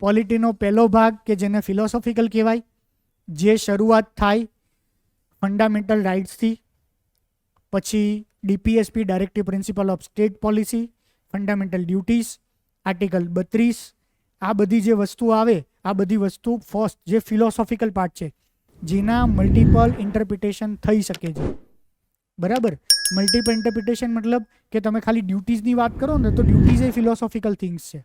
પોલિટીનો પહેલો ભાગ કે જેને ફિલોસોફિકલ કહેવાય, જે શરૂઆત થાય ફંડામેન્ટલ રાઇટ્સથી, પછી DPSP directive principle of state policy, fundamental duties, article 32, આ બધી જે વસ્તુ આવે, આ બધી વસ્તુ ફર્સ્ટ જે ફિલોસોફિકલ પાર્ટ છે, જેના મલ્ટિપલ ઇન્ટરપ્રિટેશન થઈ શકે છે. બરાબર, મલ્ટિપલ ઇન્ટરપ્રિટેશન મતલબ કે તમે ખાલી ડ્યુટીઝની વાત કરો ને તો ડ્યુટીઝ એ ફિલોસોફિકલ થિંગ્સ છે.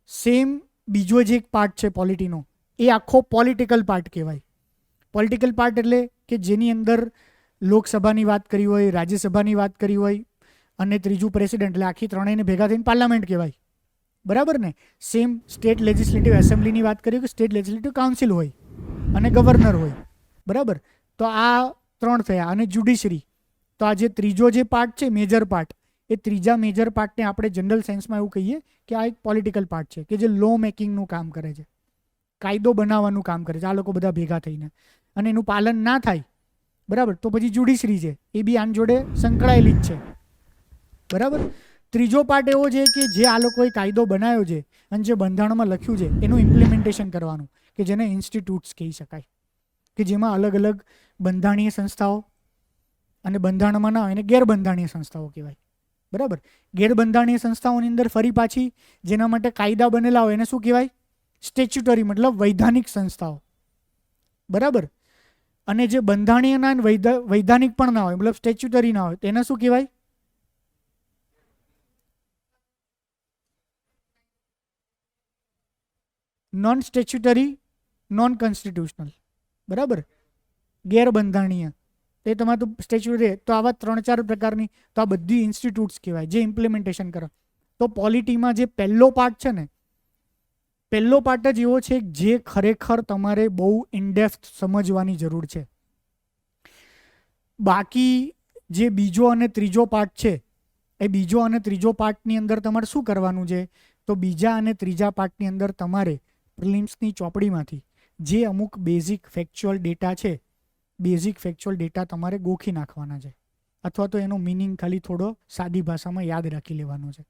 સેમ બીજો જે એક પાર્ટ છે પોલિટીનો, એ આખો પોલિટિકલ પાર્ટ કહેવાય. પોલિટિકલ પાર્ટ એટલે કે જેની અંદર લોકસભાની વાત કરી હોય, રાજ્યસભાની વાત કરી હોય, અને ત્રીજું પ્રેસિડેન્ટ, એટલે આખી ત્રણેયને ભેગા થઈને પાર્લામેન્ટ કહેવાય. બરાબર ને. સેમ સ્ટેટ લેજિસ્લેટિવ એસેમ્બલીની વાત કરીએ કે સ્ટેટ લેજિસ્લેટિવ કાઉન્સિલ હોય અને ગવર્નર હોય. બરાબર, તો આ ત્રણ થયા. અને જ્યુડિશરી, તો આ જે ત્રીજો જે પાર્ટ છે, મેજર પાર્ટ, એ ત્રીજા મેજર પાર્ટને આપણે જનરલ સેન્સમાં એવું કહીએ કે આ એક પોલિટિકલ પાર્ટ છે કે જે લો મેકિંગનું કામ કરે છે, કાયદો બનાવવાનું કામ કરે છે આ લોકો બધા ભેગા થઈને, અને એનું પાલન ના થાય, બરાબર, તો પછી જ્યુડિશરી છે, એ બી આની જોડે સંકળાયેલી જ છે. બરાબર. ત્રીજો પાર્ટ એવો છે કે જે આ લોકોએ કાયદો બનાવ્યો છે અને જે બંધારણમાં લખ્યું છે એનું ઇમ્પ્લિમેન્ટેશન કરવાનું, કે જેને ઇન્સ્ટિટ્યૂટ્સ કહી શકાય, કે જેમાં અલગ અલગ બંધારણીય સંસ્થાઓ, અને બંધારણમાં ના હોય એને ગેરબંધારણીય સંસ્થાઓ કહેવાય. બરાબર. ગેરબંધારણીય સંસ્થાઓની અંદર ફરી પાછી જેના માટે કાયદા બનેલા હોય એને શું કહેવાય? સ્ટેચ્યુટરી, મતલબ વૈધાનિક સંસ્થાઓ. બરાબર. અને જે બંધારણીય ના વૈધાનિક પણ ના હોય, મતલબ સ્ટેચ્યુટરી ના હોય, તેને શું કહેવાય? Non statutory, non constitutional. બરાબર, ગેરબંધારણીય, તે તમારે તો સ્ટેચ્યુટરી. તો આવા 3-4 પ્રકારની, તો આ બધી ઇન્સ્ટિટ્યૂટ્સ કહેવાય જે ઇમ્પ્લિમેન્ટેશન કરે. તો પોલિટીમાં જે પહેલો પાર્ટ છે ને, પહેલો પાર્ટ જ એવો છે જે ખરેખર તમારે બહુ ઇનડેપ્થ સમજવાની જરૂર છે. બાકી જે બીજો અને ત્રીજો પાર્ટ છે, એ બીજો અને ત્રીજો પાર્ટની અંદર તમારે શું કરવાનું છે? તો બીજા અને ત્રીજા પાર્ટની અંદર તમારે પ્રિલિમ્સની ચોપડીમાંથી જે અમુક બેઝિક ફેક્ચ્યુઅલ ડેટા છે, બેઝિક ફેક્ચ્યુઅલ ડેટા તમારે ગોખી નાખવાના છે, અથવા તો એનો મિનિંગ ખાલી થોડો સાદી ભાષામાં યાદ રાખી લેવાનો છે.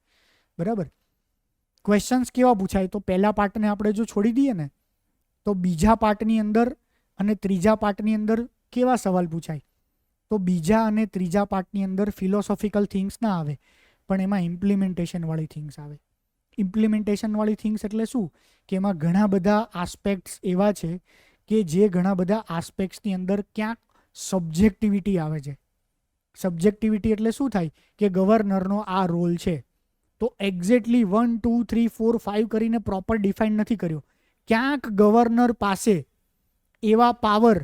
બરાબર. ક્વેશ્ચન્સ કેવા પૂછાય? તો પહેલા પાર્ટને આપણે જો છોડી દઈએ ને, તો બીજા પાર્ટની અંદર અને ત્રીજા પાર્ટની અંદર કેવા સવાલ પૂછાય? તો બીજા અને ત્રીજા પાર્ટની અંદર ફિલોસોફિકલ થિંગ્સ ના આવે, પણ એમાં ઇમ્પ્લિમેન્ટેશનવાળી થિંગ્સ આવે. ઇમ્પ્લિમેન્ટેશનવાળી થિંગ્સ એટલે શું? કે એમાં ઘણા બધા આસ્પેક્ટ્સ એવા છે કે જે ઘણા બધા આસ્પેક્ટ્સની અંદર ક્યાંક સબ્જેક્ટિવિટી આવે છે. સબ્જેક્ટિવિટી એટલે શું થાય? કે ગવર્નરનો આ રોલ છે, તો એક્ઝેક્ટલી 1, 2, 3, 4, 5 કરીને પ્રોપર ડિફાઇન નથી કર્યો. ક્યાંક ગવર્નર પાસે એવા પાવર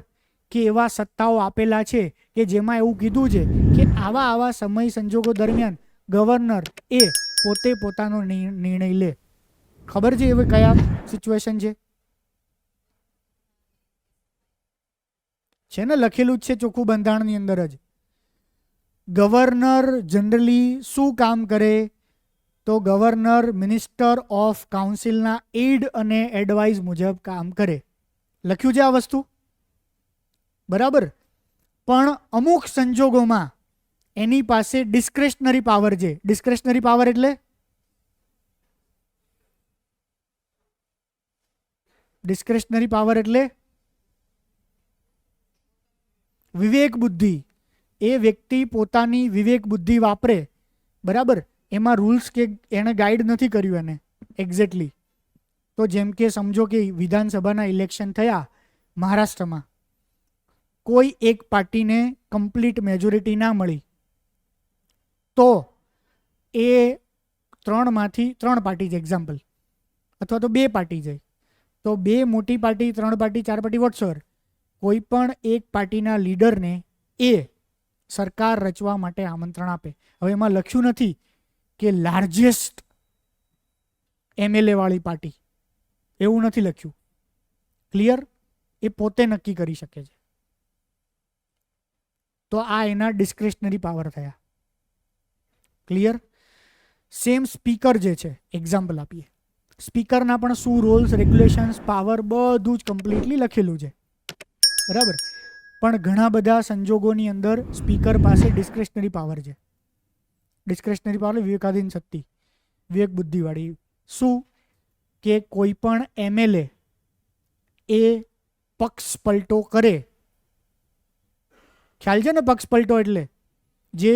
કે એવા સત્તાઓ આપેલા છે કે જેમાં એવું કીધું છે કે આવા આવા સમય સંજોગો દરમિયાન ગવર્નર એ પોતે પોતાનો નિર્ણય લે. ખબર છે એવી કયા સિચ્યુએશન છે? છે ને, લખેલું જ છે ચોખ્ખું બંધારણની અંદર જ. ગવર્નર જનરલી શું કામ કરે? તો ગવર્નર મિનિસ્ટર ઓફ કાઉન્સિલના એડ અને એડવાઇસ મુજબ કામ કરે. લખ્યું છે આ વસ્તુ. બરાબર. પણ અમુક સંજોગોમાં એની પાસે ડિસ્ક્રેશનરી પાવર છે. ડિસ્ક્રેશનરી પાવર એટલે ડિસ્ક્રેશનરી પાવર એટલે વિવેક બુદ્ધિ. એ વ્યક્તિ પોતાની વિવેક બુદ્ધિ વાપરે. બરાબર. એમાં રૂલ્સ કે એને ગાઈડ નથી કર્યું એને એક્ઝેક્ટલી. તો જેમ કે સમજો કે વિધાનસભાના ઇલેક્શન થયા મહારાષ્ટ્રમાં, કોઈ એક પાર્ટીને કમ્પ્લીટ મેજોરિટી ના મળી, તો એ 3માંથી 3 પાર્ટી છે એક્ઝામ્પલ, અથવા તો 2 પાર્ટી છે, તો 2 મોટી પાર્ટી, 3 પાર્ટી, 4 પાર્ટી, વોટસોર, કોઈ પણ એક પાર્ટીના લીડરને એ સરકાર રચવા માટે આમંત્રણ આપે. હવે એમાં લખ્યું નથી કે લાર્જેસ્ટ MLA વાળી પાર્ટી, એવું નથી લખ્યું. ક્લિયર? એ પોતે નક્કી કરી શકે છે. તો આ એના ડિસ્ક્રેશનરી પાવર થયા. ક્લિયર? સેમ સ્પીકર જે છે, એક્ઝામ્પલ આપીએ, સ્પીકરના પણ શું રૂલ્સ, રેગ્યુલેશન્સ, પાવર બધું જ કમ્પ્લીટલી લખેલું છે. બરાબર. પણ ઘણા બધા સંજોગોની અંદર સ્પીકર પાસે ડિસ્ક્રેશનરી પાવર છે. ડિસ્ક્રેશનરી પાવર વિવેકાધીન શક્તિ, વિવેક બુદ્ધિવાળી. શું? કે કોઈ પણ MLA એ પક્ષ પલટો કરે, ખ્યાલ છે ને પક્ષ પલટો એટલે જે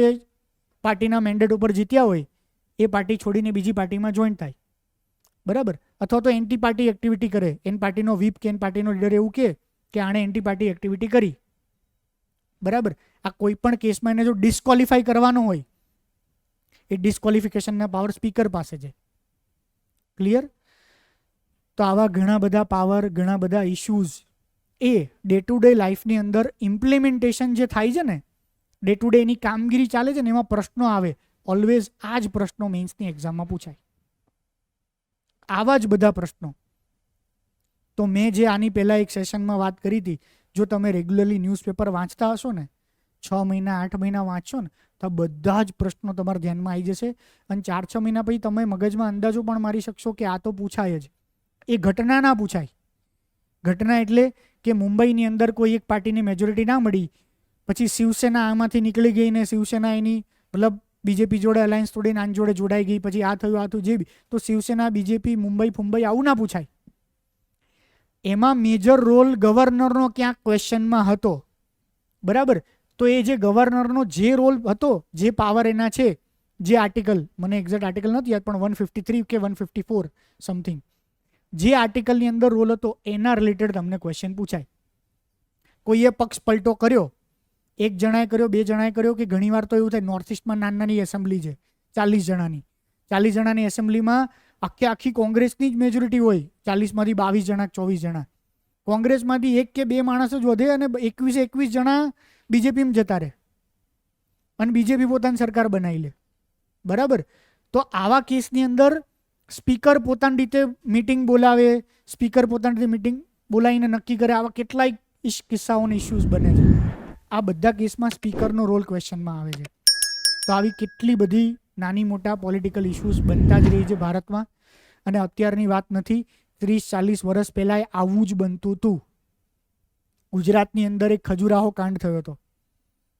પાર્ટીના મેન્ડેટ ઉપર જીત્યા હોય એ પાર્ટી છોડીને બીજી પાર્ટીમાં જોઈન થાય, બરાબર, અથવા તો એન્ટી પાર્ટી એક્ટિવિટી કરે, એન પાર્ટીનો વ્હીપ કે એન પાર્ટીનો લીડર એવું કે આણે એન્ટી પાર્ટી એક્ટિવિટી કરી, બરાબર. આ કોઈ પણ કેસમાં એને જો ડિસ્ક્વોલિફાઈ કરવાનો હોય એ ડિસ્ક્વોલિફિકેશનના પાવર સ્પીકર પાસે છે. ક્લિયર? તો આવા ઘણા બધા પાવર, ઘણા બધા ઇશ્યુઝ એ ડે ટુ ડે લાઈફની અંદર ઇમ્પ્લિમેન્ટેશન જે થાય છે ને, ડે ટુ ડે એની કામગીરી ચાલે છે ને, એમાં પ્રશ્નો આવે. ઓલવેઝ આ જ પ્રશ્નો મેન્સની એક્ઝામમાં પૂછાય, આવા જ બધા પ્રશ્નો. તો મેં જે આની પહેલાં એક સેશનમાં વાત કરી હતી, જો તમે રેગ્યુલરલી ન્યૂઝપેપર વાંચતા હશો ને, 6 મહિના 8 મહિના વાંચશો ને, તો બધા જ પ્રશ્નો તમારા ધ્યાનમાં આવી જશે. અને 4-6 મહિના પછી તમે મગજમાં અંદાજો પણ મારી શકશો કે આ તો પૂછાય જ. એ ઘટના ના પૂછાય. ઘટના એટલે કે મુંબઈની અંદર કોઈ એક પાર્ટીની મેજોરિટી ના મળી, પછી શિવસેના આમાંથી નીકળી ગઈ ને શિવસેના એની મતલબ બીજેપી જોડે અલાયન્સ તોડીને આની જોડે જોડાઈ ગઈ, પછી આ થયું જે બી, તો શિવસેના, બીજેપી, મુંબઈ આવું ના પૂછાય. એમાં મેજર રોલ ગવર્નરનો ક્યાંક ક્વેશ્ચનમાં હતો, બરાબર. તો એ જે ગવર્નરનો જે રોલ હતો, જે પાવર એના છે, જે આર્ટિકલ, મને એક્ઝેક્ટ આર્ટિકલ નથી યાદ, પણ 153 કે 154 સમથિંગ, જે આર્ટિકલની અંદર રોલ હતો એના રિલેટેડ તમને ક્વેશ્ચન પૂછાય. કોઈએ પક્ષ પલટો કર્યો, એક જણાએ કર્યો, 2 જણાએ કર્યો, કે ઘણીવાર તો એવું થાય નોર્થ ઇસ્ટમાં નાની એસેમ્બલી છે 40 જણાની, 40 જણાની એસેમ્બલીમાં આખી કોંગ્રેસની જ મેજોરિટી હોય, 40માંથી 22 જણા 24 જણા, કોંગ્રેસમાંથી 1 કે 2 માણસ જ વધે અને 21 જણા બીજેપીમાં જતા રહે અને બીજેપી પોતાની સરકાર બનાવી લે, બરાબર. તો આવા કેસની અંદર સ્પીકર પોતાની રીતે મિટિંગ બોલાવે, સ્પીકર પોતાની રીતે મિટિંગ બોલાવીને નક્કી કરે. આવા કેટલાય કિસ્સાઓને ઇશ્યુઝ બને છે. આ બધા કેસમાં સ્પીકરનો રોલ ક્વેશ્ચનમાં આવે છે. તો આવી કેટલી બધી નાની મોટા પોલિટિકલ ઇશ્યુઝ બનતા જ રહી છે ભારતમાં. અને અત્યારની વાત નથી, 30-40 વર્ષ પહેલાં આવું જ બનતું હતું. ગુજરાતની અંદર એક ખજુરાહો કાંડ થયો હતો.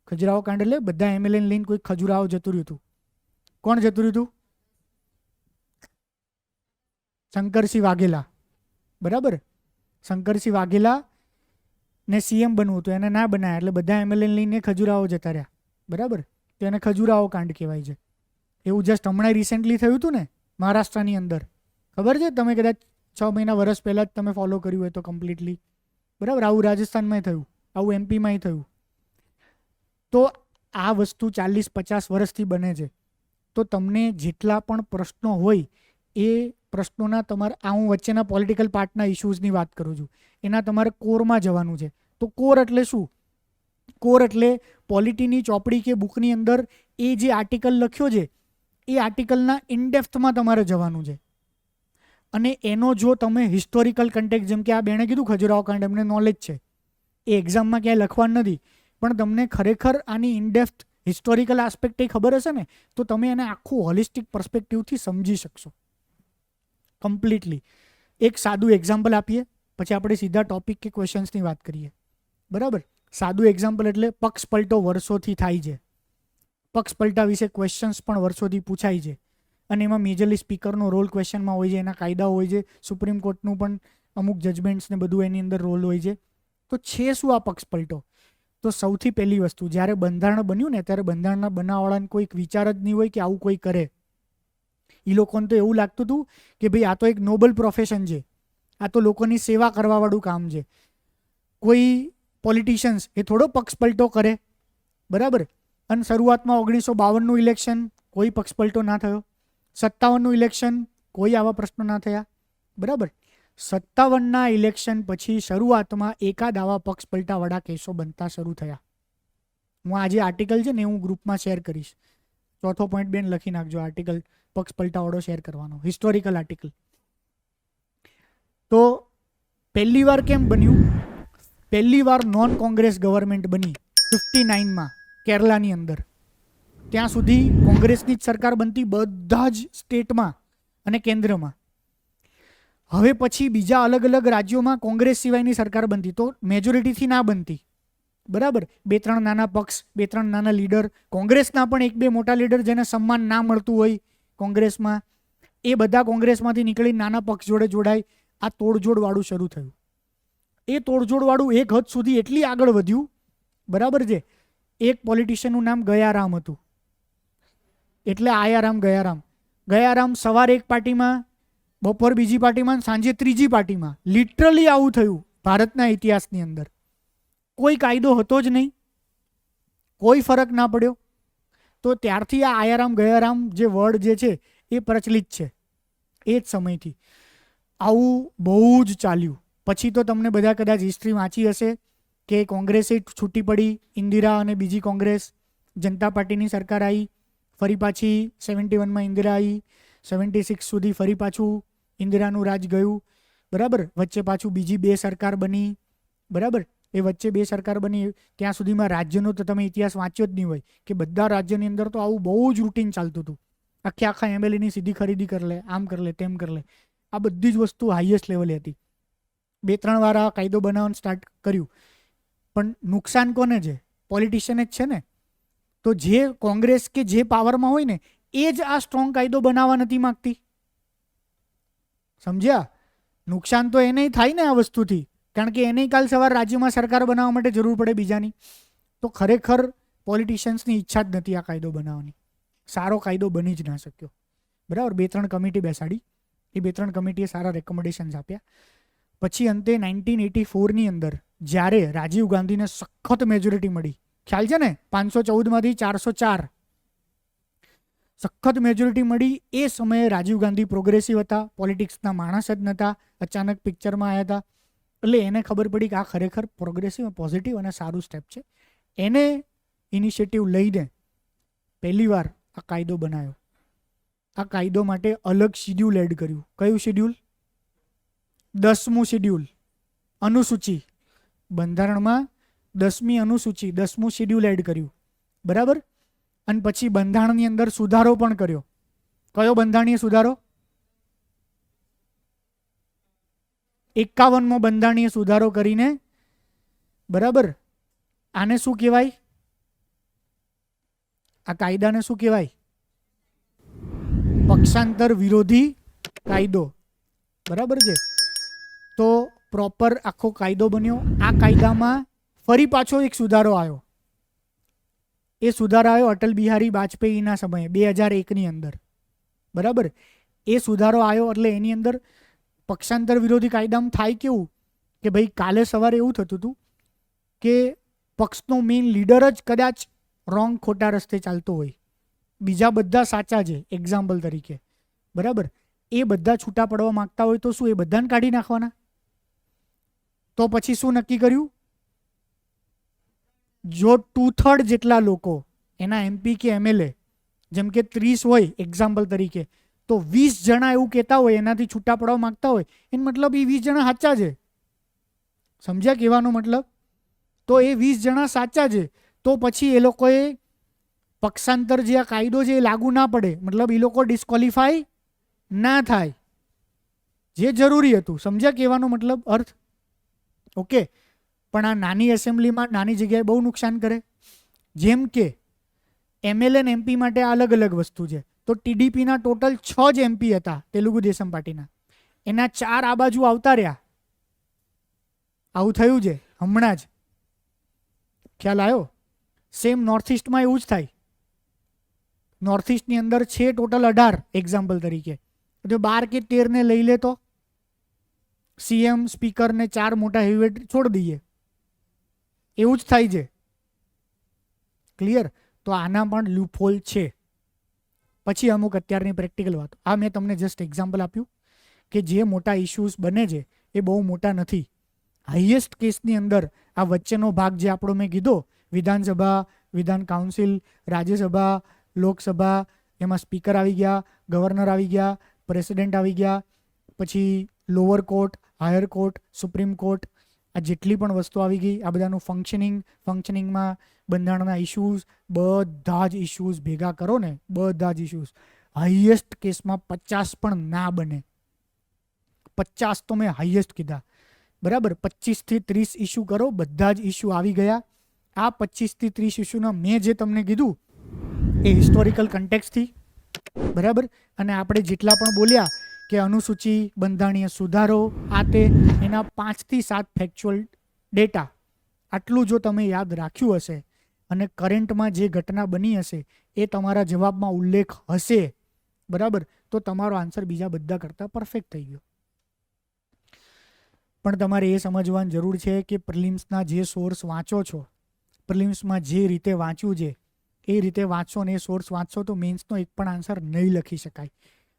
ખજુરાહો કાંડ એટલે બધા MLA લઈને કોઈ ખજુરાહો જતું રહ્યું હતું. કોણ જતું રહ્યું હતું? શંકરસિંહ વાઘેલા, બરાબર. શંકરસિંહ વાઘેલા ને CM બનવું હતું, એને ના બનાયા એટલે બધા MLA લઈને ખજુરાહો જતા રહ્યા, બરાબર. તો એને ખજુરાહો કાંડ કહેવાય છે. એવું જસ્ટ હમણાં રિસેન્ટલી થયું હતું ને મહારાષ્ટ્રની અંદર, ખબર છે? તમે કદાચ 6 મહિના વર્ષ પહેલાં જ તમે ફોલો કર્યું હોય તો કમ્પ્લીટલી, બરાબર. આવું રાજસ્થાનમાં થયું, આવું MP માં થયું. તો આ વસ્તુ 40-50 વર્ષથી બને છે. તો તમને જેટલા પણ પ્રશ્નો હોય એ પ્રશ્નોના તમારે, આ હું વચ્ચેના પોલિટિકલ પાર્ટના ઇશ્યુઝની વાત કરું છું, એના તમારે કોરમાં જવાનું છે. તો કોર એટલે શું? કોર એટલે પોલિટીની ચોપડી કે બુકની અંદર એ જે આર્ટિકલ લખ્યો છે એ આર્ટિકલના ઇનડેપ્થમાં તમારે જવાનું છે. અને એનો જો તમે હિસ્ટોરિકલ કન્ટેક્ટ, જેમ કે આ બેણે કીધું ખજુરાહો કાંડ, એમને નોલેજ છે, એ એક્ઝામમાં ક્યાંય લખવાનું નથી, પણ તમને ખરેખર આની ઇનડેપ્થ હિસ્ટોરિકલ આસ્પેક્ટ એ ખબર હશે ને, તો તમે એને આખું હોલિસ્ટિક પર્સપેક્ટિવથી સમજી શકશો કમ્પ્લીટલી. એક સાદું એક્ઝામ્પલ આપીએ, પછી આપણે સીધા ટોપિક કે ક્વેશ્ચન્સની વાત કરીએ, બરાબર. સાદું એક્ઝામ્પલ એટલે પક્ષ પલટો વર્ષોથી થાય છે, પક્ષ પલટા વિશે ક્વેશ્ચન્સ પણ વર્ષોથી પૂછાય છે, અને એમાં મેજરલી સ્પીકરનો રોલ ક્વેશ્ચનમાં હોય છે, એના કાયદાઓ હોય છે, સુપ્રીમ કોર્ટનું પણ અમુક જજમેન્ટ્સ ને બધું એની અંદર રોલ હોય છે. તો છે શું આ પક્ષ પલટો? તો સૌથી પહેલી વસ્તુ, જ્યારે બંધારણ બન્યું ને ત્યારે બંધારણના બનાવવાળાને કોઈક વિચાર જ નહીં હોય કે આવું કોઈ કરે. એ લોકોને તો એવું લાગતું હતું કે ભાઈ આ તો એક નોબલ પ્રોફેશન છે, આ તો લોકોની સેવા કરવાવાળું કામ છે. કોઈ પોલિટિશિયન્સ એ થોડો પક્ષ પલટો કરે, બરાબર. અને શરૂઆતમાં 1952નું ઇલેક્શન કોઈ પક્ષ પલટો ના થયો, 57નું ઇલેક્શન કોઈ આવા પ્રશ્નો ના થયા, બરાબર. 57ના ઇલેક્શન પછી શરૂઆતમાં એકાદ આવા પક્ષ પલટાવાળા કેસો બનતા શરૂ થયા. હું આ જે આર્ટિકલ છે ને હું ગ્રુપમાં શેર કરીશ, 4થો પોઈન્ટ બેન લખી નાખજો, આર્ટિકલ પક્ષ પલટાવાળો શેર કરવાનો, હિસ્ટોરિકલ આર્ટિકલ. તો પહેલી વાર કેમ બન્યું? પહેલી વાર નોન કોંગ્રેસ ગવર્મેન્ટ બની 59માં કેરલાની અંદર. ત્યાં સુધી કોંગ્રેસની જ સરકાર બનતી બધા જ સ્ટેટમાં અને કેન્દ્રમાં. હવે પછી બીજા અલગ અલગ રાજ્યોમાં કોંગ્રેસ સિવાયની સરકાર બનતી, તો મેજોરિટીથી ના બનતી, બરાબર. 2-3 નાના પક્ષ, 2-3 નાના લીડર, કોંગ્રેસના પણ 1-2 મોટા લીડર જેને સન્માન ના મળતું હોય કોંગ્રેસમાં, એ બધા કોંગ્રેસમાંથી નીકળી નાના પક્ષ જોડે જોડાય. આ તોડજોડવાળું શરૂ થયું. એ તોડજોડવાળું એક હદ સુધી એટલી આગળ વધ્યું, બરાબર છે. એક પોલિટિશિયનનું નામ ગયારામ હતું, એટલે આયારામ ગયારામ. ગયારામ સવારે એક પાર્ટીમાં, બપોર બીજી પાર્ટીમાં, સાંજે ત્રીજી પાર્ટીમાં. લિટરલી આવું થયું ભારતના ઇતિહાસની અંદર. કોઈ કાયદો હતો જ નહીં, કોઈ ફરક ના પડ્યો. તો ત્યારથી આ આયારામ ગયારામ જે વર્ડ જે છે એ પ્રચલિત છે. એ જ સમયથી આવું બહુ જ ચાલ્યું. પછી તો તમને બધા કદાચ હિસ્ટ્રી વાંચી હશે કે કોંગ્રેસે છૂટી પડી, ઇન્દિરા અને બીજી કોંગ્રેસ, જનતા પાર્ટીની સરકાર આવી, ફરી પાછી 71માં ઇન્દિરા આવી, 76 સુધી ફરી પાછું ઇન્દિરાનું રાજ ગયું, બરાબર. વચ્ચે પાછું બીજી 2 સરકાર બની, બરાબર. એ વચ્ચે 2 સરકાર બની ત્યાં સુધીમાં રાજ્યનો તો તમે ઇતિહાસ વાંચ્યો જ નહીં હોય કે બધા રાજ્યની અંદર તો આવું બહુ જ રૂટીન ચાલતું હતું. આખા એમએલએની સીધી ખરીદી કરી લે, આમ કરી લે, તેમ કરી લે. આ બધી જ વસ્તુ હાઈએસ્ટ લેવલે હતી. 2-3 વાર આ કાયદો બનાવવાનું સ્ટાર્ટ કર્યું, પણ નુકસાન કોને છે? પોલિટિશિયન જ છે ને. તો જે કોંગ્રેસ કે જે પાવરમાં હોય ને એ જ આ સ્ટ્રોંગ કાયદો બનાવવા નથી માગતી. સમજ્યા? નુકસાન તો એને થાય ને આ વસ્તુથી, કારણ કે એને કાલ સવાર રાજ્યમાં સરકાર બનાવવા માટે જરૂર પડે બીજાની. તો ખરેખર પોલિટિશિયન્સની ઈચ્છા જ નથી આ કાયદો બનાવવાની. સારો કાયદો બની જ ના શક્યો, બરાબર. 2-3 કમિટી બેસાડી, એ 2-3 કમિટીએ સારા રેકમેન્ડેશન્સ આપ્યા. પછી અંતે 1984ની અંદર જ્યારે રાજીવ ગાંધીને સખત મેજોરિટી મળી, ખ્યાલ છે ને, 514માંથી 404 સખત મેજોરિટી મળી. એ સમયે રાજીવ ગાંધી પ્રોગ્રેસિવ હતા, પોલિટિક્સના માણસ જ નહોતા, અચાનક પિક્ચરમાં આવ્યા હતા. એટલે એને ખબર પડી કે આ ખરેખર પ્રોગ્રેસિવ, પોઝિટિવ અને સારું સ્ટેપ છે. એને ઇનિશિયેટિવ લઈને પહેલીવાર આ કાયદો બનાવ્યો. આ કાયદો માટે અલગ શિડ્યુલ એડ કર્યું. કયું શિડ્યુલ? 10મું શિડ્યુલ, અનુસૂચિ. બંધારણમાં 10મી અનુસૂચિ, 10મું શિડ્યુલ એડ કર્યું, બરાબર. અને પછી બંધારણની અંદર સુધારો પણ કર્યો. કયો બંધારણીય સુધારો? 51મો બંધારણીય સુધારો કરીને, બરાબર. આને શું કહેવાય? આ કાયદાને શું કહેવાય? પક્ષાંતર વિરોધી કાયદો, બરાબર છે. તો પ્રોપર આખો કાયદો બન્યો. આ કાયદામાં ફરી પાછો એક સુધારો આવ્યો. એ સુધારો આવ્યો અટલ બિહારી વાજપેયીના સમયે 2001ની અંદર, બરાબર. એ સુધારો આવ્યો એટલે એની અંદર પક્ષાંતર વિરોધી કાયદામાં થાય કેવું કે ભાઈ કાલે સવારે એવું થતું હતું કે પક્ષનો મેઇન લીડર જ કદાચ રોંગ, ખોટા રસ્તે ચાલતો હોય, બીજા બધા સાચા છે, એક્ઝામ્પલ તરીકે, બરાબર. એ બધા છૂટા પડવા માંગતા હોય તો શું એ બધાને કાઢી નાખવાના? તો પછી શું નક્કી કર્યું? જો 2/3 જેટલા લોકો એના એમપી કે એમએલએ, જેમ કે 30 હોય એક્ઝામ્પલ તરીકે, તો 20 જણા એવું કહેતા હોય, એનાથી છૂટા પડવા માંગતા હોય, એનો મતલબ એ 20 જણા સાચા છે. સમજ્યા કહેવાનો મતલબ? તો એ 20 જણા સાચા છે, તો પછી એ લોકોએ પક્ષાંતર જે આ કાયદો છે એ લાગુ ના પડે, મતલબ એ લોકો ડિસ્કોલિફાય ના થાય, જે જરૂરી હતું. સમજ્યા કહેવાનો મતલબ, અર્થ? ઓકે. પણ આ નાની એસેમ્બલીમાં નાની જગ્યાએ બહુ નુકસાન કરે. જેમ કે એમએલએ અને એમપી માટે અલગ અલગ વસ્તુ છે. તો ટીડીપીના ટોટલ 6 જ એમપી હતા, તેલુગુ દેશમ પાર્ટીના. એના 4 આ બાજુ આવતા રહ્યા. આવું થયું છે હમણાં જ, ખ્યાલ આવ્યો? સેમ નોર્થ ઇસ્ટમાં એવું જ થાય. નોર્થ ઇસ્ટની અંદર છે ટોટલ 18 એક્ઝામ્પલ તરીકે. જો 12 કે 13 ને લઈ લે તો સીએમ, સ્પીકર ને 4 મોટા હેવીવેટ છોડી દઈએ. એવું જ થાય છે. ક્લિયર? તો આના પણ લૂપહોલ છે. પછી અમુક અત્યારની પ્રેક્ટિકલ વાતો. આ મેં તમને જસ્ટ એક્ઝામ્પલ આપ્યું કે જે મોટા ઇશ્યુઝ બને છે એ બહુ મોટા નથી. હાઈએસ્ટ કેસની અંદર આ વચ્ચેનો ભાગ જે આપણો મેં કીધો, વિધાનસભા, વિધાન કાઉન્સિલ, રાજ્યસભા, લોકસભા, એમાં સ્પીકર આવી ગયા, ગવર્નર આવી ગયા, પ્રેસિડેન્ટ આવી ગયા, પછી lower court, higher court, supreme court, આ જેટલી પણ વસ્તુ આવી ગઈ, આ બધાનું ફંક્શનિંગમાં બંધારણના ઇશ્યુઝ, બધા જ ઇશ્યુઝ ભેગા કરો ને, બધા જ ઇશ્યુઝ હાઈએસ્ટ કેસમાં 50 પણ ના બને. 50 તો મેં હાઈએસ્ટ કીધા, બરાબર. 25 થી 30 ઇશ્યુ કરો, બધા જ ઇશ્યુ આવી ગયા. આ 25 થી 30 ઇશ્યુના મેં જે તમને કીધું એ હિસ્ટોરિકલ કન્ટેક્સથી, બરાબર. અને આપણે જેટલા પણ બોલ્યા કે અનુસૂચિ, બંધારણીય સુધારો, આ તે, એના 5 થી 7 ફેક્ચ્યુઅલ ડેટા, આટલું જો તમે યાદ રાખ્યું હશે અને કરંટમાં જે ઘટના બની હશે એ તમારા જવાબમાં ઉલ્લેખ હશે, બરાબર, તો તમારો આન્સર બીજા બધા કરતાં પરફેક્ટ થઈ ગયો. પણ તમારે એ સમજવાની જરૂર છે કે પ્રિલિમ્સના જે સોર્સ વાંચો છો, પ્રિલિમ્સમાં જે રીતે વાંચ્યું છે એ રીતે વાંચશો ને એ સોર્સ વાંચશો તો મેન્સનો એક પણ આન્સર નહીં લખી શકાય.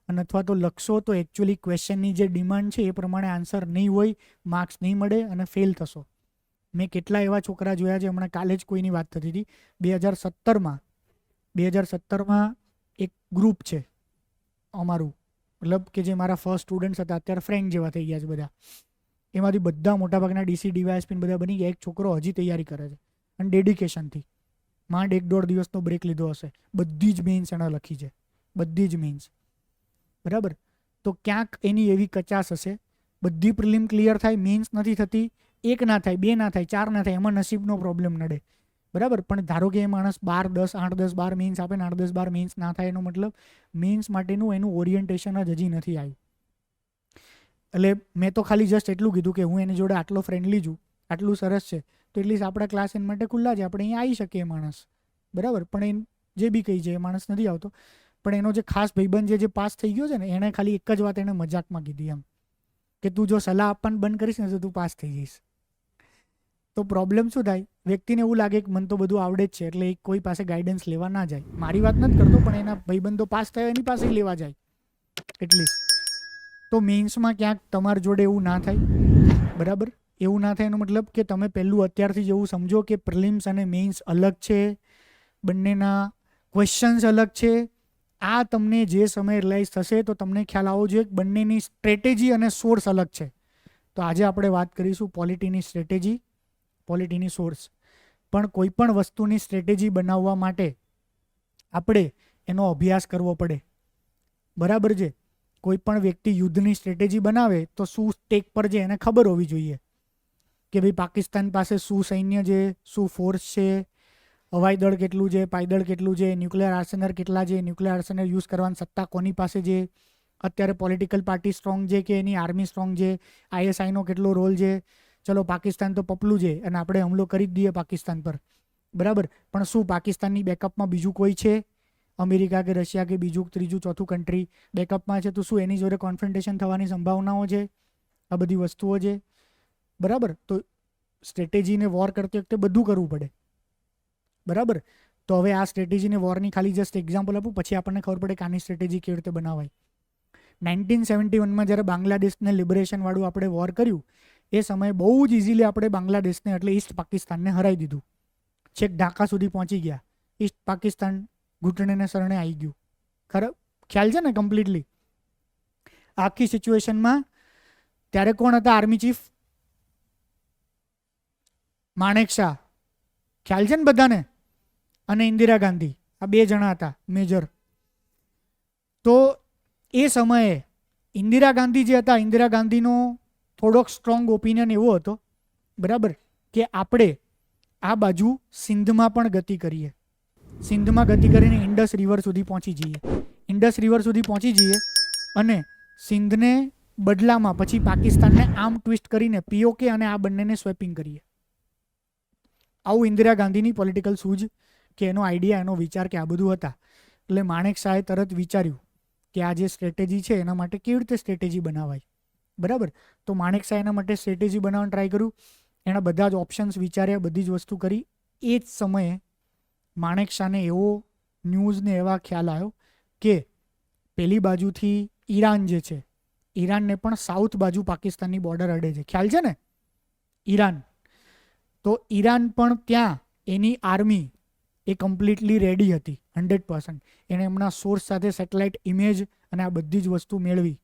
અને અથવા તો લખશો તો એકચ્યુઅલી ક્વેશ્ચનની જે ડિમાન્ડ છે એ પ્રમાણે આન્સર નહીં હોય, માર્ક્સ નહીં મળે અને ફેલ થશો. મેં કેટલા એવા છોકરા જોયા છે, હમણાં કાલે જ કોઈની વાત થતી હતી, 2017માં એક ગ્રુપ છે અમારું, મતલબ કે જે મારા ફર્સ્ટ સ્ટુડન્ટ્સ હતા, અત્યારે ફ્રેન્ડ જેવા થઈ ગયા છે બધા. એમાંથી બધા મોટાભાગના ડીસી ડીવાયએસપી બધા બની ગયા. એક છોકરો હજી તૈયારી કરે છે અને ડેડિકેશનથી માંડ 1-1.5 દિવસનો બ્રેક લીધો હશે. બધી જ મેઇન્સ એણે લખી છે, બધી જ મેઇન્સ, બરાબર. તો ક્યાંક એની એવી કચાશ હશે, બધી પ્રિલિમ ક્લિયર થાય, મેઇન્સ નથી થતી, 1 ના થાય, 2 ના થાય, 4 ના થાય, એમાં નસીબનો પ્રોબ્લેમ નડે, બરાબર. પણ ધારો કે એ માણસ 8, 10, 12 મેઇન્સ આપે ને 8, 10, 12 મેઇન્સ ના થાય, એનો મતલબ મેઇન્સ માટેનું એનું ઓરિએન્ટેશન જ હજી નથી આવ્યું. એટલે મેં તો ખાલી જસ્ટ એટલું કીધું કે હું એની જોડે આટલો ફ્રેન્ડલી છું, આટલું સરસ છે, તો એટલીસ્ટ આપણા ક્લાસ એના માટે ખુલ્લા છે, આપણે અહીંયા આવી શકીએ માણસ, બરાબર. પણ એ જે બી કહી છે એ માણસ નથી આવતો. પણ એનો જે ખાસ ભાઈબંધ જે પાસ થઈ ગયો છે ને, એણે ખાલી એક જ વાત એણે મજાકમાં કીધી એમ કે તું જો સલાહ આપવાનું બંધ કરીશ ને તો તું પાસ થઈ જઈશ. તો પ્રોબ્લેમ શું થાય, વ્યક્તિને એવું લાગે કે મને તો બધું આવડે જ છે એટલે એ કોઈ પાસે ગાઈડન્સ લેવા ના જાય. મારી વાત નથી કરતો, પણ એના ભાઈબંધો પાસ થયો એની પાસે લેવા જાય એટલીસ્ટ. તો મેઇન્સમાં ક્યાંક તમારી જોડે એવું ના થાય, બરાબર. એવું ના થાય એનો મતલબ કે તમે પહેલું અત્યારથી જ એવું સમજો કે પ્રિલિમ્સ અને મેઇન્સ અલગ છે, બંનેના ક્વેશ્ચન્સ અલગ છે. આ તમને જે સમય રિયલાઇઝ થશે તો તમને ખ્યાલ આવવો જોઈએ કે બંનેની સ્ટ્રેટેજી અને સોર્સ અલગ છે. તો આજે આપણે વાત કરીશું પોલિટીની સ્ટ્રેટેજી, પોલિટીની સોર્સ. પણ કોઈ પણ વસ્તુની સ્ટ્રેટેજી બનાવવા માટે આપણે એનો અભ્યાસ કરવો પડે, બરાબર છે. કોઈ પણ વ્યક્તિ યુદ્ધની સ્ટ્રેટેજી બનાવે તો શું સ્ટેક પર છે એને ખબર હોવી જોઈએ કે ભાઈ પાકિસ્તાન પાસે શું સૈન્ય છે, શું ફોર્સ છે, હવાઈ દળ કેટલું છે, પાયદળ કેટલું છે, ન્યુક્લિયર આર્સેનલ કેટલા છે, ન્યુક્લિયર આર્સેનલ યુઝ કરવાની સત્તા કોની પાસે છે, અત્યારે પોલિટિકલ પાર્ટી સ્ટ્રોંગ છે કે એની આર્મી સ્ટ્રોંગ છે, ISIનો કેટલો રોલ છે. ચલો પાકિસ્તાન તો પપલું છે અને આપણે હુમલો કરી જ દઈએ પાકિસ્તાન પર, બરાબર. પણ શું પાકિસ્તાનની બેકઅપમાં બીજું કોઈ છે, અમેરિકા કે રશિયા કે બીજું ત્રીજું ચોથું કન્ટ્રી બેકઅપમાં છે, તો શું એની જોડે કોન્ફ્રન્ટેશન થવાની સંભાવનાઓ છે? આ બધી વસ્તુઓ છે, બરાબર. તો સ્ટ્રેટેજીને વોર કરતી વખતે બધું કરવું પડે, બરાબર. તો હવે આ સ્ટ્રેટેજીને વોરની ખાલી જસ્ટ એક્ઝામ્પલ આપું, પછી આપણને ખબર પડે કે આની સ્ટ્રેટેજી કેવી રીતે બનાવાય. 1971માં જ્યારે બાંગ્લાદેશને લિબરેશનવાળું આપણે વોર કર્યું, એ સમયે બહુ જ ઇઝીલી આપણે બાંગ્લાદેશને એટલે ઈસ્ટ પાકિસ્તાનને હરાવી દીધું, છેક ઢાકા સુધી પહોંચી ગયા. ઈસ્ટ પાકિસ્તાન ઘૂંટણેને શરણે આવી ગયું, ખરા ખ્યાલ છે ને કમ્પ્લીટલી આખી સિચ્યુએશનમાં. ત્યારે કોણ હતા આર્મી ચીફ? માણેક શાહ, ખ્યાલ છે ને બધાને, અને ઇન્દિરા ગાંધી, આ 2 જણા હતા મેજર. તો એ સમયે ઇન્દિરા ગાંધી જે હતા, ઇન્દિરા ગાંધીનો થોડોક સ્ટ્રોંગ ઓપિનિયન એવો હતો, બરાબર, કે આપણે આ બાજુ સિંધમાં પણ ગતિ કરીએ, સિંધમાં ગતિ કરીને ઇન્ડસ રિવર સુધી પહોંચી જઈએ, ઇન્ડસ રિવર સુધી પહોંચી જઈએ અને સિંધને બદલામાં પછી પાકિસ્તાનને આમ ટ્વિસ્ટ કરીને POK અને આ બંનેને સ્વેપિંગ કરીએ. આવું ઇન્દિરા ગાંધીની પોલિટિકલ સૂઝ કે એનો આઈડિયા, એનો વિચાર કે આ બધું હતા. એટલે માણેક શાહે તરત વિચાર્યું કે આ જે સ્ટ્રેટેજી છે એના માટે કેવી રીતે સ્ટ્રેટેજી બનાવાય, બરાબર. તો માણેક શાહ એના માટે સ્ટ્રેટેજી બનાવવાનું ટ્રાય કર્યું, એણે બધા જ ઓપ્શન્સ વિચાર્યા, બધી જ વસ્તુ કરી. એ જ સમયે માણેક શાહને એવો ન્યૂઝને એવા ખ્યાલ આવ્યો કે પેલી બાજુથી ઈરાન જે છે, ઈરાનને પણ સાઉથ બાજુ પાકિસ્તાનની બોર્ડર અડે છે, ખ્યાલ છે ને ઈરાન. તો ઈરાન પણ ત્યાં એની આર્મી એ કમ્પ્લીટલી રેડી હતી 100%. એણે એમના સોર્સ સાથે સેટેલાઇટ ઇમેજ અને આ બધી જ વસ્તુ મેળવી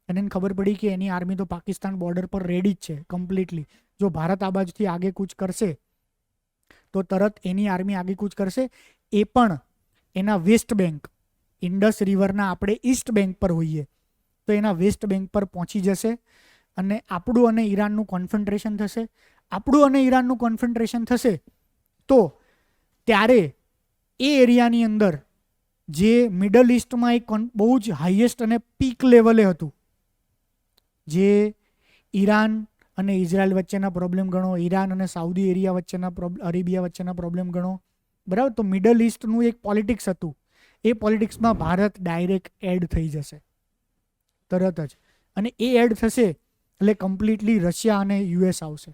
અને એને ખબર પડી કે એની આર્મી તો પાકિસ્તાન બોર્ડર પર રેડી જ છે કમ્પ્લીટલી. જો ભારત આ બાજુથી આગે કૂચ કરશે તો તરત એની આર્મી આગે કૂચ કરશે, એ પણ એના વેસ્ટ બેંક, ઇન્ડસ રિવરના આપણે ઈસ્ટ બેંક પર હોઈએ તો એના વેસ્ટ બેંક પર પહોંચી જશે અને આપણું અને ઈરાનનું કોન્ફન્ટ્રેશન થશે. આપણું અને ઈરાનનું કોન્ફન્ટ્રેશન થશે તો ત્યારે એ એરિયાની અંદર જે મિડલ ઇસ્ટમાં એક બહુ જ હાઈએસ્ટ અને પીક લેવલે હતું. જે ઈરાન અને ઇઝરાયલ વચ્ચેના પ્રોબ્લેમ ગણો, ઈરાન અને સાઉદી અરેબિયા વચ્ચેના પ્રોબ્લેમ ગણો, બરાબર. તો મિડલ ઇસ્ટનું એક પોલિટિક્સ હતું. એ પોલિટિક્સમાં ભારત ડાયરેક્ટ એડ થઈ જશે તરત જ. અને એ એડ થશે એટલે કમ્પ્લીટલી રશિયા અને યુએસ આવશે.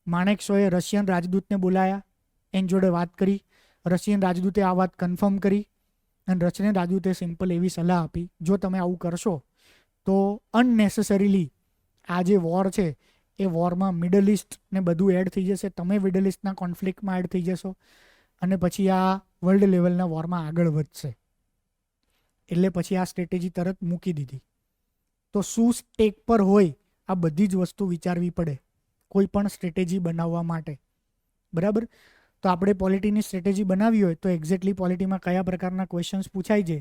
માણેકશોએ રશિયન રાજદૂતને બોલાયા, એની જોડે વાત કરી. રશિયન રાજદૂતે આ વાત કન્ફર્મ કરી અને રશિયન રાજદૂતે સિમ્પલ એવી સલાહ આપી, જો તમે આવું કરશો તો અનનેસેસરીલી આ જે વોર છે એ વોરમાં મિડલ ઇસ્ટ ને બધું એડ થઈ જશે, તમે મિડલ ઇસ્ટના કોન્ફ્લિક્ટમાં એડ થઈ જશો અને પછી આ વર્લ્ડ લેવલના વોરમાં આગળ વધશે. એટલે પછી આ સ્ટ્રેટેજી તરત મૂકી દીધી. તો શું સ્ટેક પર હોય આ બધી જ વસ્તુ વિચારવી પડે કોઈ પણ સ્ટ્રેટેજી બનાવવા માટે, બરાબર. તો આપણે પોલિટીની સ્ટ્રેટેજી બનાવી હોય તો એક્ઝેક્ટલી પોલિટીમાં કયા પ્રકારના ક્વેશ્ચન્સ પૂછાય છે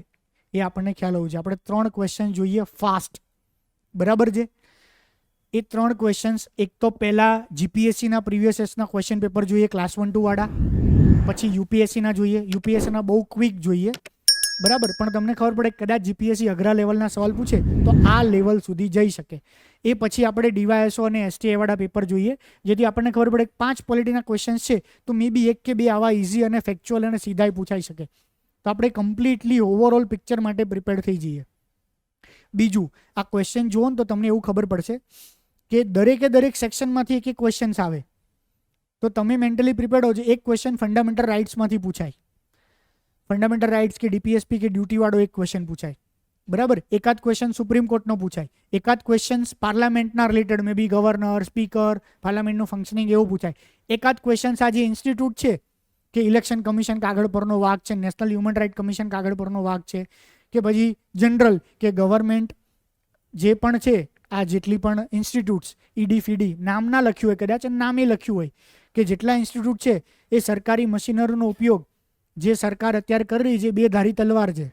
એ આપણને ખ્યાલ હોવું છે. આપણે 3 ક્વેશ્ચન જોઈએ ફાસ્ટ, બરાબર છે. એ 3 ક્વેશ્ચન્સ, એક તો પહેલાં જીપીએસસીના પ્રીવિયસ યર્સના ક્વેશ્ચન પેપર જોઈએ ક્લાસ 1-2 વાળા, પછી યુપીએસસીના જોઈએ. યુપીએસસીના બહુ ક્વિક જોઈએ, બરાબર. પણ તમને ખબર પડે કદાચ જીપીએસસી અઘરા લેવલના સવાલ પૂછે તો આ લેવલ સુધી જઈ શકે. એ પછી આપણે ડીવાયએસઓ અને એસટીએ વાળા પેપર જોઈએ, જેથી આપણને ખબર પડે 5 પોલિટીના ક્વેશ્ચન્સ છે તો મે બી 1 કે 2 આવા ઇઝી અને ફેક્ચ્યુઅલ અને સીધાઈ પૂછાઈ શકે. તો આપણે કમ્પ્લીટલી ઓવરઓલ પિક્ચર માટે પ્રિપેર થઈ જઈએ. બીજું, આ ક્વેશ્ચન જુઓ ને તો તમને એવું ખબર પડશે કે દરેક સેક્શનમાંથી એક ક્વેશ્ચન્સ આવે તો તમે મેન્ટલી પ્રિપેર્ડ હોજો. એક ક્વેશ્ચન ફંડામેન્ટલ રાઇટ્સમાંથી પૂછાય, ફંડામેન્ટલ રાઇટ્સ કે ડીપીએસપી કે ડ્યુટીવાળો એક ક્વેશ્ચન પૂછાય, બરાબર. એકાદ ક્વેશ્ચન સુપ્રીમ કોર્ટનો પૂછાય, એકાદ ક્વેશ્ચન પાર્લામેન્ટના રિલેટેડ, મે બી ગવર્નર, સ્પીકર, પાર્લામેન્ટનું ફંક્શનિંગ એવું પૂછાય. એકાદ ક્વેશ્ચન આ જે ઇન્સ્ટિટ્યૂટ છે કે ઇલેક્શન કમિશન કાગળ પરનો વાક છે, નેશનલ હ્યુમન રાઇટ કમિશન કાગળ પરનો વાક છે, કે પછી જનરલ કે ગવર્મેન્ટ જે પણ છે આ જેટલી પણ ઇન્સ્ટિટ્યૂટ્સ ઈડી ફીડી નામ ના લખ્યું હોય, કદાચ નામે લખ્યું હોય કે જેટલા ઇન્સ્ટિટ્યૂટ છે એ સરકારી મશીનરીનો ઉપયોગ જે સરકાર અત્યારે કરી રહી છે, 2 ધારી તલવાર છે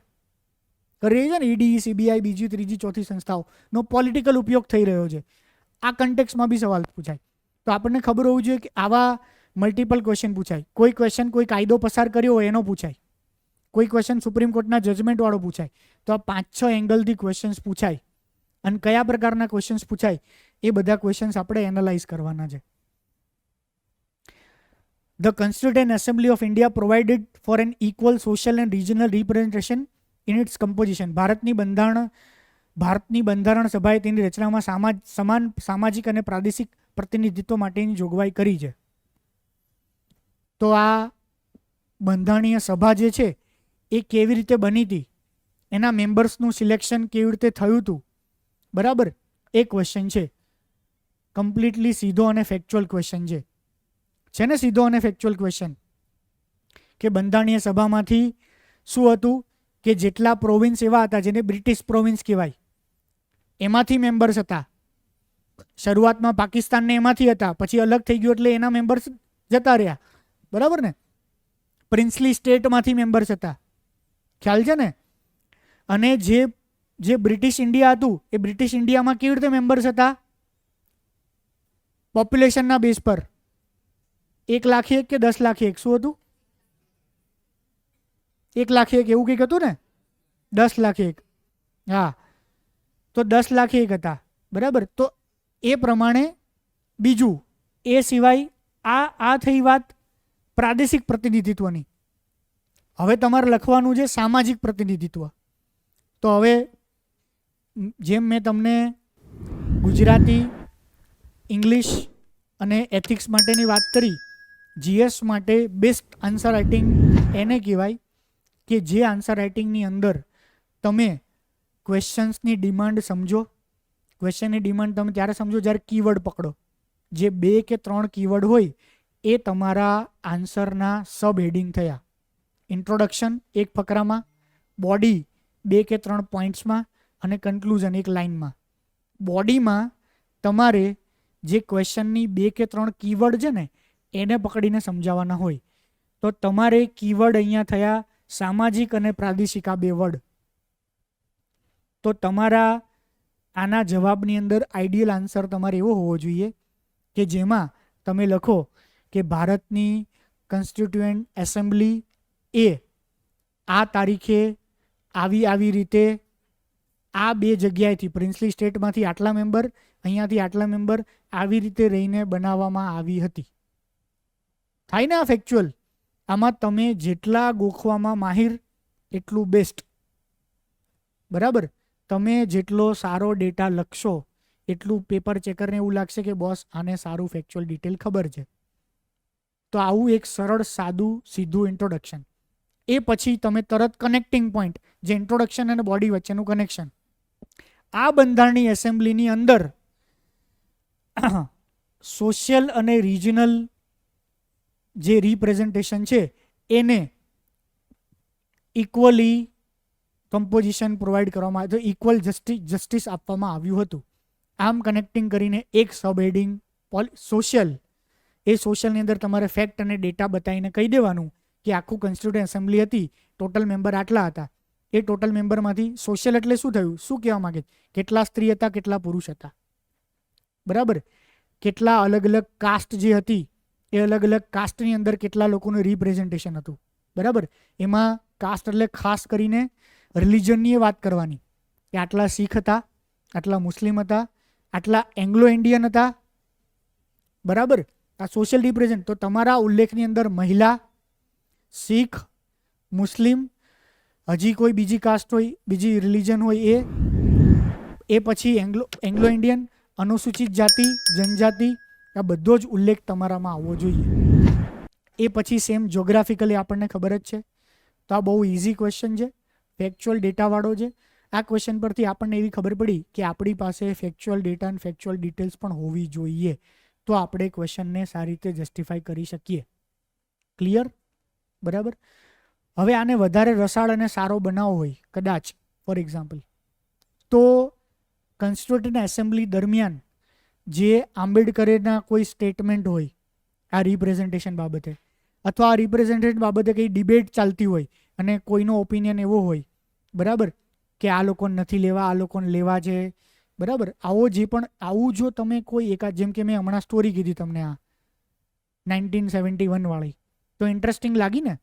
કરી રહી છે ને, ઈડી, સીબીઆઈ, બીજી ત્રીજી ચોથી સંસ્થાઓનો પોલિટિકલ ઉપયોગ થઈ રહ્યો છે. આ કન્ટેક્સમાં બી સવાલ પૂછાય. તો આપણને ખબર હોવું જોઈએ કે આવા મલ્ટિપલ ક્વેશ્ચન પૂછાય. કોઈ ક્વેશ્ચન કોઈ કાયદો પસાર કર્યો હોય એનો પૂછાય, કોઈ ક્વેશ્ચન સુપ્રીમ કોર્ટના જજમેન્ટવાળો પૂછાય. તો આ 5-6 એંગલથી ક્વેશ્ચન્સ પૂછાય અને કયા પ્રકારના ક્વેશ્ચન્સ પૂછાય એ બધા ક્વેશ્ચન્સ આપણે એનાલાઇઝ કરવાના છે. The Constituent Assembly of India provided for an equal social and regional representation in its composition. ભારતની બંધારણ સભાએ તેની રચનામાં સમાન સામાજિક અને પ્રાદેશિક પ્રતિનિધિત્વ માટેની જોગવાઈ કરી છે. તો આ બંધારણીય સભા જે છે એ કેવી રીતે બની હતી, એના મેમ્બર્સનું સિલેક્શન કેવી રીતે થયું હતું, બરાબર. એ ક્વેશ્ચન છે. કમ્પ્લીટલી સીધો અને ફેક્ચ્યુઅલ ક્વેશ્ચન છે ને, સીધો અને ફેક્ચ્યુઅલ ક્વેશ્ચન કે બંધારણીય સભામાંથી શું હતું કે જેટલા પ્રોવિન્સ એવા હતા જેને બ્રિટિશ પ્રોવિન્સ કહેવાય એમાંથી મેમ્બર્સ હતા. શરૂઆતમાં પાકિસ્તાનને એમાંથી હતા, પછી અલગ થઈ ગયું એટલે એના મેમ્બર્સ જતા રહ્યા, બરાબર ને. પ્રિન્સલી સ્ટેટમાંથી મેમ્બર્સ હતા, ખ્યાલ છે ને. અને જે બ્રિટિશ ઇન્ડિયા હતું એ બ્રિટિશ ઇન્ડિયામાં કેવી રીતે મેમ્બર્સ હતા, પોપ્યુલેશનના બેઝ પર. 1,01,000 કે 10,01,000 શું હતું, 1,01,000 એવું કંઈક હતું ને, 10,01,000. હા, તો 10,01,000 હતા, બરાબર. તો એ પ્રમાણે બીજું એ સિવાય આ થઈ વાત પ્રાદેશિક પ્રતિનિધિત્વની. હવે તમારે લખવાનું છે સામાજિક પ્રતિનિધિત્વ. તો હવે જેમ મેં તમને ગુજરાતી, ઇંગ્લિશ અને એથિક્સ માટેની વાત કરી, જીએસ માટે બેસ્ટ આન્સર રાઇટિંગ એને કહેવાય કે જે આન્સર રાઇટિંગની અંદર તમે ક્વેશ્ચન્સની ડિમાન્ડ સમજો. ક્વેશ્ચનની ડિમાન્ડ તમે ત્યારે સમજો જ્યારે કીવર્ડ પકડો. જે 2 કે 3 કીવર્ડ હોય એ તમારા આન્સરના સબ હેડિંગ થયા. ઇન્ટ્રોડક્શન 1 ફકરામાં, બોડી 2 કે 3 પોઈન્ટ્સમાં અને કન્ક્લુઝન 1 લાઇનમાં. બોડીમાં તમારે જે ક્વેશ્ચનની 2 કે 3 કીવર્ડ છે ને એને પકડીને સમજાવવાના હોય. તો તમારે કીવર્ડ અહીંયા થયા સામાજિક અને પ્રાદેશિક, આ 2 વર્ડ. તો તમારા આના જવાબની અંદર આઈડિયલ આન્સર તમારે એવો હોવો જોઈએ કે જેમાં તમે લખો કે ભારતની કોન્સ્ટિટ્યુઅન્ટ એસેમ્બલી એ આ તારીખે આવી રીતે આ 2 જગ્યાએથી પ્રિન્સલી સ્ટેટમાંથી આટલા મેમ્બર, અહીંયાથી આટલા મેમ્બર, આવી રીતે રહીને બનાવવામાં આવી હતી. થાય ને આ ફેક્ચ્યુઅલ? આમાં તમે જેટલા ગોખવામાં માહિર એટલું બેસ્ટ. બરાબર? તમે જેટલો સારો ડેટા લખશો એટલું પેપર ચેકરને એવું લાગશે કે બોસ આને સારું ફેક્ચ્યુઅલ ડિટેલ ખબર છે. તો આવું એક સરળ સાદું સીધું ઇન્ટ્રોડક્શન. એ પછી તમે તરત કનેક્ટિંગ પોઈન્ટ, જે ઇન્ટ્રોડક્શન અને બોડી વચ્ચેનું કનેક્શન. આ બંધારણની એસેમ્બલીની અંદર સોશિયલ અને રિજનલ જે રિપ્રેઝન્ટેશન છે એને ઇક્વલી કમ્પોઝિશન પ્રોવાઈડ કરવામાં આવ્યું, ઇક્વલ જસ્ટિસ આપવામાં આવ્યું હતું. આમ કનેક્ટિંગ કરીને એક સબ હેડિંગ સોશિયલ, એ સોશિયલની અંદર તમારે ફેક્ટ અને ડેટા બતાવીને કહી દેવાનું કે આખું કોન્સ્ટિટ્યુન્ટ એસેમ્બલી હતી, ટોટલ મેમ્બર આટલા હતા. એ ટોટલ મેમ્બરમાંથી સોશિયલ એટલે શું થયું, શું કહેવા માંગે, કેટલા સ્ત્રી હતા, કેટલા પુરુષ હતા. બરાબર? કેટલા અલગ અલગ કાસ્ટ જે હતી એ અલગ અલગ કાસ્ટની અંદર કેટલા લોકોનું રિપ્રેઝન્ટેશન હતું. બરાબર? એમાં કાસ્ટ એટલે ખાસ કરીને રિલિજનની વાત કરવાની કે આટલા શીખ હતા, આટલા મુસ્લિમ હતા, આટલા એંગ્લો ઇન્ડિયન હતા. બરાબર? આ સોશિયલ રિપ્રેઝન્ટ. તો તમારા ઉલ્લેખની અંદર મહિલા, શીખ, મુસ્લિમ, હજી કોઈ બીજી કાસ્ટ હોય, બીજી રિલિજન હોય એ પછી એંગ્લો ઇન્ડિયન, અનુસૂચિત જાતિ, જનજાતિ, આ બધો જ ઉલ્લેખ તમારામાં આવવો જોઈએ. એ પછી સેમ જોગ્રાફિકલી આપણને ખબર જ છે. તો આ બહુ ઇઝી ક્વેશ્ચન છે, ફેક્ચ્યુઅલ ડેટાવાળો છે. આ ક્વેશ્ચન પરથી આપણને એવી ખબર પડી કે આપણી પાસે ફેક્ચ્યુઅલ ડેટા અને ફેક્ચ્યુઅલ ડિટેલ્સ પણ હોવી જોઈએ, તો આપણે ક્વેશ્ચનને સારી રીતે જસ્ટિફાઈ કરી શકીએ. ક્લિયર? બરાબર? હવે આને વધારે રસાળ અને સારો બનાવવો હોય કદાચ, ફોર એક્ઝામ્પલ, તો કોન્સ્ટિટ્યુન્ટ એસેમ્બલી દરમિયાન જે આંબેડકરના કોઈ સ્ટેટમેન્ટ હોય આ રિપ્રેઝન્ટેશન બાબતે, અથવા આ રિપ્રેઝન્ટેશન બાબતે કંઈ ડિબેટ ચાલતી હોય અને કોઈનો ઓપિનિયન એવો હોય, બરાબર, કે આ લોકોને નથી લેવા, આ લોકોને લેવા છે, બરાબર, આવું જો તમે કોઈ એકાદ, જેમ કે મેં હમણાં સ્ટોરી કીધી તમને આ 1971 વાળી, તો ઇન્ટરેસ્ટિંગ લાગી ને?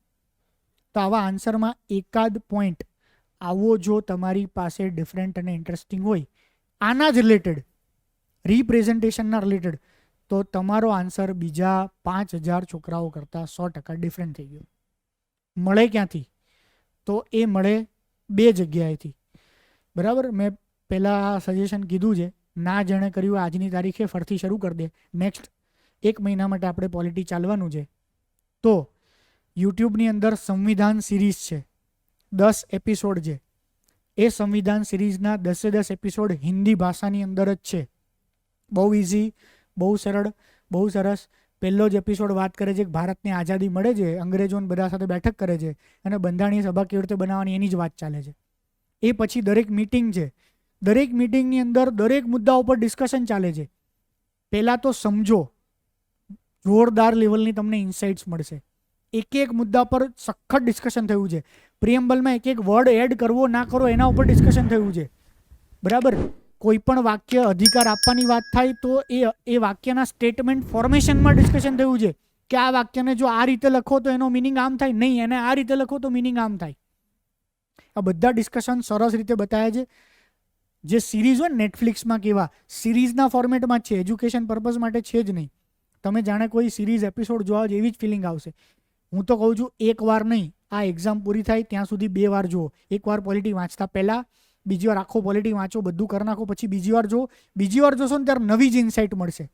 તો આવા આન્સરમાં એકાદ પોઈન્ટ આવો જો તમારી પાસે ડિફરન્ટ અને ઇન્ટરેસ્ટિંગ હોય આના જ રિલેટેડ, રિપ્રેઝન્ટેશનના રિલેટેડ, તો તમારો આન્સર બીજા 5000 છોકરાઓ કરતાં 100% ડિફરન્ટ થઈ ગયો. મળે ક્યાંથી? તો એ મળે 2 જગ્યાએથી. બરાબર? મેં પહેલાં સજેશન કીધું છે, ના જેણે કર્યું આજની તારીખે ફરથી શરૂ કરી દે. નેક્સ્ટ 1 મહિના માટે આપણે પોલિટી ચાલવાનું છે. તો યુટ્યુબની અંદર સંવિધાન સિરીઝ છે, 10 એપિસોડ છે. એ સંવિધાન સિરીઝના 10 એપિસોડ હિન્દી ભાષાની અંદર જ છે. બહુ ઇઝી, બહુ સરળ, બહુ સરસ. પહેલો જ એપિસોડ વાત કરે છે કે ભારતને આઝાદી મળે છે, અંગ્રેજોને બધા સાથે બેઠક કરે છે અને બંધારણીય સભા કેવી રીતે બનાવવાની એની જ વાત ચાલે છે. એ પછી દરેક મિટિંગ છે, દરેક મિટિંગની અંદર દરેક મુદ્દા ઉપર ડિસ્કશન ચાલે છે. પહેલાં તો સમજો, જોરદાર લેવલની તમને ઇન્સાઇટ્સ મળશે. એક મુદ્દા પર સખત ડિસ્કશન થયું છે. પ્રિએમ્બલમાં એક વર્ડ એડ કરવો ના કરવો એના ઉપર ડિસ્કશન થયું છે. બરાબર? કોઈ પણ વાક્ય અધિકાર આપવાની વાત થાય તો એ વાક્યના સ્ટેટમેન્ટ ફોર્મેશનમાં ડિસ્કશન થયું છે કે આ વાક્યને જો આ રીતે લખો તો એનો મિનિંગ આમ થાય, નહીં એને આ રીતે લખો તો મિનિંગ આમ થાય. આ બધા ડિસ્કશન સરસ રીતે બતાવ્યા છે. જે સિરીઝ હોય નેટફ્લિક્સમાં કેવા સિરીઝના ફોર્મેટમાં જ છે, એજ્યુકેશન પર્પઝ માટે છે જ નહીં. તમે જાણે કોઈ સિરીઝ એપિસોડ જોવા એવી જ ફિલિંગ આવશે. હું તો કહું છું, એક વાર નહીં, આ એક્ઝામ પૂરી થાય ત્યાં સુધી 2 વાર જુઓ. એકવાર પોલિટી વાંચતા પહેલાં, બીજી વાર આખો પોલિટી વાંચો, બધું કરી નાખો, પછી બીજી વાર જુઓ. બીજી વાર જોશો ને ત્યારે નવી જ ઇન્સાઇટ મળશે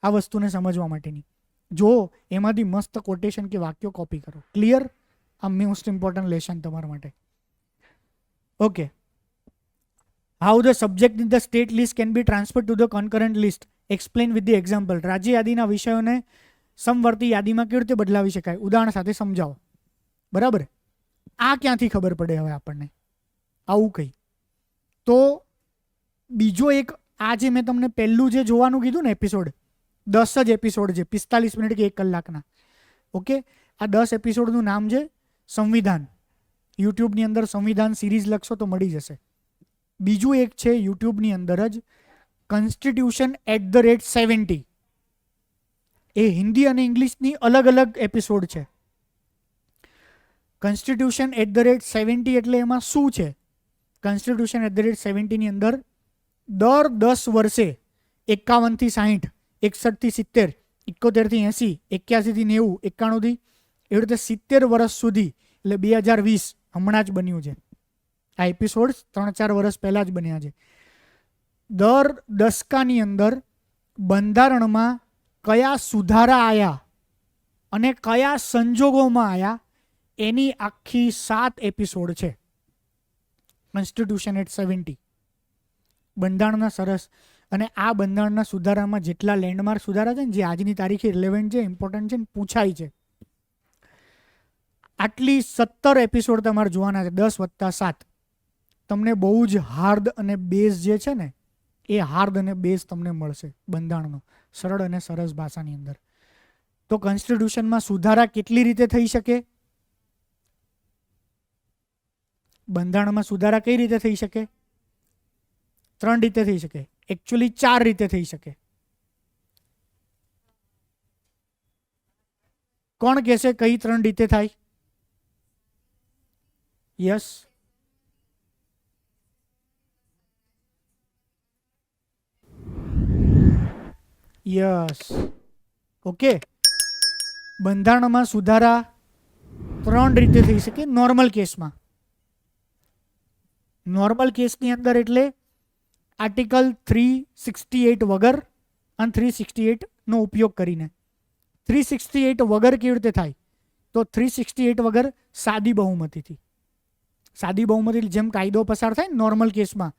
આ વસ્તુને સમજવા માટેની. જો એમાંથી મસ્ત કોટેશન કે વાક્યો કોપી કરો. ક્લિયર? આ મોસ્ટ ઇમ્પોર્ટન્ટ લેસન તમારા માટે. Okay. How the subject in the state list can be transfer to the concurrent list, explain with the example. રાજ્ય યાદીના વિષયોને સમવર્તી યાદીમાં કેવી રીતે બદલાવી શકાય, ઉદાહરણ સાથે સમજાવો. બરાબર? આ ક્યાંથી ખબર પડે હવે આપણને? આવું કંઈ. તો બીજો એક, આ જે મેં તમને પહેલું જે જોવાનું કીધું ને એપિસોડ, 10 જ એપિસોડ છે, 45 મિનિટ કે 1 કલાકના. ઓકે? આ 10 એપિસોડનું નામ છે સંવિધાન. યુટ્યુબની અંદર સંવિધાન સિરીઝ લખશો તો મળી જશે. બીજું એક છે યુટ્યુબની અંદર જ કોન્સ્ટિટ્યુશન @70. એ હિન્દી અને ઇંગ્લિશની અલગ અલગ એપિસોડ છે. constitution@70 એટલે એમાં શું છે? constitution@70 ની અંદર દર 10 વર્ષે 51 થી 60, 61 થી 70, 71 થી 80, 81 થી 90, 91 થી એવી રીતે 70 વર્ષ સુધી, એટલે 2020 હમણાં જ બન્યું છે. આ એપિસોડ 3-4 વર્ષ પહેલા જ બન્યા છે. દર દશકાની અંદર બંધારણમાં કયા સુધારા આવ્યા અને કયા સંજોગોમાં આવ્યા એની આખી 7 એપિસોડ છે. constitution@70 બંધારણના સરસ. અને આ બંધારણના સુધારામાં જેટલા લેન્ડમાર્ક સુધારા છે ને, જે આજની તારીખે રિલેવન્ટ છે, ઇમ્પોર્ટન્ટ છે, પૂછાય છે, આટલી 17 એપિસોડ તમારે જોવાના છે. 10+7 તમને બહુ જ હાર્ડ અને બેઝ જે છે ને, એ હાર્ડ અને બેઝ તમને મળશે બંધારણનો, સરળ અને સરસ ભાષાની અંદર. તો કોન્સ્ટિટ્યુશનમાં સુધારા કેટલી રીતે થઈ શકે? બંધારણમાં સુધારા કઈ રીતે થઈ શકે? 3 રીતે થઈ શકે. એકચ્યુઅલી 4 રીતે થઈ શકે. કોણ કહેશે કઈ 3 રીતે થાય? Yes, yes, okay. બંધારણમાં સુધારા 3 રીતે થઈ શકે. નોર્મલ કેસમાં, નોર્મલ કેસની અંદર એટલે આર્ટિકલ 368 વગર અને 368 નો ઉપયોગ કરીને. 368 વગર કેવી રીતે થાય? તો 368 વગર સાદી બહુમતીથી. સાદી બહુમતી જેમ કાયદો પસાર થાય નોર્મલ કેસમાં,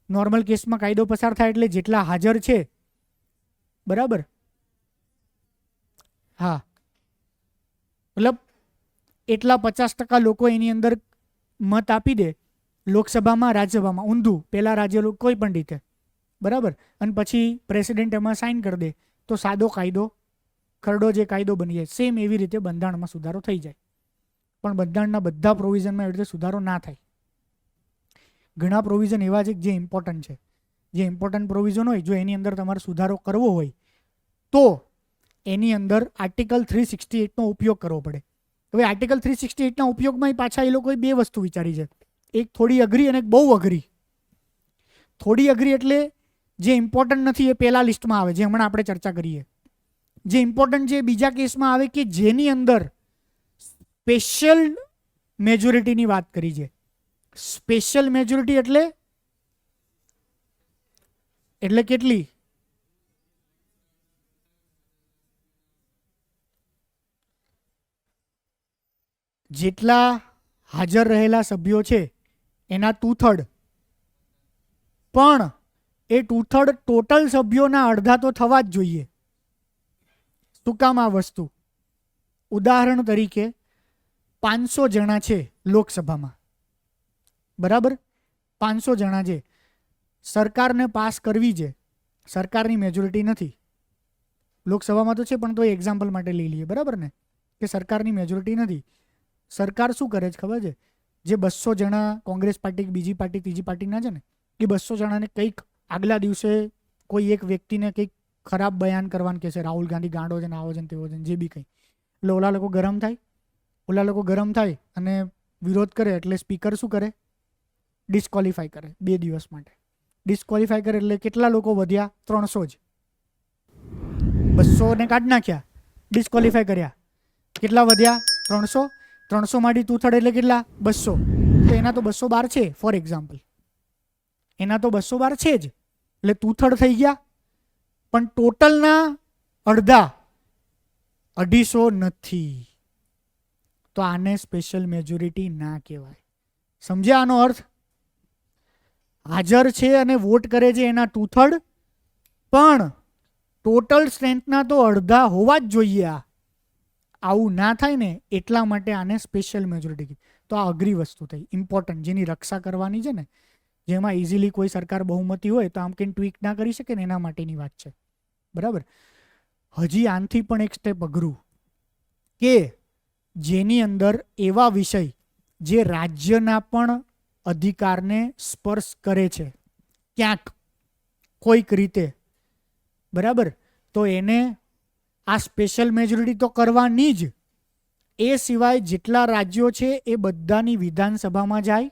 નોર્મલ કેસમાં કાયદો પસાર થાય એટલે જેટલા હાજર છે, બરાબર, હા, મતલબ એટલા 50% લોકો એની અંદર મત આપી દે, લોકસભામાં, રાજ્યસભામાં, ઊંધું પહેલા રાજ્ય કોઈ પણ રીતે, બરાબર, અને પછી પ્રેસિડેન્ટ એમાં સાઇન કરી દે તો સાદો કાયદો, ખરડો જે કાયદો બની જાય. સેમ એવી રીતે બંધારણમાં સુધારો થઈ જાય. પણ બંધારણના બધા પ્રોવિઝનમાં એવી રીતે સુધારો ના થાય. ઘણા પ્રોવિઝન એવા છે જે ઇમ્પોર્ટન્ટ છે. જે ઇમ્પોર્ટન્ટ પ્રોવિઝન હોય, જો એની અંદર તમારે સુધારો કરવો હોય તો એની અંદર આર્ટિકલ 368 નો ઉપયોગ કરવો પડે. હવે આર્ટિકલ 368 ના ઉપયોગમાં પાછા એ લોકોએ 2 વસ્તુ વિચારી છે. એક થોડી અઘરી અને એક બહુ અઘરી. થોડી અઘરી એટલે જે ઇમ્પોર્ટન્ટ નથી એ પહેલા લિસ્ટમાં આવે, જે હમણાં આપણે ચર્ચા કરીએ. જે ઇમ્પોર્ટન્ટ છે એ બીજા કેસમાં આવે, કે જેની અંદર સ્પેશિયલ મેજોરિટીની વાત કરી છે. સ્પેશિયલ મેજોરિટી એટલે કેટલી? જેટલા હાજર રહેલા સભ્યો છે એના 2/3, પણ એ 2/3 ટોટલ સભ્યોના અડધા તો થવા જ જોઈએ. શું કામ આ વસ્તુ? ઉદાહરણ તરીકે 500 જણા છે લોકસભામાં, બરાબર, 500 જણા છે. સરકારને પાસ કરવી છે, સરકારની મેજોરિટી નથી. લોકસભામાં તો છે પણ તો એક્ઝામ્પલ માટે લઈ લઈએ, બરાબર ને, કે સરકારની મેજોરિટી નથી. સરકાર શું કરે છે ખબર છે? જે 200 જણા કોંગ્રેસ પાર્ટી, બીજી પાર્ટી, ત્રીજી પાર્ટીના છે ને, એ 200 જણાને કંઈક આગલા દિવસે કોઈ એક વ્યક્તિને કંઈક ખરાબ બયાન કરવાનું કહેશે, રાહુલ ગાંધી ગાંડો છે ને, આવો છે ને, તેવો છે ને, જે બી કંઈ. એટલે ઓલા લોકો ગરમ થાય. ઓલા લોકો ગરમ થાય અને વિરોધ કરે એટલે સ્પીકર શું કરે? ડિસ્કોલિફાય કરે 2 દિવસ માટે. ડિસ્કોલિફાય કરે એટલે કેટલા લોકો વધ્યા? 300 જ. 200 ને કાઢી નાખ્યા, ડિસ્કોલિફાય કર્યા, કેટલા વધ્યા? 300. 300 માંથી 2/3 એટલે કેટલા? 200. તો એના તો 212 છે, ફોર એક્ઝામ્પલ. એના તો 212 છે જ, એટલે 2/3 થઈ ગયા. પણ ટોટલના અડધા, 250 નથી. તો આને સ્પેશિયલ મેજોરિટી ના કહેવાય. સમજ્યા આનો અર્થ? હાજર છે અને વોટ કરે છે એના 2/3, પણ ટોટલ સ્ટ્રેન્થના તો અડધા હોવા જ જોઈએ. આવું ના થાય ને, એટલા માટે આને સ્પેશિયલ મેજોરિટી. તો આ અઘરી વસ્તુ થઈ, ઇમ્પોર્ટન્ટ, જેની રક્ષા કરવાની છે ને, જેમાં ઇઝીલી કોઈ સરકાર બહુમતી હોય તો આમ કંઈ ટ્વીક ના કરી શકે ને, એના માટેની વાત છે, બરાબર. હજી આનથી પણ એક સ્ટેપ અઘરું, કે જેની અંદર એવા વિષય જે રાજ્યના પણ અધિકારને સ્પર્શ કરે છે ક્યાંક, કોઈક રીતે, બરાબર, તો એને આ સ્પેશિયલ મેજોરિટી તો કરવાની જ, એ સિવાય જેટલા રાજ્યો છે એ બધાની વિધાનસભામાં જાય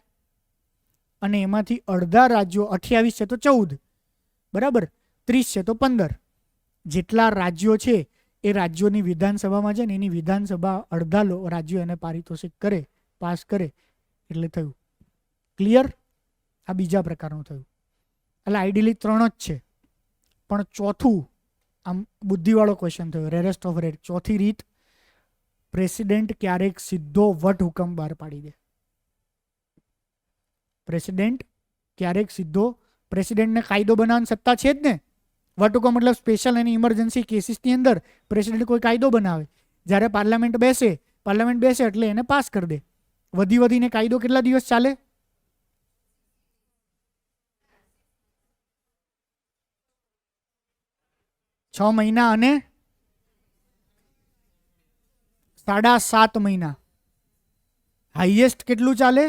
અને એમાંથી અડધા રાજ્યો 28 છે તો 14, બરાબર, 30 છે તો 15, જેટલા રાજ્યો છે એ રાજ્યોની વિધાનસભામાં છે ને એની વિધાનસભા અડધા રાજ્યો એને પારિતોષિક કરે, પાસ કરે એટલે થયું. ક્લિયર? આ બીજા પ્રકારનું થયું. એટલે આઈડિયલી 3 જ છે, પણ ચોથું આમ બુદ્ધિવાળો ક્વેશ્ચન થયો, રેરેસ્ટ ઓફ રેર. ચોથી રીત, પ્રેસિડેન્ટ ક્યારેક સીધો વટહુકમ બહાર પાડી દે. પ્રેસિડેન્ટ ક્યારેક સીધો, પ્રેસિડેન્ટને કાયદો બનાવવાની સત્તા છે જ ને. વટહુકમ મતલબ સ્પેશિયલ અને ઇમરજન્સી કેસીસની અંદર પ્રેસિડેન્ટ કોઈ કાયદો બનાવે, જ્યારે પાર્લામેન્ટ બેસે એટલે એને પાસ કરી દે. વધીને કાયદો કેટલા દિવસ ચાલે? 6 મહિના અને 7.5 મહિના. હાઈએસ્ટ કેટલું ચાલે?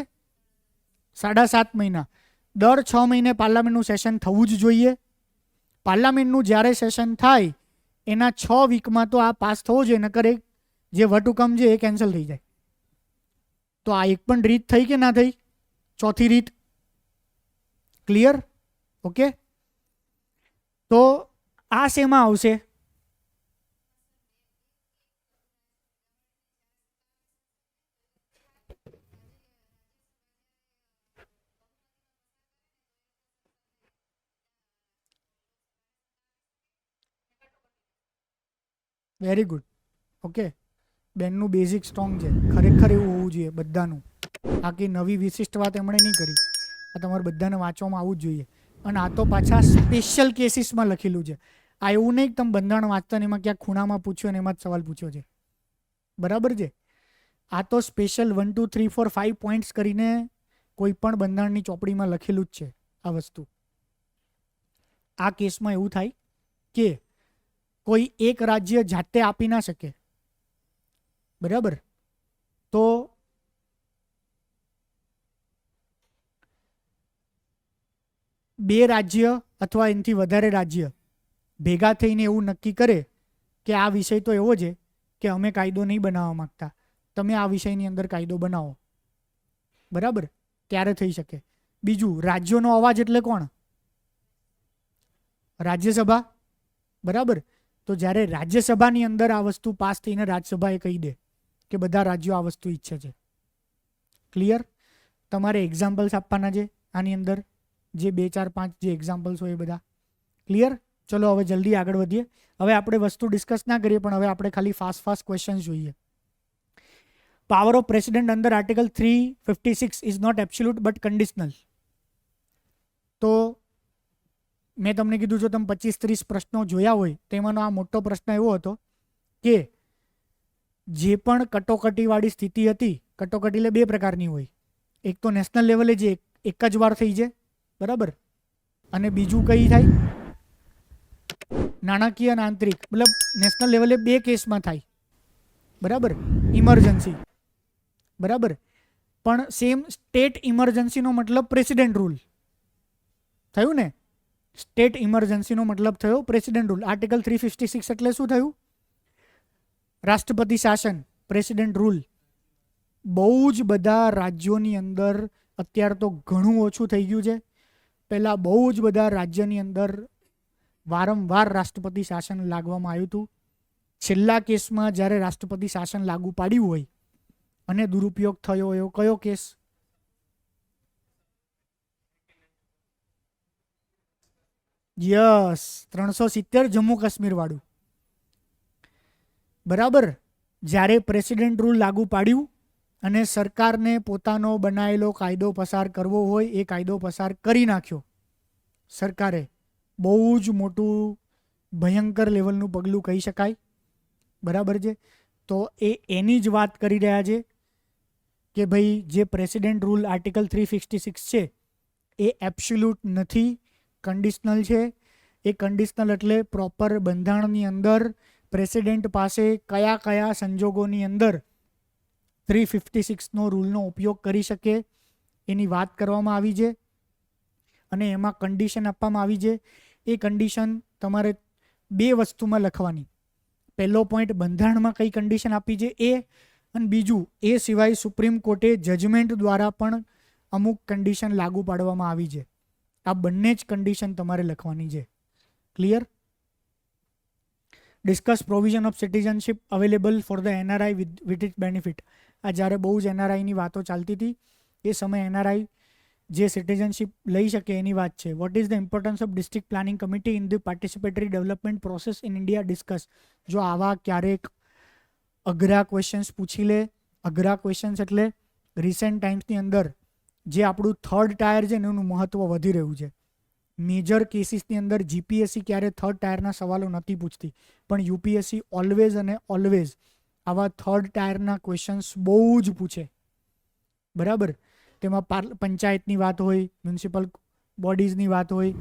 7.5 મહિના. દર 6 મહિને પાર્લામેન્ટનું સેશન થવું જ જોઈએ. પાર્લામેન્ટનું જ્યારે સેશન થાય એના 6 વીકમાં તો આ પાસ થવો જોઈએ, નકર જે વટહુકમ છે એ કેન્સલ થઈ જાય. તો આ એક પણ રીત થઈ કે ના થઈ? ચોથી રીત. ક્લિયર? ઓકે. તો આ શેમાં આવશે? Very good. ઓકે, બેનનું બેઝિક સ્ટ્રોંગ છે. ખરેખર એવું હોવું જોઈએ બધાનું. આખી નવી વિશિષ્ટ વાત એમણે નહીં કરી. આ તમારે બધાને વાંચવામાં આવવું જ જોઈએ. અને આ તો પાછા સ્પેશિયલ કેસીસમાં લખેલું છે. આ એવું નહીં કે તમે બંધારણ વાંચતા ને એમાં ક્યાંક ખૂણામાં પૂછ્યો અને એમાં જ સવાલ પૂછ્યો છે. બરાબર છે? આ તો સ્પેશિયલ 1 2 3 4 5 પોઈન્ટ્સ કરીને કોઈ પણ બંધારણની ચોપડીમાં લખેલું જ છે આ વસ્તુ. આ કેસમાં એવું થાય કે કોઈ એક રાજ્ય જાતે આપી ના શકે, બરાબર? તો બે રાજ્ય અથવા એનાથી વધારે રાજ્ય ભેગા થઈને એવું નક્કી કરે કે આ વિષય તો એવો છે કે અમે કાયદો નહીં બનાવવા માંગતા, તમે આ વિષયની અંદર કાયદો બનાવો, બરાબર? ત્યારે થઈ શકે. બીજું, રાજ્યોનો અવાજ એટલે કોણ? રાજ્યસભા, બરાબર? તો જ્યારે રાજ્યસભાની અંદર આ વસ્તુ પાસ થઈને રાજ્યસભાએ કહી દે કે બધા રાજ્યો આ વસ્તુ ઈચ્છે છે. ક્લિયર? તમારે એક્ઝામ્પલ્સ આપવાના છે આની અંદર, જે 2 4 5 જે એક્ઝામ્પલ્સ હોય એ બધા. ક્લિયર? ચલો હવે જલ્દી આગળ વધીએ. હવે આપણે વસ્તુ ડિસ્કસ ના કરીએ, પણ હવે આપણે ખાલી ફાસ્ટ ક્વેશ્ચન્સ જોઈએ. Power of president under article 356 is not absolute but conditional. તો મેં તમને કીધું, જો તમે 25-30 પ્રશ્નો જોયા હોય તેમાંનો આ મોટો પ્રશ્ન એવો હતો કે જે પણ કટોકટીવાળી સ્થિતિ હતી, કટોકટી એટલે 2 પ્રકારની હોય. એક તો નેશનલ લેવલે જે એક જ વાર થઈ જાય, બરાબર? અને બીજું કઈ થાય? નાણાકીય અને આંતરિક, મતલબ નેશનલ લેવલે 2 કેસમાં થાય, બરાબર? ઇમરજન્સી, બરાબર? પણ સેમ સ્ટેટ ઇમરજન્સીનો મતલબ પ્રેસિડેન્ટ રૂલ થયું ને? સ્ટેટ ઇમરજન્સીનો મતલબ થયો પ્રેસિડેન્ટ રૂલ. આર્ટિકલ 356 એટલે શું થયું? રાષ્ટ્રપતિ શાસન, પ્રેસિડેન્ટ રૂલ. બહુ જ બધા રાજ્યોની અંદર અત્યારે તો ઘણું ઓછું થઈ ગયું છે. પહેલાં બહુ જ બધા રાજ્યની અંદર વારંવાર રાષ્ટ્રપતિ શાસન લાગવામાં આવ્યું હતું. છેલ્લા કેસમાં જ્યારે રાષ્ટ્રપતિ શાસન લાગુ પાડ્યું હોય અને દુરુપયોગ થયો એવો કયો કેસ? યસ, 370 જમ્મુ કાશ્મીર વાળું, બરાબર? જ્યારે પ્રેસિડેન્ટ રૂલ લાગુ પાડ્યું અને સરકારને પોતાનો બનાવેલો કાયદો પસાર કરવો હોય એ કાયદો પસાર કરી નાખ્યો સરકારે. બહુ જ મોટું ભયંકર લેવલનું પગલું કહી શકાય, બરાબર છે? તો એની જ વાત કરી રહ્યા છે કે ભાઈ જે પ્રેસિડેન્ટ રૂલ આર્ટિકલ 356 છે એ એબ્સોલ્યુટ નથી, કન્ડિશનલ છે. એ કન્ડિશનલ એટલે પ્રોપર બંધારણની અંદર પ્રેસિડેન્ટ પાસે કયા કયા સંજોગોની અંદર 356નો રૂલનો ઉપયોગ કરી શકે એની વાત કરવામાં આવી છે અને એમાં કન્ડિશન આપવામાં આવી છે. એ કન્ડિશન તમારે 2 વસ્તુમાં લખવાની. પહેલો પોઈન્ટ, બંધારણમાં કઈ કન્ડિશન આપી છે એ, અને બીજું એ સિવાય સુપ્રીમ કોર્ટે જજમેન્ટ દ્વારા પણ અમુક કન્ડિશન લાગુ પાડવામાં આવી છે. આ બંને જ કન્ડિશન તમારે લખવાની છે. Clear? Discuss provision of citizenship available for the NRI with it benefit. આ જ્યારે બહુ જ એનઆરઆઈની વાતો ચાલતી હતી એ સમયે એનઆરઆઈ જે સિટીઝનશીપ લઈ શકે એની વાત છે. What is the importance of district planning committee in the participatory development process in India discuss. જો આવા ક્યારેક અઘરા ક્વેશ્ચન્સ પૂછી લે, અઘરા ક્વેશ્ચન્સ એટલે રિસેન્ટ ટાઈમ્સની અંદર જે આપણું થર્ડ ટાયર છે ને એનું મહત્વ વધી રહ્યું છે. મેજર કેસીસની અંદર જીપીએસસી ક્યારે થર્ડ ટાયરના સવાલો નથી પૂછતી, પણ યુપીએસસી ઓલવેઝ અને ઓલવેઝ આવા થર્ડ ટાયરના ક્વેશ્ચન્સ બહુ જ પૂછે. બરાબર? તેમાં પંચાયતની વાત હોય, મ્યુનિસિપલ બોડીઝની વાત હોય,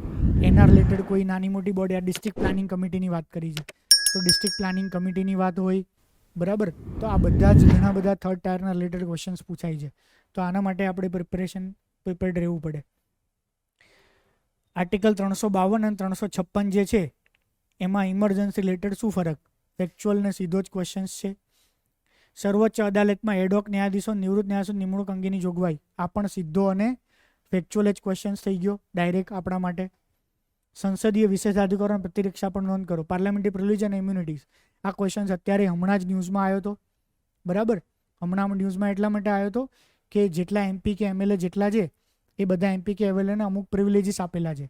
એના રિલેટેડ કોઈ નાની મોટી બોડી, આ ડિસ્ટ્રિક્ટ પ્લાનિંગ કમિટીની વાત કરી છે તો ડિસ્ટ્રિક્ટ પ્લાનિંગ કમિટીની વાત હોય. બરાબર? તો આ બધા જ ઘણા બધા થર્ડ ટાયરના રિલેટેડ ક્વેશ્ચન્સ પૂછાય છે. તો આના માટે આપણે પ્રિપેર્ડ રહેવું પડે. આર્ટિકલ 352 અને 356 જે છે એમાં ઇમરજન્સી રિલેટેડ શું ફરક? ફેક્ચ્યુઅલ ને સીધો જ ક્વેશ્ચન્સ છે. સર્વોચ્ચ અદાલતમાં એડહોક ન્યાયાધીશો નિવૃત્ત ન્યાયાધીશો નિમણૂક અંગેની જોગવાઈ, આ પણ સીધો અને ફેક્ચ્યુઅલ જ ક્વેશ્ચન્સ થઈ ગયો ડાયરેક્ટ આપણા માટે. સંસદીય વિશેષાધિકારો અને પ્રતિરક્ષા પણ નોંધ કરો. પાર્લામેન્ટરી પ્રિવિલેજ અને ઇમ્યુનિટીઝ, આ ક્વેશ્ચન્સ અત્યારે હમણાં જ ન્યૂઝમાં આવ્યો હતો. બરાબર? હમણાં ન્યૂઝમાં એટલા માટે આવ્યો હતો કે જેટલા એમપી કે એમએલએ જેટલા છે એ બધા એમપી કે એમએલએને અમુક પ્રિવિલેજીસ આપેલા છે.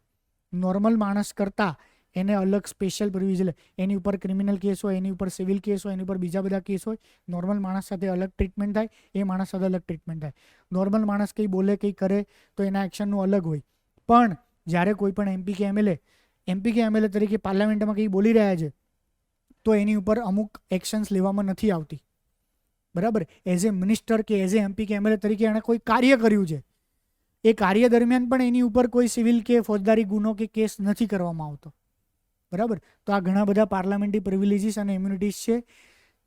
નોર્મલ માણસ કરતાં એને અલગ સ્પેશિયલ પ્રિવિલેજ, એની ઉપર ક્રિમિનલ કેસ હોય, એની ઉપર સિવિલ કેસ હોય, એની ઉપર બીજા બધા કેસ હોય. નોર્મલ માણસ સાથે અલગ ટ્રીટમેન્ટ થાય, એ માણસ સાથે અલગ ટ્રીટમેન્ટ થાય. નોર્મલ માણસ કંઈ બોલે કંઈ કરે તો એના એક્શનનું અલગ હોય. પણ જ્યારે કોઈ પણ એમપી કે એમએલએ તરીકે પાર્લામેન્ટમાં કંઈ બોલી રહ્યા છે તો એની ઉપર અમુક એક્શન્સ લેવામાં નથી આવતી. બરાબર? એઝ એ મિનિસ્ટર કે એઝ એ એમપી કે એમએલએ તરીકે એણે કોઈ કાર્ય કર્યું છે, એ કાર્ય દરમિયાન પણ એની ઉપર કોઈ સિવિલ કે ફોજદારી ગુનો કે કેસ નથી કરવામાં આવતો. બરાબર? તો આ ઘણા બધા પાર્લામેન્ટરી પ્રિવિલેજીસ અને ઇમ્યુનિટીઝ છે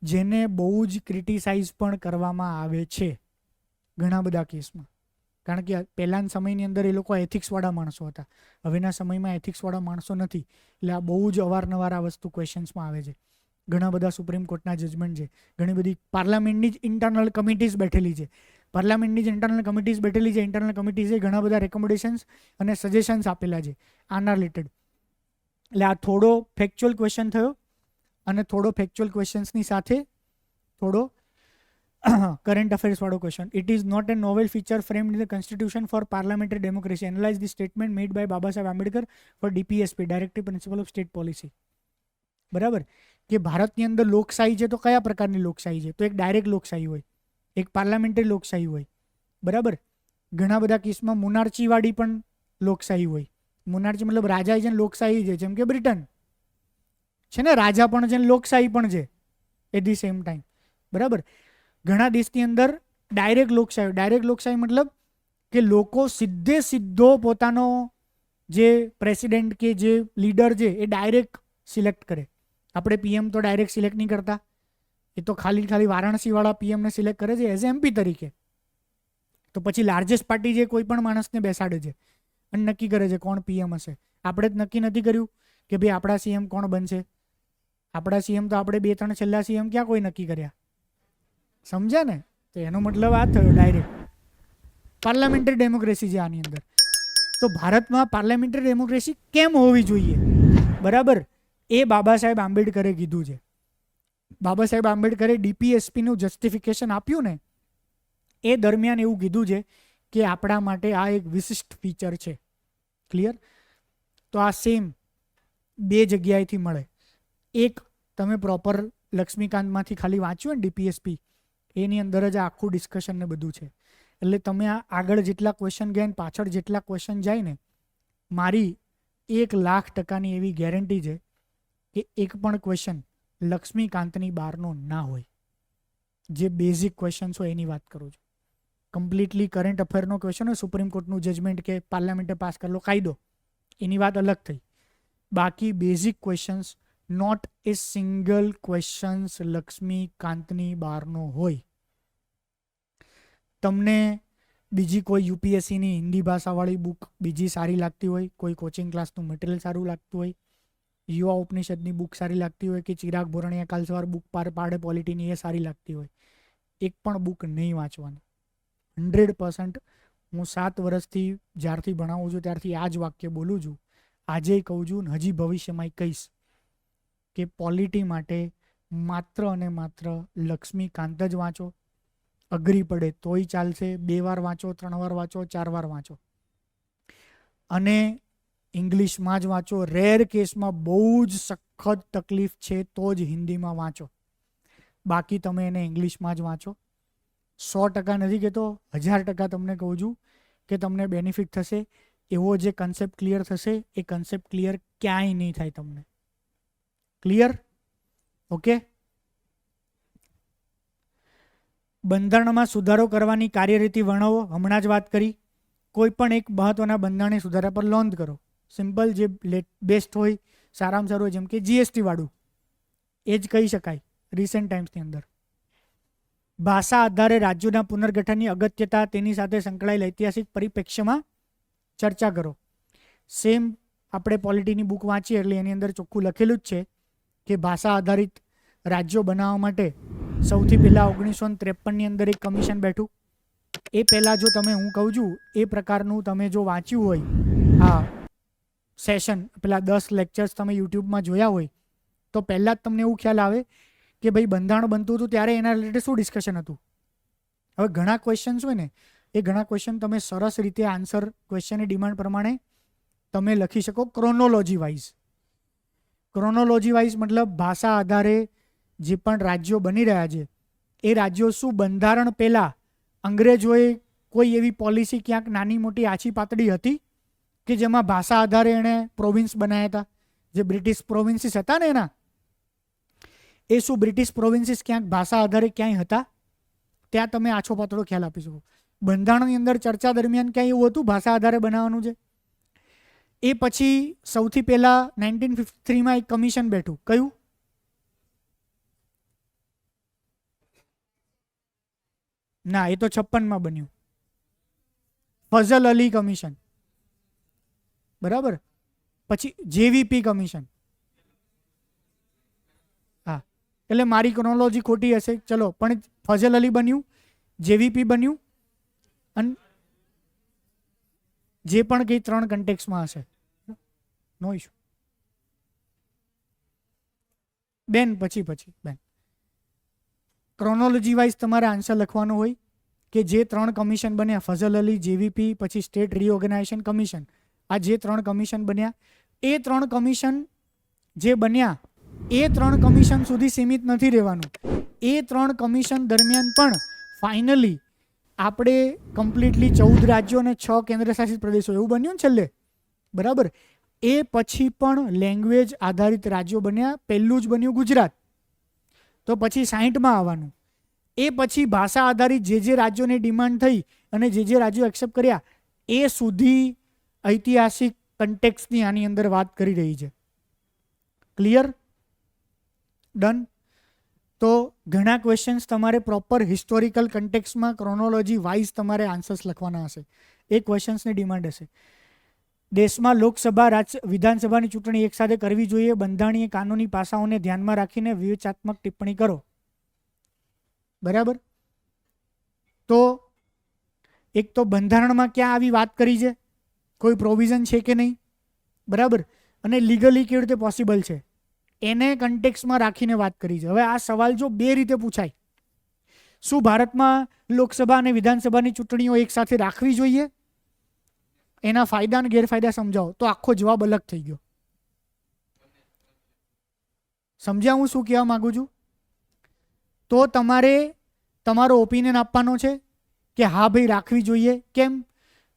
જેને બહુ જ ક્રિટિસાઇઝ પણ કરવામાં આવે છે ઘણા બધા કેસમાં. કારણ કે પહેલાના સમયની અંદર એ લોકો એથિક્સવાળા માણસો હતા, હવેના સમયમાં એથિક્સવાળા માણસો નથી. એટલે આ બહુ જ અવારનવાર આ વસ્તુ ક્વેશ્ચન્સમાં આવે છે. ઘણા બધા સુપ્રીમ કોર્ટના જજમેન્ટ છે, ઘણી બધી પાર્લામેન્ટની જ ઇન્ટરનલ કમિટીઝ બેઠેલી છે. ઇન્ટરનલ કમિટીઝે ઘણા બધા રેકમેન્ડેશન્સ અને સજેશન્સ આપેલા છે આના રિલેટેડ. એટલે આ થોડો ફેક્ચ્યુઅલ ક્વેશ્ચન થયો અને થોડો ફેક્ચ્યુઅલ ક્વેશ્ચન્સની સાથે થોડો કરંટ અફેર્સ વાળો question. It is not a novel feature framed in the constitution for parliamentary democracy. Analyse the statement made by Baba Saheb Ambedkar for DPSP, directive principle of state policy. બરાબર? કે ભારતની અંદર લોકશાહી છે તો કયા પ્રકારની લોકશાહી છે? તો એક ડાયરેક્ટ લોકશાહી હોય, એક પાર્લામેન્ટરી લોકશાહી હોય. બરાબર? ઘણા બધા કેસમાં મોનાર્ચીવાળી પણ લોકશાહી હોય. મોનાર્ચી મતલબ રાજા છે ને લોકશાહી છે, જેમ કે બ્રિટન છે ને, રાજા પણ છે ને લોકશાહી પણ છે એટ ધી સેમ ટાઈમ. બરાબર? ઘણા દેશની અંદર ડાયરેક્ટ લોકશાહી મતલબ કે લોકો સીધો પોતાનો જે પ્રેસિડેન્ટ કે જે લીડર છે એ ડાયરેક્ટ સિલેક્ટ કરે. આપણે પીએમ તો ડાયરેક્ટ સિલેક્ટ નહીં કરતા, એ તો ખાલી વારાણસીવાળા પીએમને સિલેક્ટ કરે છે એઝ એમપી તરીકે. તો પછી લાર્જેસ્ટ પાર્ટી જે કોઈ પણ માણસને બેસાડે છે અને નક્કી કરે છે કોણ પીએમ હશે. આપણે જ નક્કી નથી કર્યું કે ભાઈ આપણા સીએમ કોણ બનશે. આપણા સીએમ તો આપણે 2-3 છેલ્લા સીએમ ક્યાં કોઈ નક્કી કર્યા? સમજ્યા ને? તો એનો મતલબ આ થયો ડાયરેક્ટ પાર્લામેન્ટરી ડેમોક્રેસી છે આની અંદર. તો ભારતમાં પાર્લામેન્ટરી ડેમોક્રેસી કેમ હોવી જોઈએ? બરાબર? એ બાબા સાહેબ આંબેડકરે કીધું છે. બાબા સાહેબ આંબેડકરે ડીપીએસપીનું જસ્ટિફિકેશન આપ્યું ને એ દરમિયાન એવું કીધું છે કે આપણા માટે આ એક વિશિષ્ટ ફીચર છે. ક્લિયર? તો આ સેમ 2 જગ્યાએથી મળે. એક તમે પ્રોપર લક્ષ્મીકાંતમાંથી ખાલી વાંચ્યું ને ડીપીએસપી, એની અંદર જ આ આખું ડિસ્કશન ને બધું છે. એટલે તમે આ આગળ જેટલા ક્વેશ્ચન ગયા ને પાછળ જેટલા ક્વેશ્ચન જાય ને, મારી 1,00,000% એવી ગેરંટી છે કે એક પણ ક્વેશ્ચન લક્ષ્મીકાંતની બહારનો ના હોય. જે બેઝિક ક્વેશ્ચન્સ હોય એની વાત કરું છું. કમ્પ્લીટલી કરંટ અફેરનો ક્વેશ્ચન હોય, સુપ્રીમ કોર્ટનું જજમેન્ટ કે પાર્લામેન્ટે પાસ કરેલો કાયદો, એની વાત અલગ થઈ. બાકી basic questions not a single questions લક્ષ્મીકાંતની બહારનો હોય. તમને બીજી કોઈ યુપીએસસીની હિન્દી ભાષાવાળી બુક બીજી સારી લાગતી હોય, કોઈ કોચિંગ ક્લાસનું મટીરિયલ સારું લાગતું હોય, યુવા ઉપનિષદની બુક સારી લાગતી હોય કે ચિરાગ ભોરણિયા કાલ સવાર બુક પાડે પોલિટીની એ સારી લાગતી હોય, એક પણ બુક નહીં વાંચવાની. 100% હું 7 વર્ષથી જ્યારથી ભણાવું છું ત્યારથી આ જ વાક્ય બોલું છું, આજે કહું છું ને હજી ભવિષ્યમાં કહીશ કે પોલિટી માટે માત્ર અને માત્ર લક્ષ્મીકાંત જ વાંચો. અઘરી પડે તોય ચાલશે, 2 વાર વાંચો, 3 વાર વાંચો, 4 વાર વાંચો, અને ઇંગ્લિશમાં જ વાંચો. રેર કેસમાં બહુ જ સખત તકલીફ છે તો જ હિન્દીમાં વાંચો, બાકી તમે એને ઇંગ્લિશમાં જ વાંચો. 100% નથી કહેતો, 1000% તમને કહું છું કે તમને બેનિફિટ થશે. એવો જે કન્સેપ્ટ ક્લિયર થશે એ કન્સેપ્ટ ક્લિયર ક્યાંય નહીં થાય તમને. ક્લિયર? ઓકે. બંધારણમાં સુધારો કરવાની કાર્યરીતિ વર્ણવો. હમણાં જ વાત કરી. કોઈ પણ એક મહત્વના બંધારણીય સુધારા પર નોંધ કરો. સિમ્પલ, જે બેસ્ટ હોય, સારામાં સારું હોય, જેમ કે જીએસટી વાળું એ જ કહી શકાય રિસેન્ટ ટાઈમ્સની અંદર. ભાષા આધારે રાજ્યોના પુનર્ગઠનની અગત્યતા, તેની સાથે સંકળાયેલ ઐતિહાસિક પરિપ્રેક્ષ્યમાં ચર્ચા કરો. સેમ આપણે પોલિટીની બુક વાંચીએ એટલે એની અંદર ચોખ્ખું લખેલું જ છે કે ભાષા આધારિત રાજ્યો બનાવવા માટે સૌથી પહેલાં 1953ની અંદર એક કમિશન બેઠું. એ પહેલાં જો તમે, હું કહું છું એ પ્રકારનું તમે જો વાંચ્યું હોય, આ સેશન પેલા 10 લેક્ચર્સ તમે યુટ્યુબમાં જોયા હોય, તો પહેલાં જ તમને એવું ખ્યાલ આવે કે ભાઈ બંધારણ બનતું હતું ત્યારે એના રિલેટેડ શું ડિસ્કશન હતું. હવે ઘણા ક્વેશ્ચન્સ હોય ને, એ ઘણા ક્વેશ્ચન તમે સરસ રીતે આન્સર ક્વેશ્ચનની ડિમાન્ડ પ્રમાણે તમે લખી શકો ક્રોનોલોજી વાઇઝ. ક્રોનોલોજી વાઇઝ મતલબ ભાષા આધારે જે પણ રાજ્યો બની રહ્યા છે એ રાજ્યો શું બંધારણ પહેલાં અંગ્રેજોએ કોઈ એવી પોલિસી ક્યાંક નાની મોટી આછી પાતળી હતી કે જેમાં ભાષા આધારે એણે પ્રોવિન્સ બનાવ્યા હતા. જે બ્રિટિશ પ્રોવિન્સીસ હતા ને એના, એ શું બ્રિટિશ પ્રોવિન્સીસ ક્યાંક ભાષા આધારે ક્યાંય હતા? ત્યાં તમે આછો પાતળો ખ્યાલ આપી શકો. બંધારણની અંદર ચર્ચા દરમિયાન ક્યાંય એવું હતું ભાષા આધારે બનાવવાનું છે? એ પછી સૌથી પહેલાં 1953માં એક કમિશન બેઠું. કયું? ના, એ તો 56માં બન્યું, ફઝલ અલી કમિશન. બરાબર. પછી જેવીપી કમિશન. હા, એટલે મારી ક્રોનોલોજી ખોટી હશે, ચલો, પણ ફઝલ અલી બન્યું, જેવીપી બન્યું, અને જે પણ કંઈ 3 કન્ટેક્સમાં હશે. નો ઇશ્યુ બેન. પછી બેન ક્રોનોલોજી વાઇઝ તમારે આન્સર લખવાનો હોય કે જે 3 કમિશન બન્યા, ફઝલ અલી, જેવીપી, પછી સ્ટેટ રીઓર્ગેનાઇઝેશન કમિશન, આ જે 3 કમિશન બન્યા, એ 3 કમિશન જે બન્યા એ 3 કમિશન સુધી સીમિત નથી રહેવાનું. એ 3 કમિશન દરમિયાન પણ ફાઇનલી આપણે કમ્પ્લીટલી 14 રાજ્યો અને 6 કેન્દ્રશાસિત પ્રદેશો એવું બન્યું ને છેલ્લે. બરાબર. એ પછી પણ લેંગ્વેજ આધારિત રાજ્યો બન્યા. પહેલું જ બન્યું ગુજરાત, તો પછી 60માં આવવાનું. એ પછી ભાષા આધારિત જે રાજ્યોની ડિમાન્ડ થઈ અને જે રાજ્યો એક્સેપ્ટ કર્યા એ સુધી ઐતિહાસિક કન્ટેક્સની આની અંદર વાત કરી રહી છે. ક્લિયર? ડન. તો ઘણા ક્વેશ્ચન્સ તમારે પ્રોપર હિસ્ટોરિકલ કન્ટેક્સમાં ક્રોનોલોજી વાઇઝ તમારે આન્સર્સ લખવાના હશે. એ ક્વેશ્ચન્સની ડિમાન્ડ હશે. દેશમાં લોકસભા, વિધાનસભાની ચૂંટણી એકસાથે કરવી જોઈએ. બંધારણીય કાનૂની પાસાઓને ધ્યાનમાં રાખીને વિવેચનાત્મક ટિપ્પણી કરો. બરાબર. તો એક તો બંધારણમાં ક્યાં આવી વાત કરી છે, કોઈ પ્રોવિઝન છે કે નહીં, બરાબર, અને લીગલી કેવી રીતે પોસિબલ છે એને કન્ટેક્સમાં રાખીને વાત કરી છે. હવે આ સવાલ જો 2 રીતે પૂછાય, શું ભારતમાં લોકસભા અને વિધાનસભાની ચૂંટણીઓ એકસાથે રાખવી જોઈએ, એના ફાયદા અને ગેરફાયદા સમજાવો, તો આખો જવાબ અલગ થઈ ગયો. સમજ્યા હું શું કહેવા માંગુ છું? તો તમારે તમારો ઓપિનિયન આપવાનો છે કે હા ભાઈ રાખવી જોઈએ. કેમ?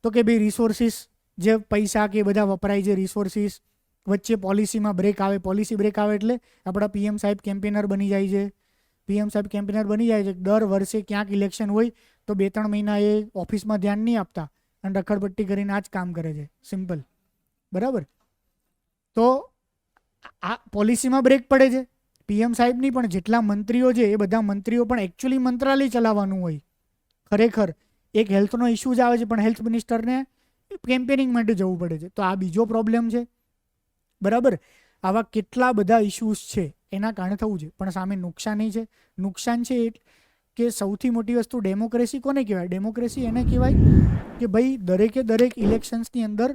તો કે ભાઈ રિસોર્સિસ, જે પૈસા કે બધા વપરાય છે, રિસોર્સિસ વચ્ચે પોલિસીમાં બ્રેક આવે. પોલિસી બ્રેક આવે એટલે આપણા પીએમ સાહેબ કેમ્પેનર બની જાય છે. પીએમ સાહેબ કેમ્પેનર બની જાય છે. દર વર્ષે ક્યાંક ઇલેક્શન હોય તો 2-3 મહિના એ ઓફિસમાં ધ્યાન નહીં આપતા અને રખડપટ્ટી કરીને આ જ કામ કરે છે. સિમ્પલ. બરાબર. તો આ પોલિસીમાં બ્રેક પડે છે. પીએમ સાહેબની પણ જેટલા મંત્રીઓ છે એ બધા મંત્રીઓ પણ એકચ્યુઅલી મંત્રાલય ચલાવવાનું હોય. ખરેખર એક હેલ્થનો ઇશ્યુ જ આવે છે પણ હેલ્થ મિનિસ્ટરને કેમ્પેનિંગ માટે જવું પડે છે. તો આ બીજો પ્રોબ્લેમ છે. બરાબર. આવા કેટલા બધા ઇશ્યુઝ છે એના કારણે થવું છે. પણ સામે નુકસાન છે. નુકસાન છે કે સૌથી મોટી વસ્તુ ડેમોક્રેસી કોને કહેવાય? ડેમોક્રેસી એને કહેવાય કે ભાઈ દરેક ઇલેક્શન્સની અંદર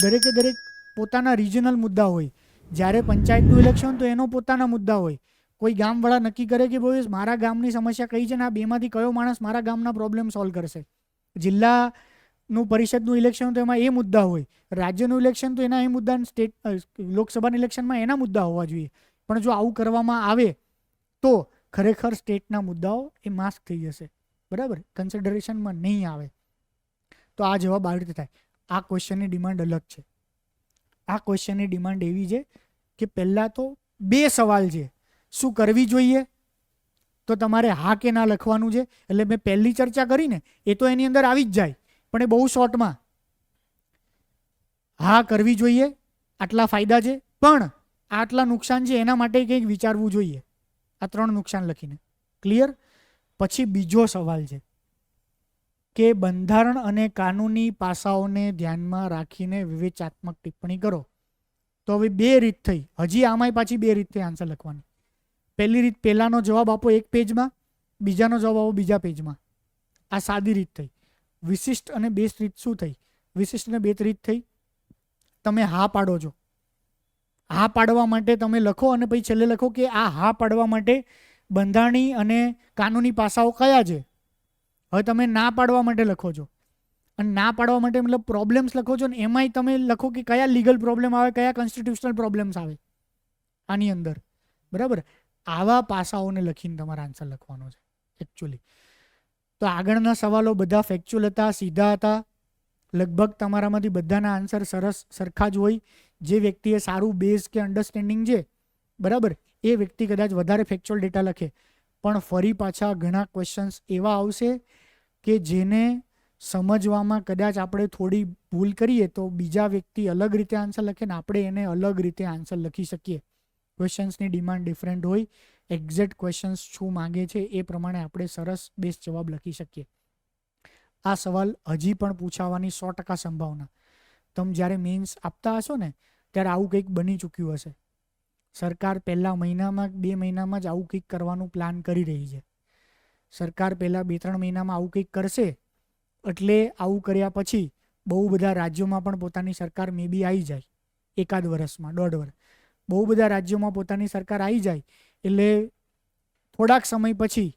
દરેક પોતાના રિજનલ મુદ્દા હોય. જ્યારે પંચાયતનું ઇલેક્શન તો એનો પોતાના મુદ્દા હોય. કોઈ ગામવાળા નક્કી કરે કે ભાઈ મારા ગામની સમસ્યા કઈ છે ને આ બેમાંથી કયો માણસ મારા ગામના પ્રોબ્લેમ સોલ્વ કરશે. જિલ્લાનું પરિષદનું ઇલેક્શન તો એમાં એ મુદ્દા હોય. રાજ્યનું ઇલેક્શન તો એના એ મુદ્દા, સ્ટેટ લોકસભાના ઇલેક્શનમાં એના મુદ્દા હોવા જોઈએ. પણ જો આવું કરવામાં આવે તો ખરેખર સ્ટેટના મુદ્દાઓ એ માસ્ક થઈ જશે. બરાબર, કન્સિડરેશનમાં નહીં આવે. તો આ જવાબ આવી રીતે થાય. આ ક્વેશ્ચનની ડિમાન્ડ અલગ છે. આ ક્વેશ્ચનની ડિમાન્ડ એવી છે કે પહેલાં તો 2 સવાલ છે. શું કરવી જોઈએ? તો તમારે હા કે ના લખવાનું છે. એટલે મેં પહેલી ચર્ચા કરી ને એ તો એની અંદર આવી જ જાય, પણ એ બહુ શોર્ટમાં. હા કરવી જોઈએ, આટલા ફાયદા છે, પણ આટલા નુકસાન છે, એના માટે કંઈક વિચારવું જોઈએ. આ 3 નુકસાન લખીને ક્લિયર. પછી બીજો સવાલ છે કે બંધારણ અને કાનૂની પાસાઓને ધ્યાનમાં રાખીને વિવેચનાત્મક ટિપ્પણી કરો. તો હવે 2 રીત થઈ. હજી આમાંય પાછી 2 રીતથી આન્સર લખવાની. પહેલી રીત, પહેલાનો જવાબ આપો 1 પેજમાં, બીજાનો જવાબ આપો બીજા પેજમાં. આ સાદી રીત થઈ. વિશિષ્ટ અને બેસ્ટ રીત શું થઈ? વિશિષ્ટ અને બેસ્ટ રીત થઈ, તમે હા પાડો છો. હા પાડવા માટે તમે લખો અને પછી છેલ્લે લખો કે આ હા પાડવા માટે બંધારણી અને કાનૂની પાસાઓ કયા છે. હવે તમે ના પાડવા માટે લખો છો અને ના પાડવા માટે મતલબ પ્રોબ્લેમ્સ લખો છો ને એમાંય તમે લખો કે કયા લીગલ પ્રોબ્લેમ આવે, કયા કોન્સ્ટિટ્યુશનલ પ્રોબ્લેમ્સ આવે આની અંદર. બરાબર, આવા પાસાઓને લખીને તમારે આન્સર લખવાનો છે એકચ્યુઅલી. તો આગળના સવાલો બધા ફેક્ચ્યુઅલ હતા, સીધા હતા. લગભગ તમારામાંથી બધાના આન્સર સરખા જ હોય. જે વ્યક્તિએ સારું બેઝ કે અન્ડરસ્ટેન્ડિંગ છે, બરાબર, એ વ્યક્તિ કદાચ વધારે ફેક્ચ્યુઅલ ડેટા લખે. પણ ફરી પાછા ઘણા ક્વેશ્ચન્સ એવા આવશે કે જેને સમજવામાં કદાચ આપણે થોડી ભૂલ કરીએ તો બીજા વ્યક્તિ અલગ રીતે આન્સર લખે ને આપણે એને અલગ રીતે આન્સર લખી શકીએ. ક્વેશ્ચન્સની ડિમાન્ડ ડિફરન્ટ હોય. એક્ઝેક્ટ ક્વેશ્ચન્સ શું માગે છે એ પ્રમાણે આપણે સરસ બેસ્ટ જવાબ લખી શકીએ. આ સવાલ હજી પણ પૂછાવાની 100% સંભાવના. તમે જ્યારે મેન્સ આપતા હશો ને ત્યારે આવું કંઈક બની ચૂક્યું હશે. સરકાર પહેલા મહિનામાં 2 મહિનામાં જ આવું કંઈક કરવાનું પ્લાન કરી રહી છે. સરકાર પહેલાં 2-3 મહિનામાં આવું કંઈક કરશે. એટલે આવું કર્યા પછી બહુ બધા રાજ્યોમાં પણ પોતાની સરકાર મે બી આવી જાય. 1 વર્ષમાં 1.5 વર્ષ બહુ બધા રાજ્યોમાં પોતાની સરકાર આવી જાય. એટલે થોડાક સમય પછી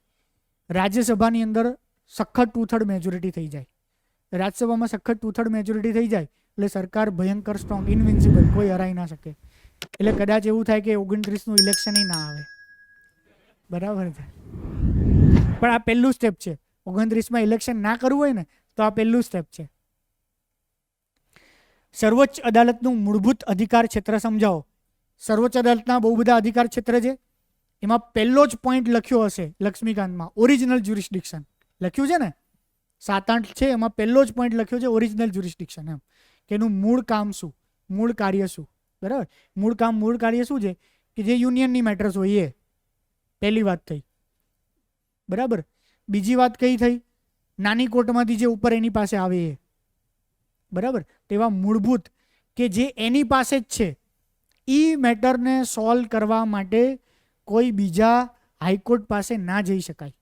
રાજ્યસભાની અંદર સખત 2/3 મેજોરિટી થઈ જાય. રાજ્યસભામાં સખત 2/3 મેજોરિટી થઈ જાય એટલે સરકાર ભયંકર સ્ટ્રોંગ, ઇનવિન્સિબલ, કોઈ હરાઈ ના શકે. એટલે કદાચ એવું થાય કે 29નું ઇલેક્શન ના આવે. બરાબર છે, પણ આ પહેલું સ્ટેપ છે. 29માં ઇલેક્શન ના કરવું હોય ને તો આ પહેલું સ્ટેપ છે. સર્વોચ્ચ અદાલતનું મૂળભૂત અધિકાર ક્ષેત્ર સમજાવો. સર્વોચ્ચ અદાલતના બહુ બધા અધિકાર ક્ષેત્ર છે. એમાં પહેલો જ પોઈન્ટ લખ્યો હશે લક્ષ્મીકાંતમાં, ઓરિજિનલ જ્યુરિસ્ડિક્શન લખ્યું છે ને. 7-8 છે, એમાં પહેલો જ પોઈન્ટ લખ્યો છે ઓરિજિનલ જ્યુરિસ્ડિક્શન. એમ કે એનું મૂળ કામ શું, મૂળ કાર્ય શું. બરાબર, મૂળ કામ, મૂળ કાર્ય શું છે કે જે યુનિયનની મેટર્સ હોય એ. પહેલી વાત થઈ. બરાબર, બીજી વાત કઈ થઈ? નાની કોર્ટમાંથી જે ઉપર એની પાસે આવે એ. બરાબર, તેવા મૂળભૂત કે જે એની પાસે જ છે એ મેટરને સોલ્વ કરવા માટે કોઈ બીજા હાઈકોર્ટ પાસે ના જઈ શકાય.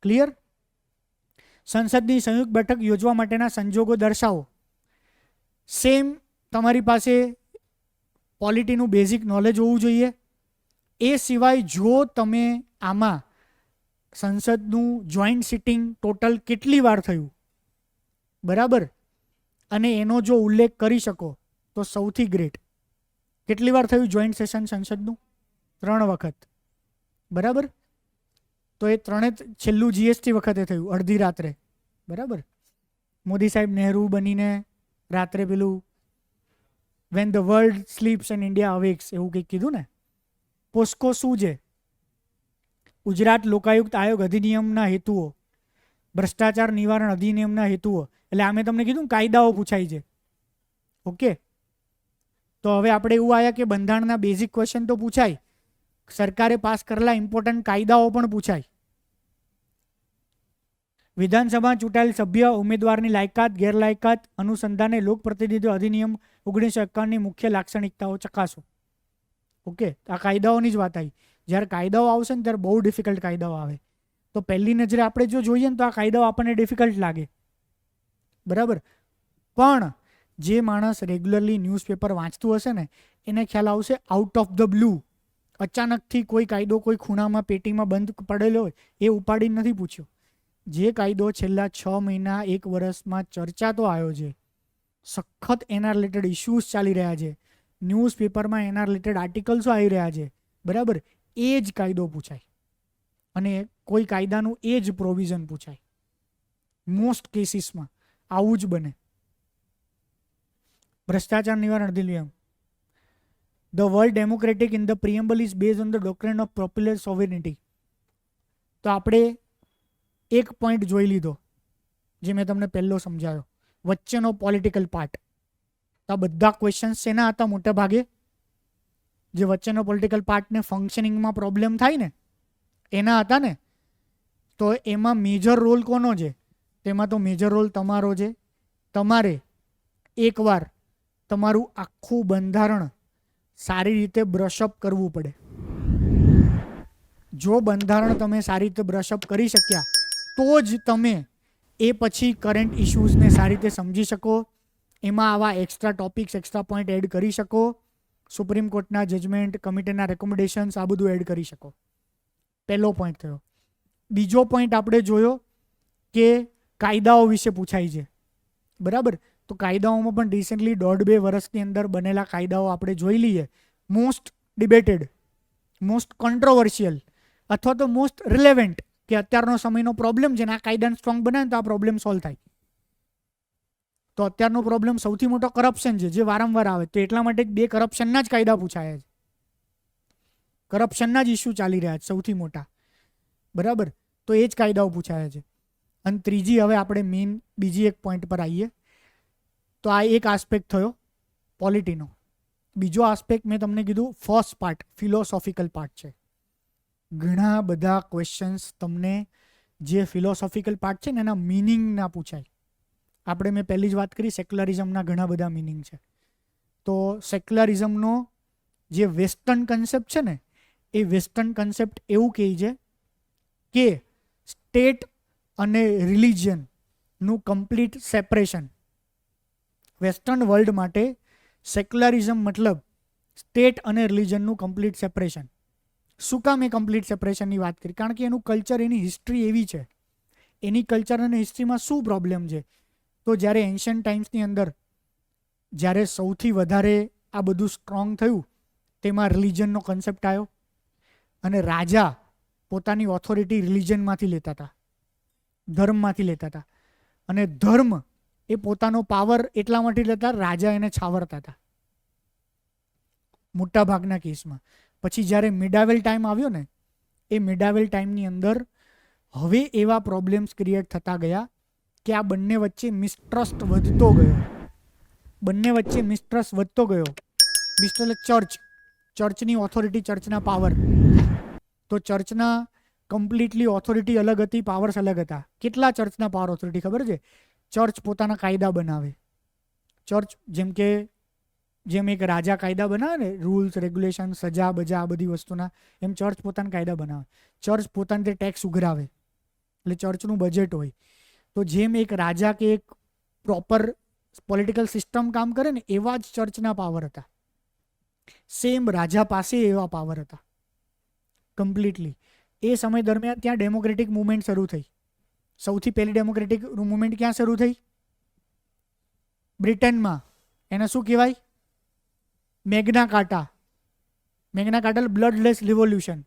ક્લિયર? સંસદની સંયુક્ત બેઠક યોજવા માટેના સંજોગો દર્શાવો. સેમ તમારી પાસે પોલિટીનું બેઝિક નોલેજ હોવું જોઈએ. એ સિવાય જો તમે આમાં સંસદનું જોઈન્ટ સિટિંગ ટોટલ કેટલી વાર થયું, બરાબર, અને એનો જો ઉલ્લેખ કરી શકો તો સૌથી ગ્રેટ. કેટલી વાર થયું જોઈન્ટ સેશન સંસદનું? 3 વખત. બરાબર, તો એ 3 છેલ્લું જીએસટી વખતે થયું અડધી રાત્રે. બરાબર, મોદી સાહેબ નહેરુ બનીને રાત્રે પેલું when the world sleeps and India awakes એવું કંઈક કીધું ને. પોસ્કો શું છે? ગુજરાત લોકાયુક્ત આયોગ અધિનિયમના હેતુઓ, ભ્રષ્ટાચાર નિવારણ અધિનિયમના હેતુઓ. એટલે આ મેં તમને કીધું કાયદાઓ પૂછાય છે. ઓકે, તો હવે આપણે એવું આવ્યા કે બંધારણના બેઝિક ક્વેશ્ચન તો પૂછાય, સરકારે પાસ કરેલા ઇમ્પોર્ટન્ટ કાયદાઓ પણ પૂછાય. વિધાનસભા ચૂંટાયેલ સભ્ય ઉમેદવારની લાયકાત ગેરલાયકાત અનુસંધાને લોકપ્રતિનિધિત્વ અધિનિયમ 1951ની મુખ્ય લાક્ષણિકતાઓ ચકાસો. ઓકે, આ કાયદાઓની જ વાત આવી. જ્યારે કાયદાઓ આવશે ને ત્યારે બહુ ડિફિકલ્ટ કાયદાઓ આવે. તો પહેલી નજરે આપણે જો જોઈએ ને તો આ કાયદાઓ આપણને ડિફિકલ્ટ લાગે, બરાબર. પણ જે માણસ રેગ્યુલરલી ન્યૂઝપેપર વાંચતું હશે ને એને ખ્યાલ આવશે આઉટ ઓફ ધ બ્લુ અચાનકથી કોઈ કાયદો કોઈ ખૂણામાં પેટીમાં બંધ પડેલો હોય એ ઉપાડીને નથી પૂછ્યો. જે કાયદો છેલ્લા 6 મહિના 1 વર્ષમાં ચર્ચાતો આવ્યો છે, સખત એના રિલેટેડ ઇશ્યુઝ ચાલી રહ્યા છે, ન્યૂઝપેપરમાં એના રિલેટેડ આર્ટિકલ્સો આવી રહ્યા છે, બરાબર, એ જ કાયદો પૂછાય અને કોઈ કાયદાનું એ જ પ્રોવિઝન પૂછાય. મોસ્ટ કેસીસમાં આવું જ બને. ભ્રષ્ટાચાર નિવારણ અધિનિયમ. The world democratic in the preamble is based on the doctrine of popular sovereignty. તો આપણે એક પોઈન્ટ જોઈ લીધો જે મેં તમને પહેલો સમજાવ્યો, વચ્ચેનો પોલિટિકલ પાર્ટ. તો આ બધા ક્વેશ્ચન્સ શેના હતા મોટા ભાગે? જે વચ્ચેનો પોલિટિકલ પાર્ટને ફંક્શનિંગમાં પ્રોબ્લેમ થાય ને એના હતા ને. તો એમાં મેજર રોલ કોનો છે? તેમાં તો મેજર રોલ તમારો છે. તમારે એકવાર તમારું આખું બંધારણ સારી રીતે બ્રશઅપ કરવું પડે. જો બંધારણ તમે સારી રીતે બ્રશઅપ કરી શક્યા તો જ તમે એ પછી કરંટ ઇશ્યુઝને સારી રીતે સમજી શકો, એમાં આવા extra topics extra point add કરી શકો, સુપ્રીમ કોર્ટના જજમેન્ટ, કમિટીના રેકોમેન્ડેશન્સ આ બધું એડ કરી શકો. પહેલો પોઈન્ટ થયો. બીજો પોઈન્ટ આપણે જોયો કે કાયદાઓ વિશે પૂછાય છે, બરાબર. તો કાયદાઓમાં પણ રિસેન્ટલી 1.5-2 વર્ષની અંદર બનેલા કાયદાઓ આપણે જોઈ લઈએ. મોસ્ટ ડિબેટેડ, મોસ્ટ કોન્ટ્રોવર્શિયલ અથવા તો મોસ્ટ રિલેવન્ટ કે અત્યારનો સમયનો પ્રોબ્લેમ છે ને આ કાયદાને સ્ટ્રોંગ બનાવે તો આ પ્રોબ્લેમ સોલ્વ થાય. તો અત્યારનો પ્રોબ્લેમ સૌથી મોટો કરપ્શન છે જે વારંવાર આવે. તો એટલા માટે 2 કરપ્શનના જ કાયદા પૂછાયા છે. કરપ્શનના જ ઇસ્યુ ચાલી રહ્યા છે સૌથી મોટા, બરાબર. તો એ જ કાયદાઓ પૂછાયા છે. અને ત્રીજી, હવે આપણે મેઇન બીજી એક પોઈન્ટ પર આવીએ. તો આ એક આસ્પેક્ટ થયો પોલિટીનો. બીજો આસ્પેક્ટ મેં તમને કીધું ફર્સ્ટ પાર્ટ ફિલોસોફિકલ પાર્ટ છે. ઘણા બધા ક્વેશ્ચન્સ તમને જે ફિલોસોફિકલ પાર્ટ છે ને એના મિનિંગના પૂછાય. આપણે મેં પહેલી જ વાત કરી સેક્યુલરિઝમના ઘણા બધા મિનિંગ છે. તો સેક્યુલરિઝમનો જે વેસ્ટર્ન કન્સેપ્ટ છે ને એ વેસ્ટર્ન કન્સેપ્ટ એવું કહે છે કે સ્ટેટ અને રિલિજનનું કમ્પ્લીટ સેપરેશન. વેસ્ટર્ન વર્લ્ડ માટે સેક્યુલરિઝમ મતલબ સ્ટેટ અને રિલિજનનું કમ્પ્લીટ સેપરેશન. શું કામ એ કમ્પ્લીટ સેપરેશનની વાત કરી? કારણ કે એનું કલ્ચર, એની હિસ્ટ્રી એવી છે. એની કલ્ચર અને હિસ્ટ્રીમાં શું પ્રોબ્લેમ છે? તો જ્યારે એન્શિયન્ટ ટાઈમ્સની અંદર જ્યારે સૌથી વધારે આ બધું સ્ટ્રોંગ થયું તેમાં રિલિજનનો કન્સેપ્ટ આવ્યો અને રાજા પોતાની ઓથોરિટી રિલિજનમાંથી લેતા હતા, ધર્મમાંથી લેતા હતા. અને ધર્મ એ પોતાનો પાવર એટલા માટે લેતા રાજા એને છાવરતા હતા મોટા ભાગના કેસમાં. પછી જ્યારે મિડાવેલ ટાઈમ આવ્યો ને એ મિડાવેલ ટાઈમની અંદર હવે એવા પ્રોબ્લેમ્સ ક્રિએટ થતા ગયા કે આ બંને વચ્ચે મિસટ્રસ્ટ વધતો ગયો. બંને વચ્ચે મિસટ્રસ્ટ વધતો ગયો. મિસટ્રસ્ટ ચર્ચની ઓથોરિટી, ચર્ચના પાવર. તો ચર્ચના કમ્પ્લીટલી ઓથોરિટી અલગ હતી, પાવર્સ અલગ હતા. કેટલા ચર્ચના પાવર ઓથોરિટી ખબર છે? ચર્ચ પોતાના કાયદા બનાવે. ચર્ચ જેમ એક રાજા કાયદા બનાવે ને, રૂલ્સ, રેગ્યુલેશન, સજા બજા આ બધી વસ્તુના, એમ ચર્ચ પોતાના કાયદા બનાવે. ચર્ચ પોતાની રીતે ટેક્સ ઉઘરાવે એટલે ચર્ચનું બજેટ હોય. તો જેમ એક રાજા કે એક પ્રોપર પોલિટિકલ સિસ્ટમ કામ કરે ને એવા જ ચર્ચના પાવર હતા. સેમ રાજા પાસે એવા પાવર હતા કમ્પ્લીટલી. એ સમય દરમિયાન ત્યાં ડેમોક્રેટિક મુવમેન્ટ શરૂ થઈ. સૌથી પહેલી ડેમોક્રેટિક મુવમેન્ટ ક્યાં શરૂ થઈ? બ્રિટનમાં. એને શું કહેવાય? Magna Carta. Magna Carta bloodless revolution.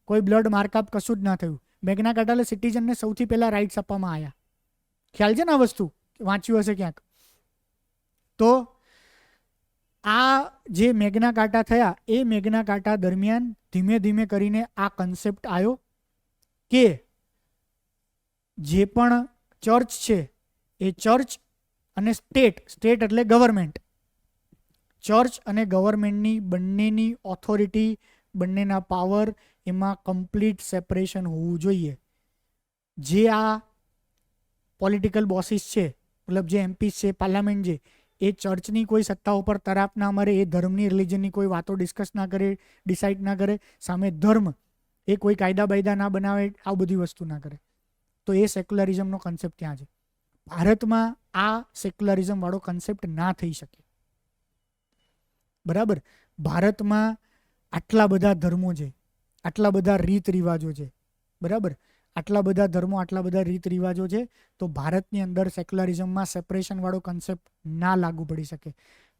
કોઈ બ્લડ માર્કઅપ કશું જ ના થયું. મેગ્ના કાર્ટા સિટીઝનને સૌથી પહેલાં રાઇટ્સ આપવામાં આવ્યા. ખ્યાલ છે ને આ વસ્તુ? વાંચ્યું હશે ક્યાંક. તો આ જે મેગ્ના કાર્ટા થયા એ મેગ્ના કાર્ટા દરમિયાન ધીમે ધીમે કરીને આ કન્સેપ્ટ આવ્યો કે જે પણ ચર્ચ છે એ ચર્ચ અને સ્ટેટ એટલે ગવર્મેન્ટ, ચર્ચ અને ગવર્મેન્ટની બંનેની ઓથોરિટી, બંનેના પાવર એમાં કમ્પ્લીટ સેપરેશન હોવું જોઈએ. જે આ પોલિટિકલ બોસીસ છે, મતલબ જે એમપીસ છે, પાર્લામેન્ટ છે, એ ચર્ચની કોઈ સત્તા ઉપર તરાપ ના મારે, એ ધર્મની રિલિજનની કોઈ વાતો ડિસ્કસ ના કરે, ડિસાઇડ ના કરે. સામે ધર્મ એ કોઈ કાયદા બાયદા ના બનાવે, આ બધી વસ્તુ ના કરે. તો એ સેક્યુલરિઝમનો કન્સેપ્ટ ત્યાં છે. ભારતમાં આ સેક્યુલરિઝમ વાળો કન્સેપ્ટ ના થઈ શકે. બરાબર. ભારતમાં આટલા બધા ધર્મો છે, આટલા બધા રીત રિવાજો છે, બરાબર, આટલા બધા ધર્મો, આટલા બધા રીત રિવાજો છે, તો ભારતની અંદર સેક્યુલરિઝમમાં સેપરેશન વાળો કન્સેપ્ટ ના લાગુ પડી શકે.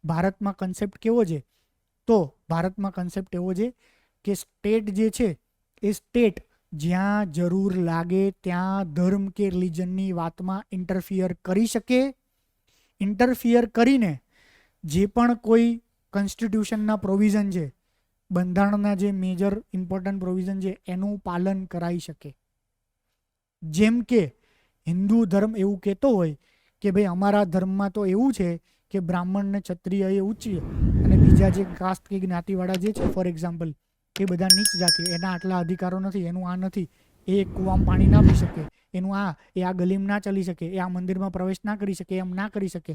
ભારતમાં કન્સેપ્ટ કેવો છે? તો ભારતમાં કન્સેપ્ટ એવો છે કે સ્ટેટ જે છે એ સ્ટેટ જ્યાં જરૂર લાગે ત્યાં ધર્મ કે રિલિજનની વાતમાં ઇન્ટરફિયર કરી શકે. ઇન્ટરફિયર કરીને જે પણ કોઈ કોન્સ્ટિટ્યુશનના પ્રોવિઝન છે, બંધારણના જે મેજર ઇમ્પોર્ટન્ટ પ્રોવિઝન છે, એનું પાલન કરાવી શકે. જેમ કે હિન્દુ ધર્મ એવું કહેતો હોય કે ભાઈ અમારા ધર્મમાં તો એવું છે કે બ્રાહ્મણ ને ક્ષત્રિય એ ઉચ્ચ અને બીજા જે કાસ્ટ કે જ્ઞાતિવાળા જે છે ફોર એક્ઝામ્પલ એ બધા નીચ જાતિ, એના આટલા અધિકારો નથી, એનું આ નથી, એ કૂવામાં પાણી ના પી શકે, એનું એ આ ગલીમાં ના ચાલી શકે, એ આ મંદિરમાં પ્રવેશ ના કરી શકે, એમ ના કરી શકે.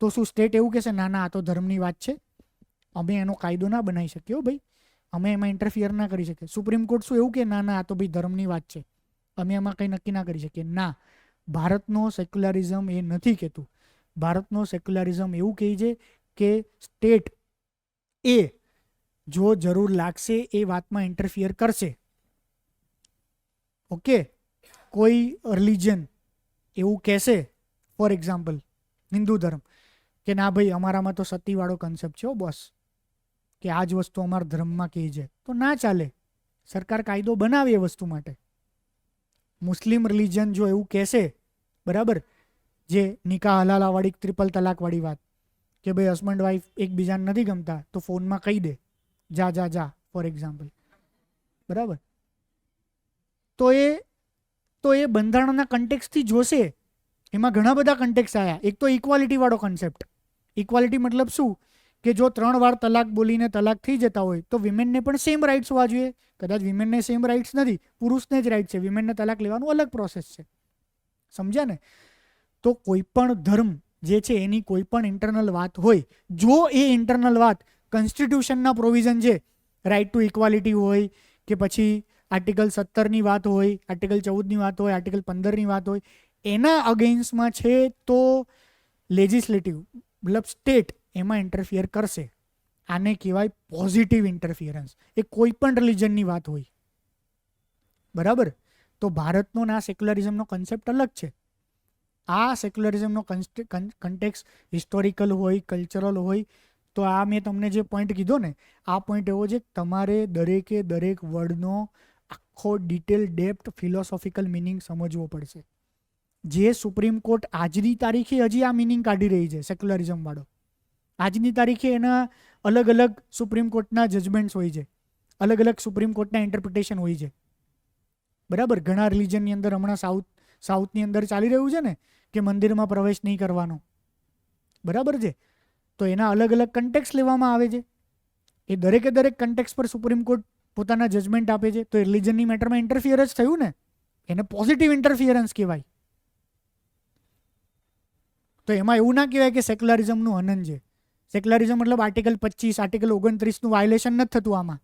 તો શું સ્ટેટ એવું કહેશે ના ના આ તો ધર્મની વાત છે, અમે એનો કાયદો ના બનાવી શકીએ ભાઈ, અમે એમાં ઇન્ટરફિયર ના કરી શકીએ? સુપ્રીમ કોર્ટ શું એવું કે ના ના આ તો ભાઈ ધર્મની વાત છે, અમે એમાં કંઈ નક્કી ના કરી શકીએ? ના, ભારતનો સેક્યુલરિઝમ એ નથી કહેતું. ભારતનો સેક્યુલરિઝમ એવું કહે છે કે સ્ટેટ એ જો જરૂર લાગશે એ વાતમાં ઇન્ટરફિયર કરશે. ઓકે, કોઈ રિલિજન એવું કહેશે, ફોર એક્ઝામ્પલ હિન્દુ ધર્મ, કે ના ભાઈ અમારામાં તો સતીવાળો કન્સેપ્ટ છે બોસ, કે આ જ વસ્તુ અમારા ધર્મમાં કહે છે, તો ના ચાલે. સરકાર કાયદો બનાવે એ વસ્તુ માટે. મુસ્લિમ રિલિજન જો એવું કહેશે, બરાબર, જે નિકાહ હલાલાવાળી ટ્રિપલ તલાકવાળી વાત, કે ભાઈ હસબન્ડ વાઈફ એકબીજાને નથી ગમતા તો ફોનમાં કહી દે જા જા જા, ફોર એક્ઝામ્પલ, બરાબર, તો એ બંધારણના કન્ટેક્સથી જોશે. એમાં ઘણા બધા કન્ટેક્સ આવ્યા. એક તો ઇક્વાલિટી વાળો કન્સેપ્ટ. ઇક્વાલિટી મતલબ શું? કે જો 3 વાર તલાક બોલીને તલાક થઈ જતા હોય તો વિમેનને પણ સેમ રાઇટ્સ હોવા જોઈએ. કદાચ વિમેનને સેમ રાઇટ્સ નથી, પુરુષને જ રાઇટ છે, વિમેનને તલાક લેવાનું અલગ પ્રોસેસ છે. સમજ્યા ને? તો કોઈ પણ ધર્મ જે છે એની કોઈ પણ ઇન્ટરનલ વાત હોય, જો એ ઇન્ટરનલ વાત કોન્સ્ટિટ્યુશનના પ્રોવિઝન છે, રાઇટ ટુ ઇક્વાલિટી હોય કે પછી આર્ટિકલ 17ની વાત હોય, આર્ટિકલ 14ની વાત હોય, આર્ટિકલ 15ની વાત હોય, એના અગેન્સ્ટમાં છે તો લેજિસ્લેટિવ મતલબ સ્ટેટ એમાં ઇન્ટરફિયર કરશે. આને કહેવાય પોઝિટિવ ઇન્ટરફિયરન્સ. એ કોઈ પણ રિલિજનની વાત હોય, બરાબર. તો ભારતનો ના સેક્યુલરિઝમનો કન્સેપ્ટ અલગ છે. આ સેક્યુલરિઝમનો કન્ટેક્સ હિસ્ટોરિકલ હોય, કલ્ચરલ હોય. તો આ મેં તમને જે પોઈન્ટ કીધો ને, આ પોઈન્ટ એવો છે કે તમારે દરેકે દરેક વર્ડનો આખો ડિટેલ ડેપ્થ ફિલોસોફિકલ મિનિંગ સમજવો પડશે. જે સુપ્રીમ કોર્ટ આજની તારીખે હજી આ મિનિંગ કાઢી રહી છે સેક્યુલરિઝમ વાળો, આજની તારીખે એના અલગ અલગ સુપ્રીમ કોર્ટના જજમેન્ટ્સ હોય છે, અલગ અલગ સુપ્રીમ કોર્ટના ઇન્ટરપ્રિટેશન હોય છે, બરાબર. ઘણા રિલિજનની અંદર હમણાં સાઉથની અંદર ચાલી રહ્યું છે ને કે મંદિરમાં પ્રવેશ નહીં કરવાનો, બરાબર છે. તો એના અલગ અલગ કન્ટેક્સ લેવામાં આવે છે. એ દરેકે દરેક કન્ટેક્સ પર સુપ્રીમ કોર્ટ પોતાના જજમેન્ટ આપે છે. તો એ રિલિજનની મેટરમાં ઇન્ટરફિયર જ થયું ને, એને પોઝિટિવ ઇન્ટરફિયરન્સ કહેવાય. તો એમાં એવું ના કહેવાય કે સેક્યુલરિઝમનું હનન છે. સેક્યુલરિઝમ મતલબ આર્ટિકલ 25, આર્ટિકલ 29નું વાયોલેશન નથી થતું આમાં.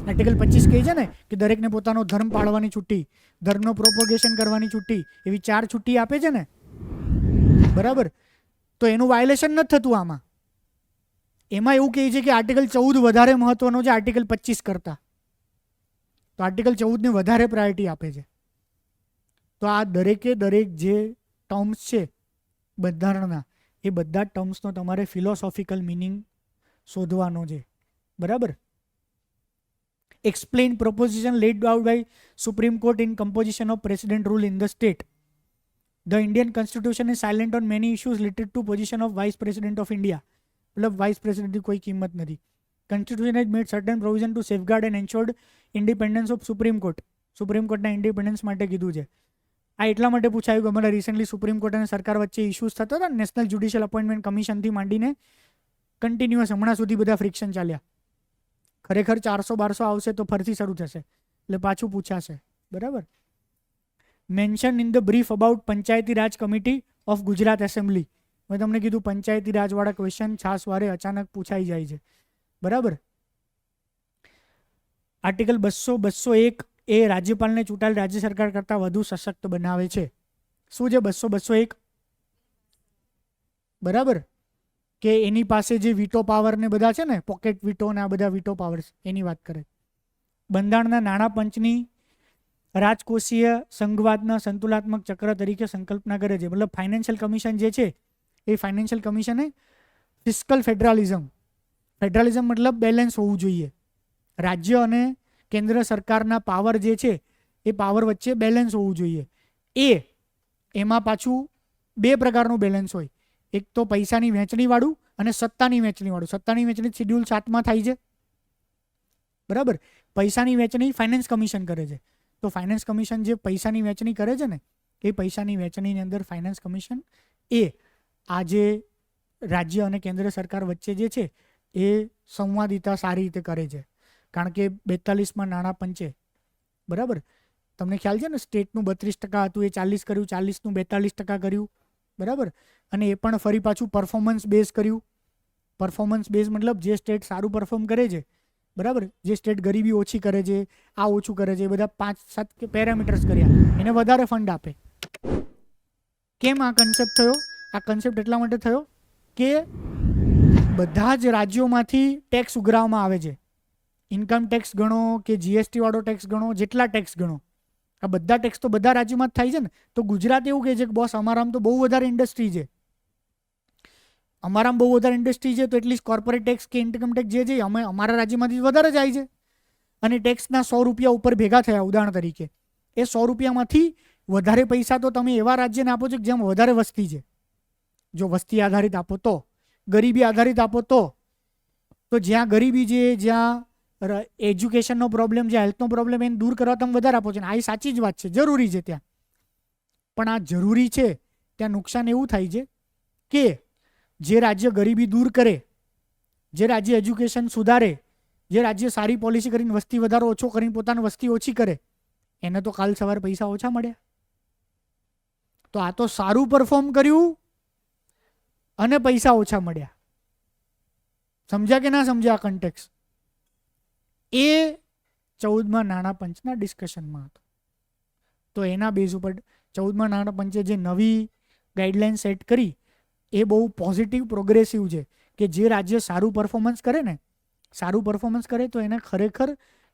આર્ટિકલ 25 કહે છે ને કે દરેકને પોતાનો ધર્મ પાળવાની છૂટી, ધર્મનો પ્રોપોગેશન કરવાની છૂટી, એવી 4 છૂટી આપે છે ને, બરાબર. તો એનું વાયોલેશન નથી થતું આમાં. એમાં એવું કહે છે કે આર્ટિકલ 14 વધારે મહત્વનો છે આર્ટિકલ 25 કરતાં. તો આર્ટિકલ 14ને વધારે પ્રાયોરિટી આપે છે. તો આ દરેકે દરેક જે ટર્મ્સ છે બંધારણના, એ બધા ટર્મ્સનો તમારે ફિલોસોફિકલ મિનિંગ શોધવાનો છે, બરાબર. Explain proposition laid out by Supreme Court in composition of President rule in the state. The Indian Constitution is silent on many issues related to position of Vice President of India. मतलब vice president की कोई कीमत नहीं. Constitution has made certain provision to safeguard and ensured independence of Supreme Court. Supreme કોર્ટના independence માટે કીધું છે. આ એટલા માટે પૂછાયું કે અમારા રિસેન્ટલી સુપ્રીમ કોર્ટ અને સરકાર વચ્ચે ઇસ્યુઝ થતા હતા, નેશનલ જ્યુડિશિયલ અપોઇન્ટમેન્ટ કમિશનથી માંડીને કન્ટિન્યુઅસ હમણાં સુધી બધા ફ્રિક્શન ચાલ્યા. ખરેખર 400-1200 આવશે તો ફરીથી શરૂ થશે, એટલે પાછું પૂછાશે, બરાબર. Mention in the brief about panchayati raj committee of Gujarat assembly. મેં તમને કીધું પંચાયતી રાજવાળા ક્વેશ્ચન છાસવારે અચાનક પૂછાઈ જાય છે, બરાબર. આર્ટિકલ 200, 201 એ રાજ્યપાલને ચૂંટાયેલ રાજ્ય સરકાર કરતાં વધુ સશક્ત બનાવે છે. શું છે 200-201? બરાબર, કે એની પાસે જે વીટો પાવર ને બધા છે ને, પોકેટ વીટો ને આ બધા વીટો પાવર્સ, એની વાત કરે. બંધારણના નાણાં પંચની રાજકોષીય સંઘવાદના સંતુલાત્મક ચક્ર તરીકે સંકલ્પના કરે છે. મતલબ ફાઇનાન્શિયલ કમિશન જે છે એ ફાઇનાન્શિયલ કમિશન એ ફિસ્કલ ફેડરલિઝમ મતલબ બેલેન્સ હોવું જોઈએ. રાજ્ય અને કેન્દ્ર સરકારના પાવર જે છે એ પાવર વચ્ચે બેલેન્સ હોવું જોઈએ. એમાં પાછું બે પ્રકારનું બેલેન્સ હોય. એક તો પૈસાની વહેંચણીવાળું અને સત્તાની વહેંચણીવાળું. સત્તાની વહેંચણી શેડ્યુલ 7 થાય છે. બરાબર, પૈસાની વહેંચણી ફાઇનાન્સ કમિશન કરે છે. તો ફાઇનાન્સ કમિશન જે પૈસાની વહેંચણી કરે છે ને, એ પૈસાની વહેંચણીની અંદર ફાઇનાન્સ કમિશન એ આ જે રાજ્ય અને કેન્દ્ર સરકાર વચ્ચે જે છે એ સંવાદિતા સારી રીતે કરે છે. કારણ કે 42માં નાણાં પંચે, બરાબર, તમને ખ્યાલ છે ને, સ્ટેટનું 32% હતું એ 40 કર્યું, 40નું 42% કર્યું, બરાબર. અને એ પણ ફરી પાછું પરફોર્મન્સ બેઝ કર્યું. પરફોર્મન્સ બેઝ મતલબ જે સ્ટેટ સારું પરફોર્મ કરે છે, બરાબર, જે સ્ટેટ ગરીબી ઓછી કરે છે, આ ઓછું કરે છે, એ બધા 5-7 પેરામીટર્સ કર્યા, એને વધારે ફંડ આપે. કેમ આ કન્સેપ્ટ થયો? આ કન્સેપ્ટ એટલા માટે થયો કે બધા જ રાજ્યોમાંથી ટેક્સ ઉઘરાવવામાં આવે છે. ઇન્કમ ટેક્સ ગણો કે જીએસટી વાળો ટેક્સ ગણો, જેટલા ટેક્સ ગણો, આ બધા ટેક્સ તો બધા રાજ્યોમાં જ થાય છે ને. તો ગુજરાત એવું કહે છે કે બોસ અમારામાં તો બહુ વધારે ઇન્ડસ્ટ્રી છે, અમારામાં બહુ વધારે ઇન્ડસ્ટ્રી છે, તો એટલીસ્ટ કોર્પોરેટ ટેક્સ કે ઇન્કમ ટેક્સ જે છે અમે અમારા રાજ્યમાંથી વધારે જાય છે. અને ટેક્સના 100 રૂપિયા ઉપર ભેગા થયા ઉદાહરણ તરીકે. એ 100 રૂપિયામાંથી વધારે પૈસા તો તમે એવા રાજ્યને આપો છો કે જેમાં વધારે વસ્તી છે. જો વસ્તી આધારિત આપો તો, ગરીબી આધારિત આપો તો જ્યાં ગરીબી છે, જ્યાં એજ્યુકેશનનો પ્રોબ્લેમ છે, હેલ્થનો પ્રોબ્લેમ, એને દૂર કરવા તમે વધારે આપો છો ને. આ સાચી જ વાત છે, જરૂરી છે ત્યાં. પણ આ જરૂરી છે ત્યાં નુકસાન એવું થાય છે કે જે રાજ્ય ગરીબી દૂર કરે, જે રાજ્ય એજ્યુકેશન સુધારે, જે રાજ્ય સારી પોલિસી કરીને વસ્તી વધારો ઓછો કરીને પોતાની વસ્તી ઓછી કરે, એને તો કાલ સવારે પૈસા ઓછા મળ્યા. તો આ તો સારું પરફોર્મ કર્યું અને પૈસા ઓછા મળ્યા. સમજ્યા કે ના સમજ્યા? કન્ટેક્સ એ 14માં નાણાં પંચના ડિસ્કશનમાં હતો. તો એના બેઝ ઉપર 14માં નાણાં પંચે જે નવી ગાઈડલાઇન સેટ કરી એ બહુ પોઝિટિવ પ્રોગ્રેસિવ છે કે જે રાજ્ય સારું પરફોર્મન્સ કરે તો એને ખરેખર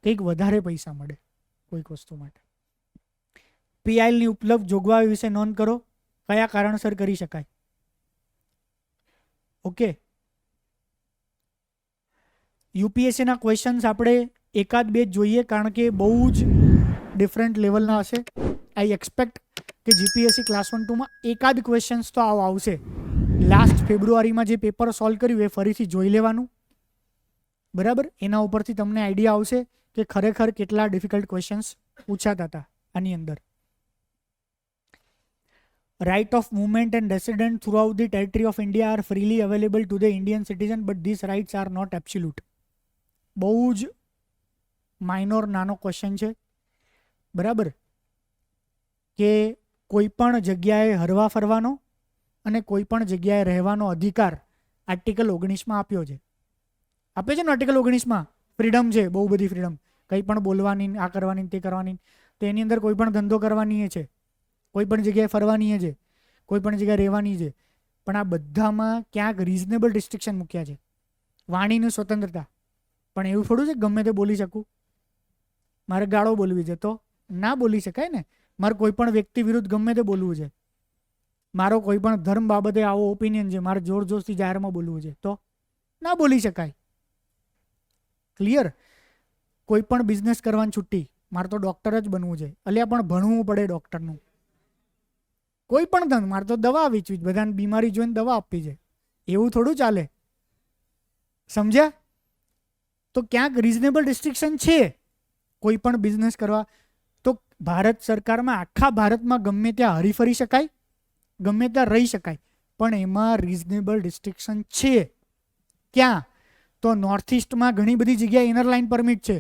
કંઈક વધારે પૈસા મળે કોઈક વસ્તુ માટે. પીઆઈએલની ઉપલબ્ધ જોગવાઈ વિશે નોંધ કરો. કયા કારણસર કરી શકાય? ઓકે, યુપીએસસીના ક્વેશ્ચન્સ આપણે એકાદ બે જોઈએ કારણ કે બહુ જ ડિફરન્ટ લેવલના હશે. આઈ એક્સપેક્ટ કે જીપીએસસી ક્લાસ 1-2માં એકાદ ક્વેશ્ચન્સ તો આવશે. લાસ્ટ ફેબ્રુઆરીમાં જે પેપર સોલ્વ કર્યું એ ફરીથી જોઈ લેવાનું, બરાબર. એના ઉપરથી તમને આઈડિયા આવશે કે ખરેખર કેટલા ડિફિકલ્ટ ક્વેશ્ચન્સ પૂછાતા હતા આની અંદર. Right of movement and resident throughout the territory of India are freely available to the Indian citizen but this rights are not absolute. બહુ જ માઇનોર નાનો ક્વેશ્ચન છે, બરાબર, કે કોઈ પણ જગ્યાએ હરવા ફરવાનો અને કોઈ પણ જગ્યાએ રહેવાનો અધિકાર આર્ટિકલ 19માં આપ્યો છે. આપે છે ને આર્ટિકલ 19માં ફ્રીડમ છે, બહુ બધી ફ્રીડમ, કંઈ પણ બોલવાની, આ કરવાની, તે કરવાની. તો એની અંદર કોઈ પણ ધંધો કરવાની છે, કોઈ પણ જગ્યાએ ફરવાની છે, કોઈ પણ જગ્યાએ રહેવાની છે. પણ આ બધામાં ક્યાંક રિઝનેબલ રિસ્ટ્રિક્શન મૂક્યા છે. વાણીની સ્વતંત્રતા, પણ એવું થોડું છે ગમે તે બોલી શકું. મારે ગાળો બોલવી છે તો ના બોલી શકાય ને. મારે કોઈ પણ વ્યક્તિ વિરુદ્ધ ગમે તે બોલવું છે, મારો કોઈ પણ ધર્મ બાબતે આવો ઓપિનિયન છે, મારે જોર જોરથી જાહેરમાં બોલવું છે તો ના બોલી શકાય. ક્લિયર? કોઈ પણ બિઝનેસ કરવાની છુટ્ટી, મારે તો ડૉક્ટર જ બનવું છે, અલ્યા પણ ભણવું પડે ડૉક્ટરનું. કોઈ પણ ધંધો, મારે તો દવા વેચવી, બધાને બીમારી જોઈને દવા આપવી છે, એવું થોડું ચાલે. સમજ્યા? તો ક્યાંક રિઝનેબલ રિસ્ટ્રિક્શન છે કોઈ પણ બિઝનેસ કરવા. તો ભારત સરકારમાં આખા ભારતમાં ગમે ત્યાં હરીફરી શકાય, ગમે ત્યાં રહી શકાય, પણ એમાં રિઝનેબલ રિસ્ટ્રિક્શન છે. ક્યાં? તો નોર્થ ઇસ્ટમાં ઘણી બધી જગ્યાએ ઇનર લાઇન પરમિટ છે.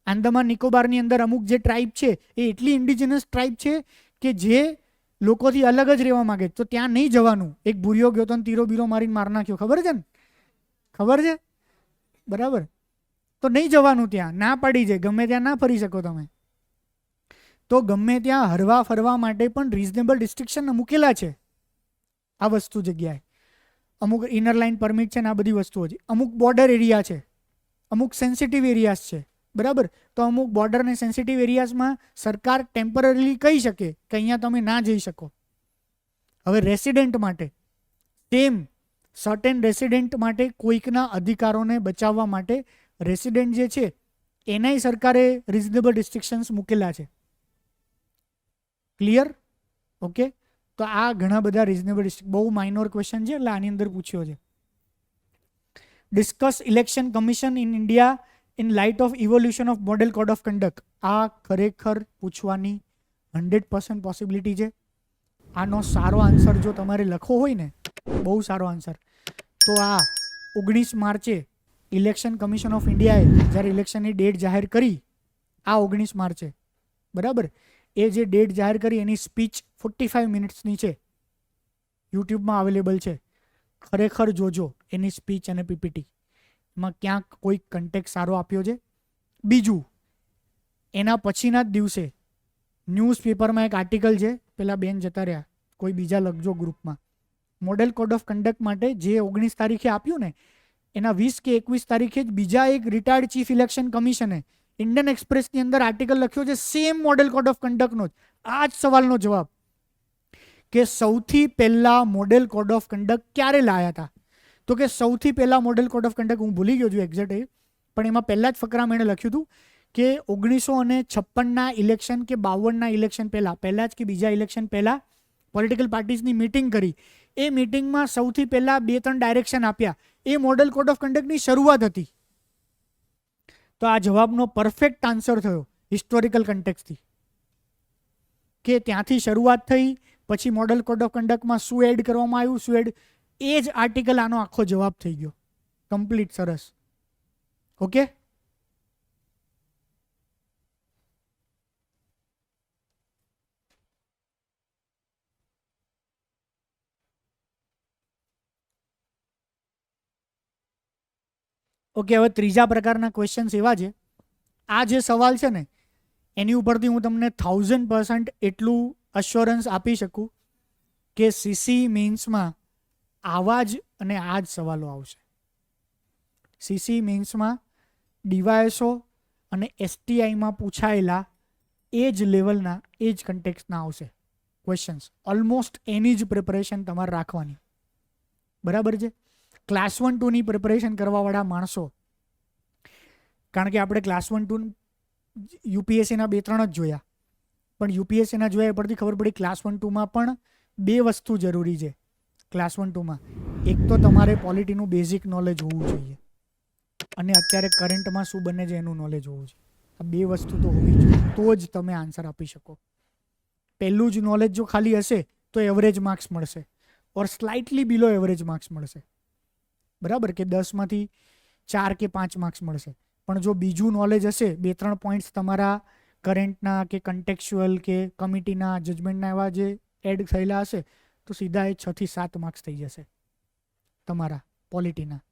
આંદામાન નિકોબારની અંદર અમુક જે ટ્રાઇબ છે એ એટલી ઇન્ડિજિનસ ટ્રાઇબ છે કે જે લોકોથી અલગ જ રહેવા માંગે, તો ત્યાં નહીં જવાનું. એક ભૂરિયો ગયો તો તીરો બીરો મારીને માર નાખ્યો, ખબર છે ને? ખબર છે, બરાબર. તો નહીં જવાનું, ત્યાં ના પાડી છે, ગમે ત્યાં ના ફરી શકો તમે. તો ગમે ત્યાં હરવા ફરવા માટે પણ રિઝનેબલ રિસ્ટ્રિક્શન મૂકેલા છે આ વસ્તુ જગ્યાએ. અમુક ઇનર લાઇન પરમિટ છે ને આ બધી વસ્તુઓ છે. અમુક બોર્ડર એરિયા છે, અમુક સેન્સિટિવ એરિયાઝ છે, બરાબર. તો અમુક બોર્ડર અને સેન્સિટિવ એરિયાઝમાં સરકાર ટેમ્પરરીલી કહી શકે કે અહીંયા તમે ના જઈ શકો. હવે રેસિડેન્ટ માટે સેમ, સર્ટેન રેસિડેન્ટ માટે કોઈકના અધિકારોને બચાવવા માટે રેસિડેન્ટ જે છે એનાય સરકારે રિઝનેબલ રિસ્ટ્રિક્શન્સ મૂકેલા છે. ક્લિયર? ઓકે. તો આ ઘણા બધા રિઝનેબલ બહુ માઇનોર ક્વેશ્ચન છે એટલે આની અંદર પૂછ્યો છે. Discuss election commission in India in light of evolution of model code of conduct. આ ખરેખર પૂછવાની 100% પોસિબિલિટી છે. આનો સારો આન્સર જો તમારે લખવો હોય ને, બહુ સારો આન્સર, તો આ 19 માર્ચે ઇલેક્શન કમિશન ઓફ ઇન્ડિયાએ જ્યારે ઇલેક્શનની ડેટ જાહેર કરી, આ 19 માર્ચે, બરાબર, એ જે ડેટ જાહેર કરી એની સ્પીચ 45 મિનિટ્સની છે, યુટ્યુબમાં અવેલેબલ છે. ખરેખર જોજો એની સ્પીચ અને પીપીટી, એમાં ક્યાંક કોઈ કન્ટેક્ટ સારો આપ્યો છે. બીજું, એના પછીના જ દિવસે ન્યૂઝપેપરમાં એક આર્ટિકલ છે, પેલા બેન જતા રહ્યા, કોઈ બીજા લખજો ગ્રુપમાં, મોડેલ કોડ ઓફ કન્ડક્ટ માટે જે 19 તારીખે આપ્યું ને, એના 20 કે 21 તારીખે જ બીજા એક રિટાયર્ડ ચીફ ઇલેક્શન કમિશને ઇન્ડિયન એક્સપ્રેસની અંદર આર્ટિકલ લખ્યો છે સેમ મોડેલ કોડ ઓફ કન્ડક્ટનો જ. આ જ સવાલનો જવાબ કે સૌથી પહેલા મોડેલ કોડ ઓફ કન્ડક્ટ ક્યારે લાયા હતા, તો કે સૌથી પહેલા મોડેલ કોડ ઓફ કન્ડક્ટ, હું ભૂલી ગયો છું એક્ઝેક્ટ, પણ એમાં પહેલા જ ફકરામાં એણે લખ્યું હતું કે 1956ના ઇલેક્શન કે 52ના ઇલેક્શન પહેલા જ કે બીજા ઇલેક્શન પહેલા પોલિટિકલ પાર્ટીઝની મિટિંગ કરી. એ મિટિંગમાં સૌથી પહેલા 2-3 ડાયરેક્શન આપ્યા, એ મોડેલ કોડ ઓફ કન્ડક્ટની શરૂઆત હતી. તો આ જવાબનો પરફેક્ટ આન્સર થયો હિસ્ટોરિકલ કન્ટેક્સથી, કે ત્યાંથી શરૂઆત થઈ, પછી મોડેલ કોડ ઓફ કન્ડક્ટમાં શું એડ કરવામાં આવ્યું, શું એડ, એ જ આર્ટિકલ આનો આખો જવાબ થઈ ગયો કમ્પ્લીટ. સરસ. ઓકે. ઓકે, હવે ત્રીજા પ્રકારના ક્વેશ્ચન્સ એવા છે, આ જે સવાલ છે ને એની ઉપરથી હું તમને 1000% એટલું અશ્યોરન્સ આપી શકું કે સીસી મેન્સમાં આવા જ અને આ જ સવાલો આવશે. સીસી મેન્સમાં ડીવાયએસઓ અને એસટીઆઈમાં પૂછાયેલા એ જ લેવલના, એ જ કન્ટેક્સના આવશે ક્વેશ્ચન્સ. ઓલમોસ્ટ એની જ પ્રિપરેશન તમારે રાખવાની, બરાબર છે. ક્લાસ 1-2ની પ્રિપરેશન કરવાવાળા માણસો, કારણ કે આપણે ક્લાસ 1-2 યુપીએસસીના 2-3 જ જોયા, પણ યુપીએસસીના જોયા પરથી ખબર પડી ક્લાસ 1-2માં પણ 2 વસ્તુ જરૂરી છે. ક્લાસ 1-2માં એક તો તમારે પોલિટીનું બેઝિક નોલેજ હોવું જોઈએ, અને અત્યારે કરંટમાં શું બને છે એનું નોલેજ હોવું જોઈએ. આ 2 વસ્તુ તો હોવી જોઈએ, તો જ તમે આન્સર આપી શકો. પહેલું જ નોલેજ જો ખાલી હશે તો એવરેજ માર્ક્સ મળશે, ઓર સ્લાઇટલી બિલો એવરેજ માર્ક્સ મળશે, બરાબર, કે 10માંથી 4 કે 5 માર્ક્સ મળશે. પણ જો બીજું નોલેજ હશે, 2-3 પોઈન્ટ્સ તમારા કરંટના કે કન્ટેક્ચ્યુઅલ કે કમિટીના જજમેન્ટના એવા જે એડ થયેલા હશે, તો સીધા એ 6 થી 7 માર્ક્સ થઈ જશે તમારા પોલિટીના,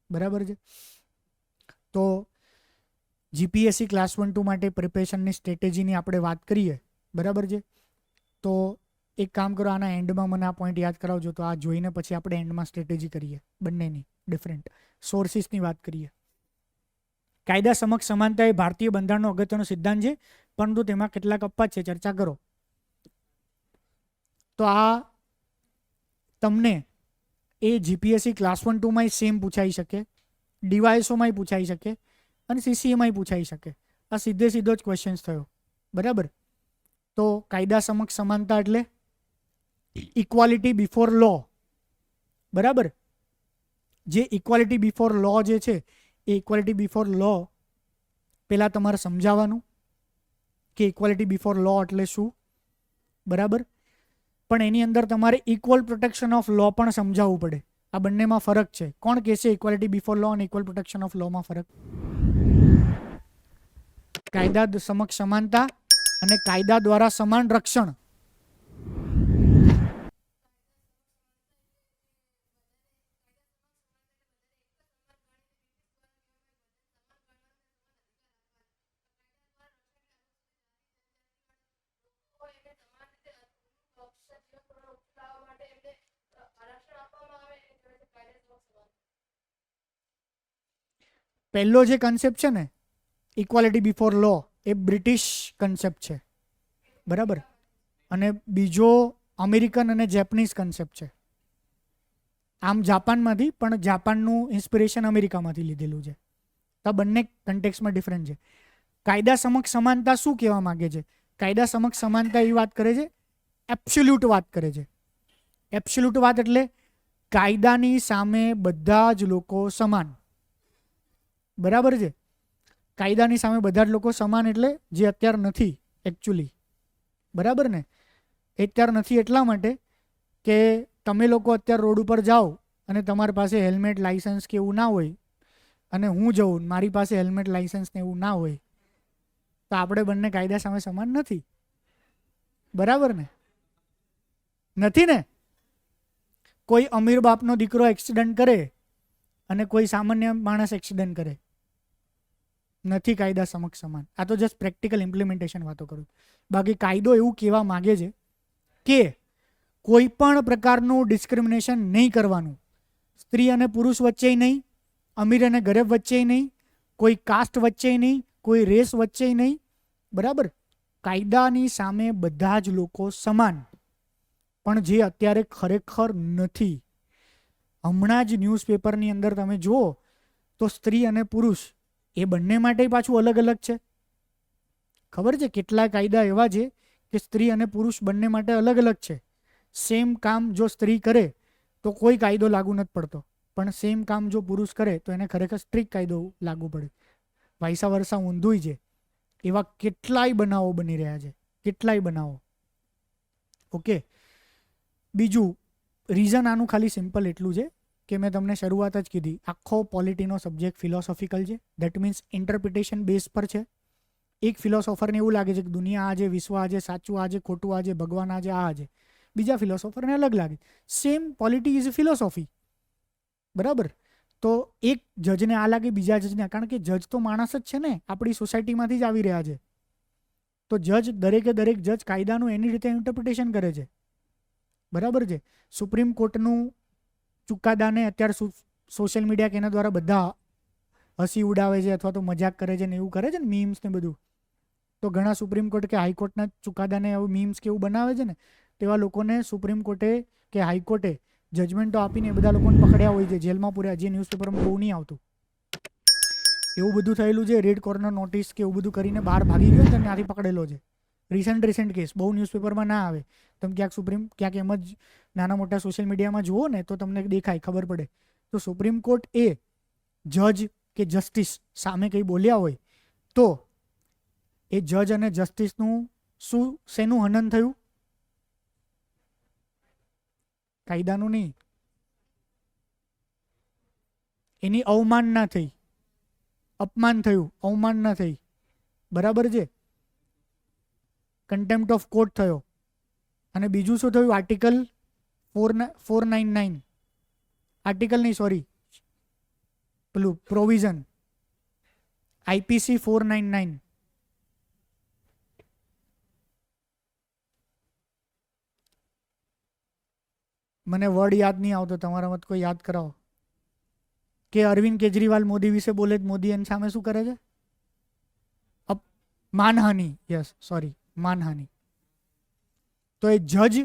બરાબર છે. તો જીપીએસસી ક્લાસ 1-2 માટે પ્રિપેરેશનની સ્ટ્રેટેજીની આપણે વાત કરીએ, બરાબર છે. તો એક કામ કરો, આના એન્ડમાં મને આ પોઈન્ટ યાદ કરાવજો, તો આ જોઈને પછી આપણે એન્ડમાં સ્ટ્રેટેજી કરીએ બંનેની ડિફરન્ટ. સોર્સિસની વાત કરીએ. કાયદા સમક્ષ સમાનતા એ ભારતીય બંધારણનો અગત્યનો સિદ્ધાંત છે, પરંતુ તેમાં કેટલાક અપવાદ છે, ચર્ચા કરો. તો આ તમને એ જીપીએસસી ક્લાસ 1-2માં સેમ પૂછાઈ શકે, ડીવાયએસઓમાં પૂછાઈ શકે, અને સીસીએમાં પૂછાઈ શકે. આ સીધો જ ક્વેશ્ચન્સ થયો, બરાબર. તો કાયદા સમક્ષ સમાનતા એટલે ઇક્વાલિટી બિફોર લો, બરાબર. જે ઇક્વાલિટી બિફોર લો જે છે, એ ઇક્વાલિટી બિફોર લો પહેલાં તમારે સમજાવવાનું કે ઇક્વાલિટી બિફોર લો એટલે શું, બરાબર. પણ એની અંદર તમારે ઇક્વલ પ્રોટેક્શન ઓફ લો પણ સમજાવવું પડે. આ બંનેમાં ફરક છે. કોણ કહેશે ઇક્વાલિટી બિફોર લો અને ઇક્વલ પ્રોટેક્શન ઓફ લોમાં ફરક? કાયદા સમક્ષ સમાનતા અને કાયદા દ્વારા સમાન રક્ષણ. પહેલો જે કન્સેપ્ટ છે ને ઇક્વાલિટી બિફોર લો એ બ્રિટિશ કન્સેપ્ટ છે, બરાબર, અને બીજો અમેરિકન અને જેપનીઝ કન્સેપ્ટ છે. આમ જાપાનમાંથી, પણ જાપાનનું ઇન્સ્પિરેશન અમેરિકામાંથી લીધેલું છે. તો આ બંને કન્ટેક્સમાં ડિફરન્ટ છે. કાયદા સમક્ષ સમાનતા શું કહેવા માંગે છે? કાયદા સમક્ષ સમાનતા એવી વાત કરે છે, એબ્સોલ્યુટ વાત કરે છે. એબ્સોલ્યુટ વાત એટલે કાયદાની સામે બધા જ લોકો સમાન, બરાબર છે. કાયદાની સામે બધા જ લોકો સમાન એટલે જે અત્યારે નથી એકચ્યુઅલી, બરાબર ને. એ અત્યારે નથી એટલા માટે કે તમે લોકો અત્યારે રોડ ઉપર જાઓ અને તમારી પાસે હેલ્મેટ લાઇસન્સ કે એવું ના હોય, અને હું જઉં મારી પાસે હેલ્મેટ લાઇસન્સ ને એવું ના હોય, તો આપણે બંને કાયદા સામે સમાન નથી, બરાબર ને. નથી ને. કોઈ અમીર બાપનો દીકરો એક્સિડન્ટ કરે અને કોઈ સામાન્ય માણસ એક્સિડન્ટ કરે, નથી કાયદા સમક્ષ સમાન. આ તો જસ્ટ પ્રેક્ટિકલ ઇમ્પ્લિમેન્ટેશન વાતો કરું. બાકી કાયદો એવું કહેવા માગે છે કે કોઈ પણ પ્રકારનું ડિસ્ક્રિમિનેશન નહીં કરવાનું, સ્ત્રી અને પુરુષ વચ્ચે નહીં, અમીર અને ગરીબ વચ્ચે નહીં, કોઈ કાસ્ટ વચ્ચે નહીં, કોઈ રેસ વચ્ચે નહીં, બરાબર. કાયદાની સામે બધા જ લોકો સમાન, પણ જે અત્યારે ખરેખર નથી. હમણાં જ ન્યૂઝપેપરની અંદર તમે જુઓ તો સ્ત્રી અને પુરુષ એ બંને માટે પાછું અલગ અલગ છે. ખબર છે કેટલા કાયદા એવા છે કે સ્ત્રી અને પુરુષ બંને માટે અલગ અલગ છે. સેમ કામ જો સ્ત્રી કરે તો કોઈ કાયદો લાગુ નથી પડતો, પણ સેમ કામ જો પુરુષ કરે તો એને ખરેખર સ્ટ્રિક્ટ કાયદો લાગુ પડે. વાયસા વર્ષા ઊંધું છે. એવા કેટલાય બનાવો બની રહ્યા છે, કેટલાય બનાવો. ઓકે. બીજું રીઝન આનું ખાલી સિમ્પલ એટલું છે કે મેં તમને શરૂઆત જ કીધી, આખો પોલિટીનો સબ્જેક્ટ ફિલોસોફિકલ છે. દેટ મીન્સ ઇન્ટરપ્રિટેશન બેઝ પર છે. એક ફિલોસોફરને એવું લાગે છે કે દુનિયા આ છે, વિશ્વ આ છે, સાચું આ છે, ખોટું આ છે, ભગવાન આ છે, આ છે. બીજા ફિલોસોફરને અલગ લાગે. સેમ પોલિટી ઇઝ ફિલોસોફી, બરાબર. તો એક જજને આ લાગે, બીજા જજને, કારણ કે જજ તો માણસ જ છે ને, આપણી સોસાયટીમાંથી જ આવી રહ્યા છે. તો જજ દરેકે દરેક જજ કાયદાનું એની રીતે ઇન્ટરપ્રિટેશન કરે છે, બરાબર છે. સુપ્રીમ કોર્ટનું ચુકાદાને અત્યારે સોશિયલ મીડિયા કે એના દ્વારા બધા હસી ઉડાવે છે અથવા તો મજાક કરે છે ને એવું કરે છે ને, મીમ્સ ને બધું. તો ઘણા સુપ્રીમ કોર્ટ કે હાઈકોર્ટના ચુકાદાને એવું મીમ્સ કે એવું બનાવે છે ને, તેવા લોકોને સુપ્રીમ કોર્ટે કે હાઈકોર્ટે જજમેન્ટો આપીને એ બધા લોકોને પકડ્યા હોય છે, જેલમાં પૂર્યા. જે ન્યૂઝપેપરમાં બહુ નહીં આવતું એવું બધું થયેલું છે. રેડ કોર્નર નોટિસ કે એવું બધું કરીને બહાર ભાગી ગયો ને ત્યાંથી પકડેલો છે. રિસન્ટ કેસ બહુ ન્યૂઝપેપરમાં ના આવે. તમે ક્યાંક એમ જ નાના મોટા સોશિયલ મીડિયામાં જુઓ ને તો તમને દેખાય, ખબર પડે. તો સુપ્રીમ કોર્ટ એ જજ કે જસ્ટિસ સામે કંઈ બોલ્યા હોય તો એ જજ અને જસ્ટિસનું શેનું હનન થયું? કાયદાનું નહીં, એની અવમાનના થઈ, અપમાન થયું, અવમાનના થઈ, બરાબર છે. કન્ટેમ્પ્ટ ઓફ કોર્ટ થયો. અને બીજું શું થયું? આર્ટિકલ 499, આર્ટિકલ નહીં સોરી, પેલું પ્રોવિઝન આઈપીસી 499. મને વર્ડ યાદ નહીં આવતો, તમારા મત કોઈ યાદ કરાવો. કે અરવિંદ કેજરીવાલ મોદી વિશે બોલે, મોદી એની સામે શું કરે છે? માનહાનિ. યસ, સોરી, માનહાનિ. તો એ જજ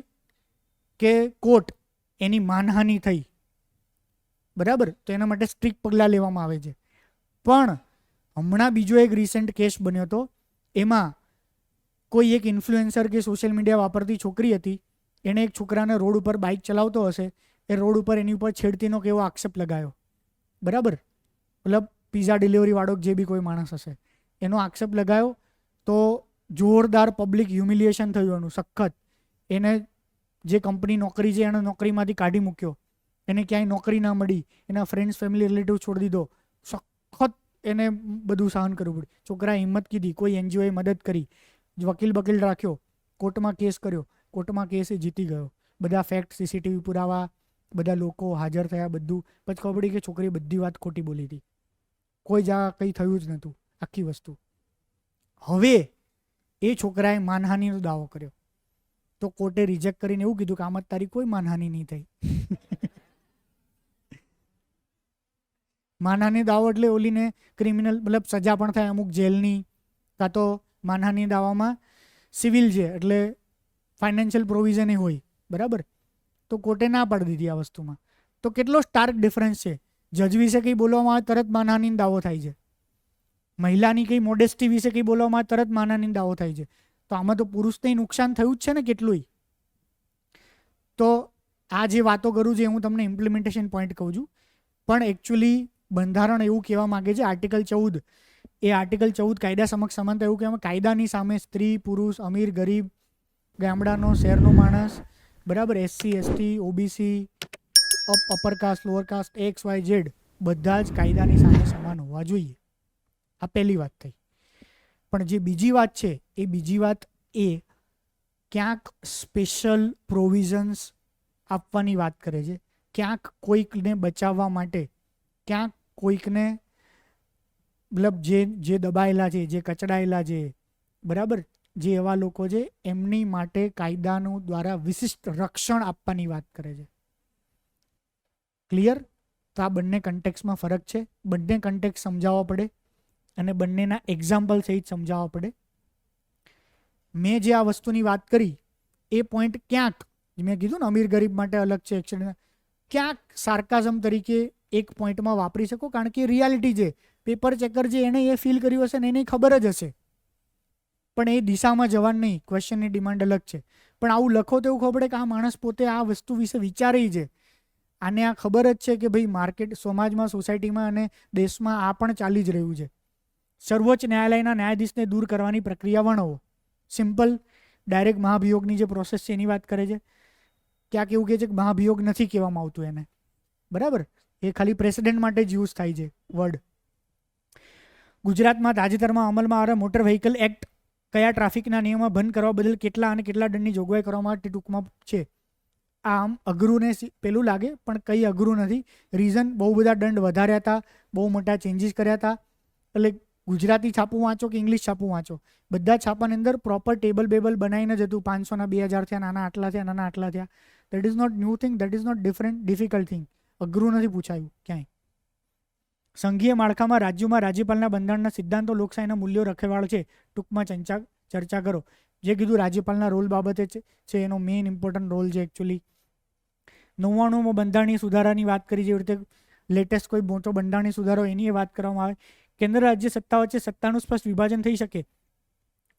કે કોર્ટ એની માનહાનિ થઈ, બરાબર. તો એના માટે સ્ટ્રિક્ટ પગલાં લેવામાં આવે છે. પણ હમણાં બીજો એક રિસેન્ટ કેસ બન્યો હતો. એમાં કોઈ એક ઇન્ફ્લુએન્સર કે સોશિયલ મીડિયા વાપરતી છોકરી હતી. એણે એક છોકરાને રોડ ઉપર બાઇક ચલાવતો હશે, એ રોડ ઉપર એની ઉપર છેડતીનો કેવો આક્ષેપ લગાવ્યો, બરાબર. મતલબ પિઝા ડિલિવરી વાળો જે બી કોઈ માણસ હશે એનો આક્ષેપ લગાવ્યો. તો જોરદાર પબ્લિક હ્યુમિલિએશન થયું એનું, સખત. એને જે કંપની નોકરી છે એને નોકરીમાંથી કાઢી મૂક્યો, એને ક્યાંય નોકરી ના મળી, એના ફ્રેન્ડ્સ ફેમિલી રિલેટિવ છોડી દીધો, સખત એને બધું સહન કરવું પડ્યું. છોકરાએ હિંમત કીધી, કોઈ એનજીઓએ મદદ કરી, વકીલ રાખ્યો, કોર્ટમાં કેસ કર્યો, કોર્ટમાં કેસ જીતી ગયો. બધા ફેક્ટ, સીસીટીવી પુરાવા, બધા લોકો હાજર થયા, બધું. પછી ખબર પડી કે છોકરીએ બધી વાત ખોટી બોલી હતી, કોઈ જા કંઈ થયું જ નહોતું આખી વસ્તુ. હવે એ છોકરાએ માનહાનિનો દાવો કર્યો, તો કોર્ટે રિજેક્ટ કરીને એવું કીધું કે આમાં તારી કોઈ માનહાનિ નહીં થઈ. માનહાનિ દાવો એટલે ઓલીને ક્રિમિનલ મતલબ સજા પણ થાય અમુક જેલની, કાં તો માનહાનિ દાવામાં સિવિલ છે એટલે ફાઇનાન્શિયલ પ્રોવિઝન હોય, બરાબર. તો કોર્ટે ના પાડી દીધી આ વસ્તુમાં. તો કેટલો સ્ટાર્ક ડિફરન્સ છે. જજ વિશે કંઈ બોલવામાં આવે તરત માનહાનિ દાવો થાય છે, મહિલાની કંઈ મોડેસ્ટી વિશે કંઈ બોલવામાં આવે તરત માનહાનિ દાવો થાય છે. તો આમાં તો પુરુષને નુકસાન થયું જ છે ને કેટલુંય. તો આ જે વાતો કરું છું એ હું તમને ઇમ્પ્લિમેન્ટેશન પોઈન્ટ કહું છું, પણ એકચ્યુઅલી બંધારણ એવું કહેવા માગે છે આર્ટિકલ 14, એ આર્ટિકલ 14 કાયદા સમક્ષ સમાનતા એવું કહેવામાં, કાયદાની સામે સ્ત્રી પુરુષ અમીર ગરીબ ગામડાનો શહેરનો માણસ, બરાબર, SC ST OBC upper caste lower caste XYZ બધા જ કાયદાની સામે સમાન હોવા જોઈએ. આ પહેલી વાત થઈ. પણ જે બીજી વાત છે એ બીજી વાત એ ક્યાંક સ્પેશિયલ પ્રોવિઝન્સ આપવાની વાત કરે છે, ક્યાંક કોઈકને બચાવવા માટે, ક્યાંક કોઈકને મતલબ જે દબાયેલા છે, જે કચડાયેલા છે, બરાબર, જે એવા લોકો છે એમની માટે કાયદાનું દ્વારા વિશિષ્ટ રક્ષણ આપવાની વાત કરે છે. ક્લિયર? તો આ બંને કન્ટેક્સમાં ફરક છે, બંને કન્ટેક્સ સમજાવવા પડે અને બંનેના એક્ઝામ્પલ સહિત સમજાવવા પડે. મેં જે આ વસ્તુની વાત કરી એ પોઈન્ટ ક્યાંક મેં કીધું ને અમીર ગરીબ માટે અલગ છે, એક્સિડન્ટ ક્યાંક સાર્કાઝમ તરીકે એક પોઈન્ટમાં વાપરી શકો, કારણ કે રિયાલિટી છે. પેપર ચેકર જે એને એ ફીલ કર્યું હશે ને એને ખબર જ હશે, પણ એ દિશામાં જવાનું નહીં. ક્વેશ્ચનની ડિમાન્ડ અલગ છે, પણ આવું લખો તો એવું ખબર પડે કે આ માણસ પોતે આ વસ્તુ વિશે વિચારે છે, આને આ ખબર જ છે કે ભાઈ માર્કેટ સમાજમાં સોસાયટીમાં અને દેશમાં આ પણ ચાલી જ રહ્યું છે. સર્વોચ્ચ ન્યાયાલયના ન્યાયાધીશને દૂર કરવાની પ્રક્રિયા વર્ણવો. સિમ્પલ, ડાયરેક્ટ મહાભિયોગની જે પ્રોસેસ છે એની વાત કરે છે. ક્યાંક એવું કહે છે કે મહાભિયોગ નથી કહેવામાં આવતું એને, બરાબર, એ ખાલી પ્રેસિડેન્ટ માટે જ યુઝ થાય છે વર્ડ. ગુજરાતમાં તાજેતરમાં અમલમાં આવેલા મોટર વ્હીકલ એક્ટ કયા ટ્રાફિકના નિયમો ભંગ કરવા બદલ કેટલા અને કેટલા દંડની જોગવાઈ કરવામાં આવે તે ટૂંકમાં છે. આમ અઘરું ને પેલું લાગે પણ કંઈ અઘરું નથી. રીઝન બહુ બધા દંડ વધાર્યા હતા, બહુ મોટા ચેન્જીસ કર્યા હતા. એટલે ગુજરાતી છાપું વાંચો કે ઇંગ્લિશ છાપું વાંચો, બધા છાપાની અંદર પ્રોપર ટેબલ બેબલ બનાવીને જ હતું. 500ના 2000 થયા, નાના આટલા થયા, નાના આટલા થયા. That is not new thing, that is not difficult thing. અઘરું નથી પૂછાયું ક્યાંય. સંઘીય માળખામાં રાજ્યોમાં રાજ્યપાલના બંધારણના સિદ્ધાંતો લોકશાહીના મૂલ્યો રખેવાળ છે. ટૂંકમાં ચર્ચા કરો. જે કીધું રાજ્યપાલના રોલ બાબતે છે એનો મેઇન ઇમ્પોર્ટન્ટ રોલ છે એકચ્યુઅલી. 99માં બંધારણીય સુધારાની વાત કરી, જેવી રીતે લેટેસ્ટ કોઈ મોટો બંધારણીય સુધારો એની વાત કરવામાં આવે. કેન્દ્ર રાજ્ય સત્તા વચ્ચે સત્તાનું સ્પષ્ટ વિભાજન થઈ શકે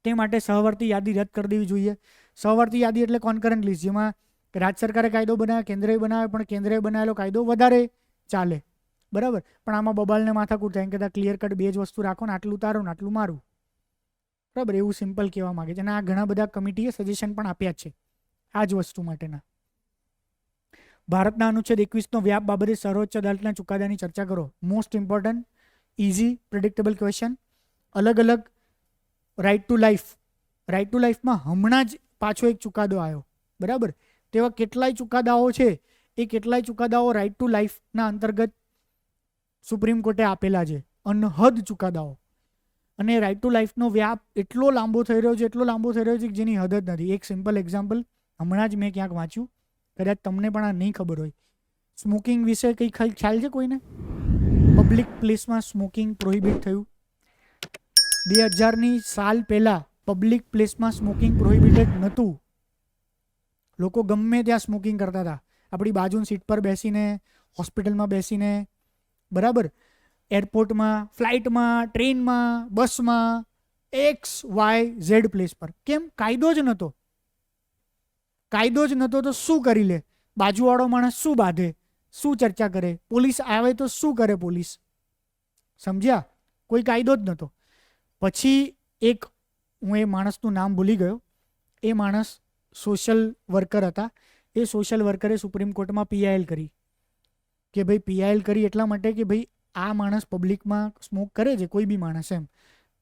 તે માટે સહવર્તી યાદી રદ કરી દેવી જોઈએ. સહવર્તી યાદી એટલે કોન્કરન્ટ લિસ્ટ, જેમાં રાજ્ય સરકારે કાયદો બનાવે, કેન્દ્રએ બનાવે, પણ કેન્દ્રએ બનાવેલો કાયદો વધારે ચાલે, બરાબર. પણ આમાં બબાલને માથાકૂટ થાય, કહેતા ક્લિયર કટ બે જ વસ્તુ રાખો ને, આટલું તારું ને આટલું મારું, બરાબર. એવું સિમ્પલ કહેવા માગે છે. અને આ ઘણા બધા કમિટીએ સજેશન પણ આપ્યા છે આ જ વસ્તુ માટેના. ભારતના અનુચ્છેદ 21નો વ્યાપ બાબતે સર્વોચ્ચ અદાલતના ચુકાદાની ચર્ચા કરો. Most important, easy, predictable question. અલગ અલગ રાઇટ ટુ લાઈફમાં હમણાં જ પાછો એક ચુકાદો આવ્યો, બરાબર. તેવા કેટલાય ચુકાદાઓ છે, એ કેટલાય ચુકાદાઓ રાઇટ ટુ લાઈફના અંતર્ગત સુપ્રીમ કોર્ટે આપેલા છે, અનહદ ચુકાદાઓ. અને રાઇટ ટુ લાઈફનો વ્યાપ એટલો લાંબો થઈ રહ્યો છે કે જેની હદ જ નથી. એક સિમ્પલ એક્ઝામ્પલ હમણાં જ મેં ક્યાંક વાંચ્યું, કદાચ તમને પણ આ નહીં ખબર હોય. સ્મોકિંગ વિશે કંઈ ખ્યાલ છે કોઈને? પબ્લિક પ્લેસમાં સ્મોકિંગ પ્રોહિબિટ થયું 2000ની સાલ પહેલાં. પબ્લિક પ્લેસમાં સ્મોકિંગ પ્રોહિબિટેડ નહોતું. લોકો ગમે ત્યાં સ્મોકિંગ કરતા હતા, આપણી બાજુની સીટ પર બેસીને, હોસ્પિટલમાં બેસીને, બરાબર, એરપોર્ટમાં, ફ્લાઇટમાં, ટ્રેનમાં, બસમાં, XYZ પ્લેસ પર. કેમ? કાયદો જ નહોતો. તો શું કરી લે? બાજુવાળો માણસ શું બાંધે, શું ચર્ચા કરે? પોલીસ આવે તો શું કરે પોલીસ? સમજ્યા? કોઈ કાયદો જ નહોતો. પછી એક, હું એ માણસનું નામ ભૂલી ગયો, એ માણસ સોશિયલ વર્કર હતા. એ સોશિયલ વર્કરે સુપ્રીમ કોર્ટમાં PIL કરી કે ભાઈ PIL કરી એટલા માટે કે ભાઈ આ માણસ પબ્લિકમાં સ્મોક કરે છે, કોઈ બી માણસ, એમ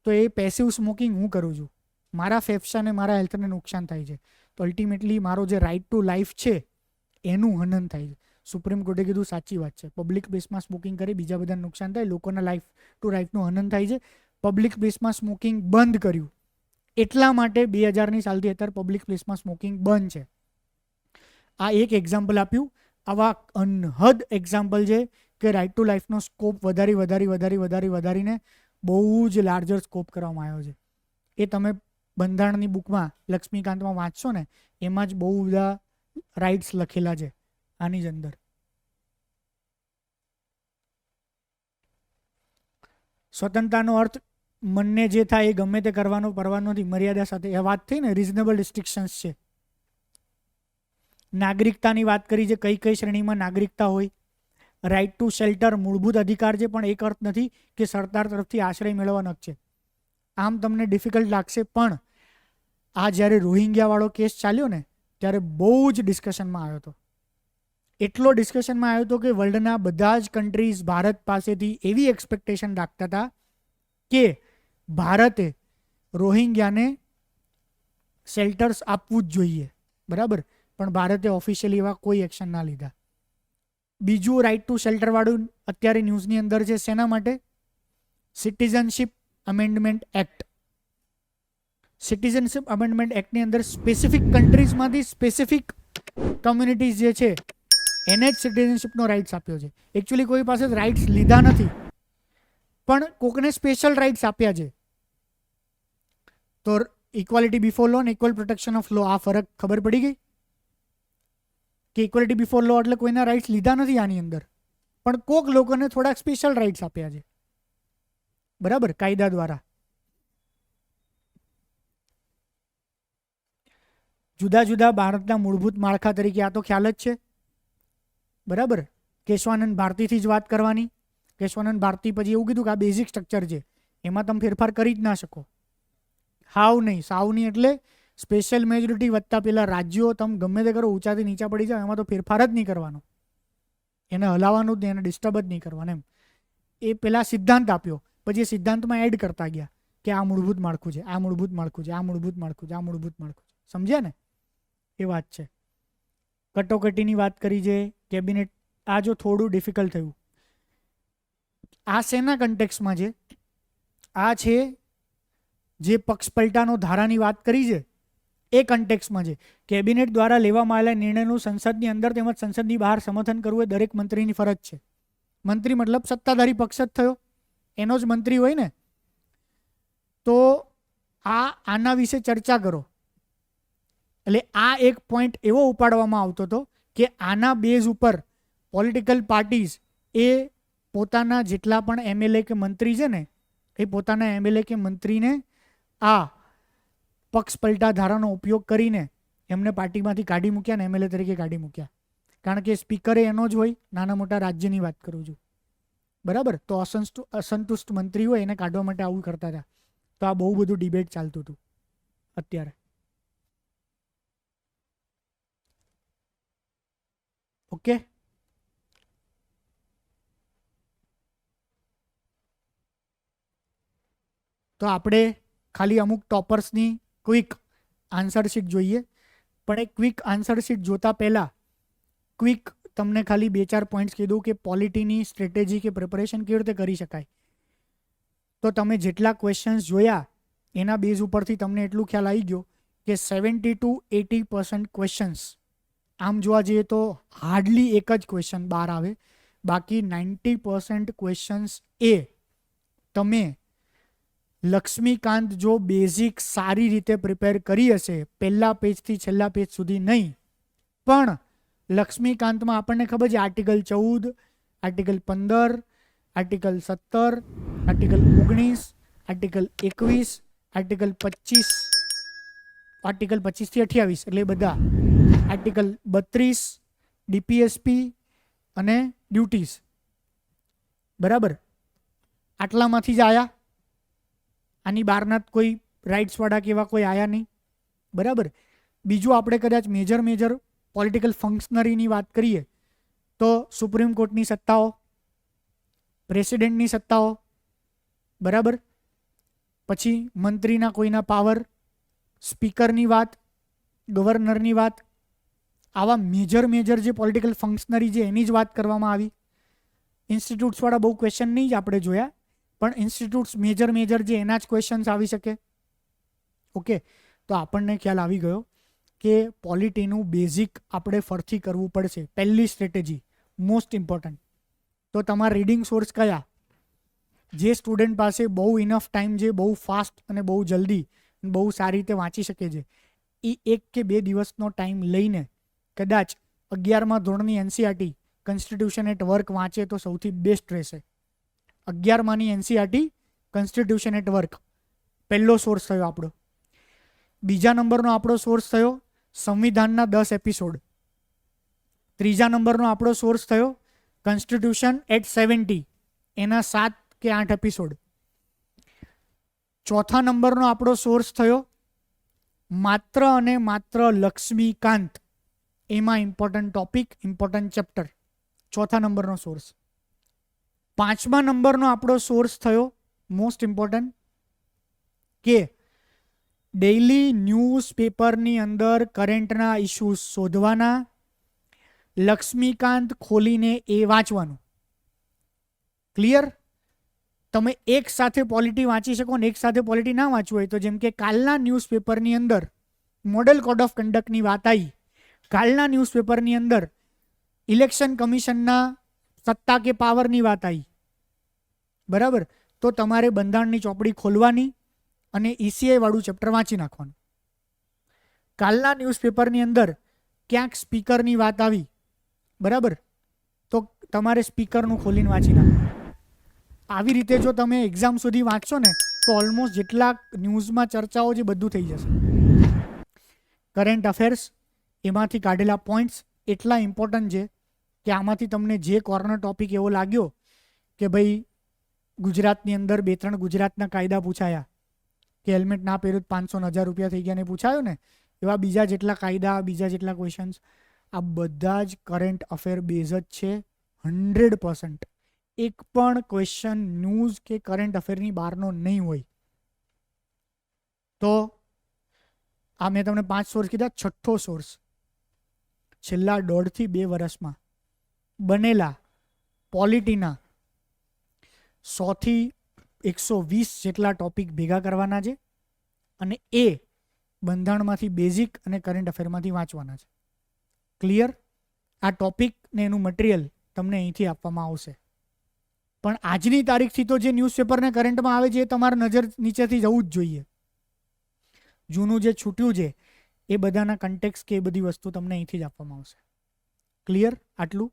તો એ પેસિવ સ્મોકિંગ હું કરું છું, મારા ફેફસાને મારા હેલ્થને નુકસાન થાય છે, તો અલ્ટિમેટલી મારો જે રાઇટ ટુ લાઈફ છે એનું હનન થાય છે. સુપ્રીમ કોર્ટે કીધું સાચી વાત છે, પબ્લિક પ્લેસમાં સ્મોકિંગ કરી બીજા બધાને નુકસાન થાય, લોકોના લાઈફ ટુ લાઈફનું હનન થાય છે. પબ્લિક પ્લેસમાં સ્મોકિંગ બંધ કર્યું, એટલા માટે 2000ની સાલથી અત્યારે પબ્લિક પ્લેસમાં સ્મોકિંગ બંધ છે. આ એક એક્ઝામ્પલ આપ્યું. આવા અનહદ એક્ઝામ્પલ છે કે રાઇટ ટુ લાઈફનો સ્કોપ વધારીને બહુ જ લાર્જર સ્કોપ કરવામાં આવ્યો છે. એ તમે બંધારણની બુકમાં લક્ષ્મીકાંતમાં વાંચશો ને, એમાં જ બહુ બધા રાઇટ્સ લખેલા છે આની જ અંદર. સ્વતંત્રતાનો અર્થ મનને જે થાય એ ગમે તે કરવાનો પરવાનો નથી, મર્યાદા સાથે. એ વાત થઈ ને, રિઝનેબલ રિસ્ટ્રિક્શન્સ છે. નાગરિકતાની વાત કરી છે, કઈ કઈ શ્રેણીમાં નાગરિકતા હોય. રાઇટ ટુ શેલ્ટર મૂળભૂત અધિકાર છે, પણ એક અર્થ નથી કે સરકાર તરફથી આશ્રય મેળવવાનો છે. આમ તમને ડિફિકલ્ટ લાગશે, પણ આ જ્યારે રોહિંગ્યાવાળો કેસ ચાલ્યો ને ત્યારે બહુ જ ડિસ્કશનમાં આવ્યો હતો. એટલો ડિસ્કશનમાં આવ્યો હતો કે વર્લ્ડના બધા જ કન્ટ્રીઝ ભારત પાસેથી એવી એક્સપેક્ટેશન રાખતા હતા કે ભારતે રોહિંગ્યાને શેલ્ટર્સ આપવું જ જોઈએ, બરાબર. પણ ભારતે ઓફિશિયલી એવા કોઈ એક્શન ના લીધા. બીજું રાઇટ ટુ શેલ્ટરવાળું અત્યારે ન્યૂઝની અંદર છે. શેના માટે? Citizenship amendment act. Citizenship amendment એક્ટની અંદર સ્પેસિફિક કન્ટ્રીઝમાંથી સ્પેસિફિક કમ્યુનિટીઝ જે છે એને જ સિટીઝનશીપનો રાઇટ્સ આપ્યો છે. એકચ્યુઅલી કોઈ પાસે રાઇટ્સ લીધા નથી, પણ કોકને સ્પેશિયલ રાઇટ્સ આપ્યા છે. તો ઇક્વાલિટી બિફોર લો અને ઇક્વલ પ્રોટેક્શન ઓફ લો, આ ફરક ખબર પડી ગઈ કે ઇક્વાલિટી બિફોર લો એટલે કોઈના રાઇટ્સ લીધા નથી આની અંદર, પણ કોક લોકોને થોડાક સ્પેશિયલ રાઇટ્સ આપ્યા છે, બરાબર, કાયદા દ્વારા. જુદા જુદા ભારતના મૂળભૂત માળખા તરીકે આ તો ખ્યાલ જ છે, બરાબર. કેશવાનંદ ભારતીથી જ વાત કરવાની. કેશવાનંદ ભારતી પછી એવું કીધું કે આ બેઝિક સ્ટ્રક્ચર છે, એમાં તમે ફેરફાર કરી જ ના શકો. હાવ નહીં, સાવ નહીં. એટલે સ્પેશિયલ મેજોરિટી વધતા પેલા રાજ્યો તમે ગમે તે કરો, ઊંચાથી નીચા પડી જાઓ, એમાં તો ફેરફાર જ નહીં કરવાનો, એને હલાવવાનું જ નહીં, એને ડિસ્ટર્બ જ નહીં કરવાનું એમ. એ પેલા સિદ્ધાંત આપ્યો, પછી એ સિદ્ધાંતમાં એડ કરતા ગયા કે આ મૂળભૂત માળખું છે, આ મૂળભૂત માળખું છે, આ મૂળભૂત માળખું છે, આ મૂળભૂત માળખું છે. સમજ્યા ને? એ વાત છે. કટોકટીની વાત કરી છે, કેબિનેટ. આ જો થોડું ડિફિકલ્ટ થયું, આ શેના કન્ટેક્સમાં છે? આ છે જે પક્ષ પલટાનો ધારાની વાત કરી છે એ કન્ટેક્સમાં છે. કેબિનેટ દ્વારા લેવામાં આવેલા નિર્ણયનું સંસદની અંદર તેમજ સંસદની બહાર સમર્થન કરવું એ દરેક મંત્રીની ફરજ છે. મંત્રી મતલબ સત્તાધારી પક્ષ જ થયો, એનો જ મંત્રી હોય ને. તો આના વિશે ચર્ચા કરો. એટલે આ એક પોઈન્ટ એવો ઉપાડવામાં આવતો હતો કે આના બેઝ ઉપર પોલિટિકલ પાર્ટીઝ એ પોતાના જેટલા પણ એમએલએ કે મંત્રી છે ને, એ પોતાના એમએલએ કે મંત્રીને આ પક્ષ પલટા ધારાનો ઉપયોગ કરીને એમને પાર્ટીમાંથી કાઢી મૂક્યા ને એમએલએ તરીકે કાઢી મૂક્યા. કારણ કે સ્પીકરે એનો જ હોય, નાના મોટા રાજ્યની વાત કરું છું, બરાબર. તો અસંતુષ્ટ મંત્રી હોય એને કાઢવા માટે આવું કરતા હતા. તો આ બહુ બધું ડિબેટ ચાલતું હતું અત્યારે. ઓકે, તો આપણે ખાલી અમુક ટોપર્સની ક્વિક આન્સર શીટ જોઈએ. પણ એ ક્વિક આન્સર શીટ જોતા પહેલાં ક્વિક તમને ખાલી 2-4 પોઈન્ટ્સ કીધું કે પોલિટીની સ્ટ્રેટેજી કે પ્રિપરેશન કેવી રીતે કરી શકાય. તો તમે જેટલા ક્વેશ્ચન્સ જોયા એના બેઝ ઉપરથી તમને એટલું ખ્યાલ આવી ગયો કે 70 to 80% ક્વેશ્ચન્સ આમ જોવા જઈએ તો હાર્ડલી એક જ ક્વેશ્ચન બહાર આવે. બાકી 90% ક્વેશ્ચન્સ એ તમે લક્ષ્મીકાંત જો બેઝિક સારી રીતે પ્રિપેર કરી હશે, પહેલા પેજથી છેલ્લા પેજ સુધી નહીં, પણ લક્ષ્મીકાંતમાં આપણને ખબર છે article 14, article 15, article 17, article 19, article 21, article 25, article 25 થી 28 એટલે બધા, આર્ટિકલ 32, ડીપીએસપી અને ડ્યુટીઝ, બરાબર. આટલામાંથી જ આયા, આની બહારના કોઈ રાઇટ્સવાળા કે એવા કોઈ આયા નહીં, બરાબર. બીજું આપણે કદાચ મેજર પોલિટિકલ ફંક્શનરીની વાત કરીએ તો સુપ્રીમ કોર્ટની સત્તાઓ, પ્રેસિડેન્ટની સત્તાઓ, બરાબર. પછી મંત્રીના કોઈના પાવર, સ્પીકરની વાત, ગવર્નરની વાત, આવા મેજર જે પોલિટિકલ ફંક્શનરી છે એની જ વાત કરવામાં આવી. ઇન્સ્ટિટ્યૂટ્સવાળા બહુ ક્વેશ્ચન નહીં જ આપણે જોયા, પણ ઇન્સ્ટિટ્યૂટ્સ મેજર જે એના જ ક્વેશ્ચન્સ આવી શકે. ઓકે, તો આપણને ખ્યાલ આવી ગયો કે પોલિટીનું બેઝિક આપણે ફરથી કરવું પડશે. પહેલી સ્ટ્રેટેજી મોસ્ટ ઇમ્પોર્ટન્ટ તો તમારા રીડિંગ સોર્સ કયા? જે સ્ટુડન્ટ પાસે બહુ ઇનફ ટાઈમ છે, બહુ ફાસ્ટ અને બહુ જલ્દી બહુ સારી રીતે વાંચી શકે છે, એ 1 કે 2 દિવસનો ટાઈમ લઈને કદાચ 11મા ધોરણની એનસીઆરટી કોન્સ્ટિટ્યુશન એટ વર્ક વાંચે તો સૌથી બેસ્ટ રહેશે. 11માની એનસીઆરટી કોન્સ્ટિટ્યુશન એટ વર્ક પહેલો સોર્સ થયો આપણો. બીજા નંબરનો આપણો સોર્સ થયો સંવિધાનના 10 એપિસોડ. ત્રીજા નંબરનો આપણો સોર્સ થયો કોન્સ્ટિટ્યુશન એટ 70 એના 7 કે 8 એપિસોડ. ચોથા નંબરનો આપણો સોર્સ થયો માત્ર અને માત્ર લક્ષ્મીકાંત, એમાં ઇમ્પોર્ટન્ટ ટોપિક, ઇમ્પોર્ટન્ટ ચેપ્ટર, ચોથા નંબરનો સોર્સ. 5મા નંબરનો આપણો સોર્સ થયો મોસ્ટ ઇમ્પોર્ટન્ટ કે ડેઇલી ન્યૂઝપેપરની અંદર કરંટના ઇશ્યુઝ શોધવાના, લક્ષ્મીકાંત ખોલીને એ વાંચવાનું. ક્લિયર? તમે એક સાથે પોલિટી વાંચી શકો ને એક સાથે પોલિટી ના વાંચવું હોય તો જેમ કે કાલના ન્યૂઝપેપરની અંદર મોડેલ કોડ ઓફ કન્ડક્ટની વાત આવી, કાલના ન્યૂઝપેપરની અંદર ઇલેક્શન કમિશનના સત્તા કે પાવરની વાત આવી, બરાબર? તો તમારે બંધારણની ચોપડી ખોલવાની અને ECI વાળું ચેપ્ટર વાંચી નાખવાનું. કાલના ન્યૂઝપેપરની અંદર ક્યાંક સ્પીકરની વાત આવી, બરાબર? તો તમારે સ્પીકરનું ખોલીને વાંચી નાખવાનું. આવી રીતે જો તમે એક્ઝામ સુધી વાંચશો ને તો ઓલમોસ્ટ જેટલા ન્યૂઝમાં ચર્ચાઓ છે બધું થઈ જશે. કરંટ અફેર્સ એમાંથી કાઢેલા પોઈન્ટ્સ એટલા ઇમ્પોર્ટન્ટ છે કે આમાંથી તમને જે કોર્નર ટોપિક એવો લાગ્યો કે ભાઈ ગુજરાતની અંદર 2-3 ગુજરાતના કાયદા પૂછાયા કે હેલ્મેટ ના પહેર્યું 500 ને 1000 રૂપિયા થઈ ગયા ને પૂછાયું ને, એવા બીજા જેટલા કાયદા, બીજા જેટલા ક્વેશ્ચન્સ, આ બધા જ કરંટ અફેર બેઝ જ છે 100%. એક પણ ક્વેશ્ચન ન્યૂઝ કે કરંટ અફેરની બહારનો નહીં હોય. તો આ મેં તમને 5 સોર્સ કીધા. છઠ્ઠો સોર્સ છેલ્લા 1.5 થી 2 વર્ષમાં બનેલા પોલિટીના 100 થી 120 જેટલા ટોપિક ભેગા કરવાના છે અને એ બંધારણમાંથી બેઝિક અને કરંટ અફેરમાંથી વાંચવાના છે. ક્લિયર? આ ટોપિક ને એનું મટીરિયલ તમને અહીંથી આપવામાં આવશે. પણ આજની તારીખથી તો જે ન્યૂઝપેપરને કરંટમાં આવે છે એ તમારા નજર નીચેથી જવું જ જોઈએ. જૂનું જે છૂટ્યું છે એ બધાના કન્ટેક્સ કે એ બધી વસ્તુ તમને અહીંથી જ આપવામાં આવશે. ક્લિયર? આટલું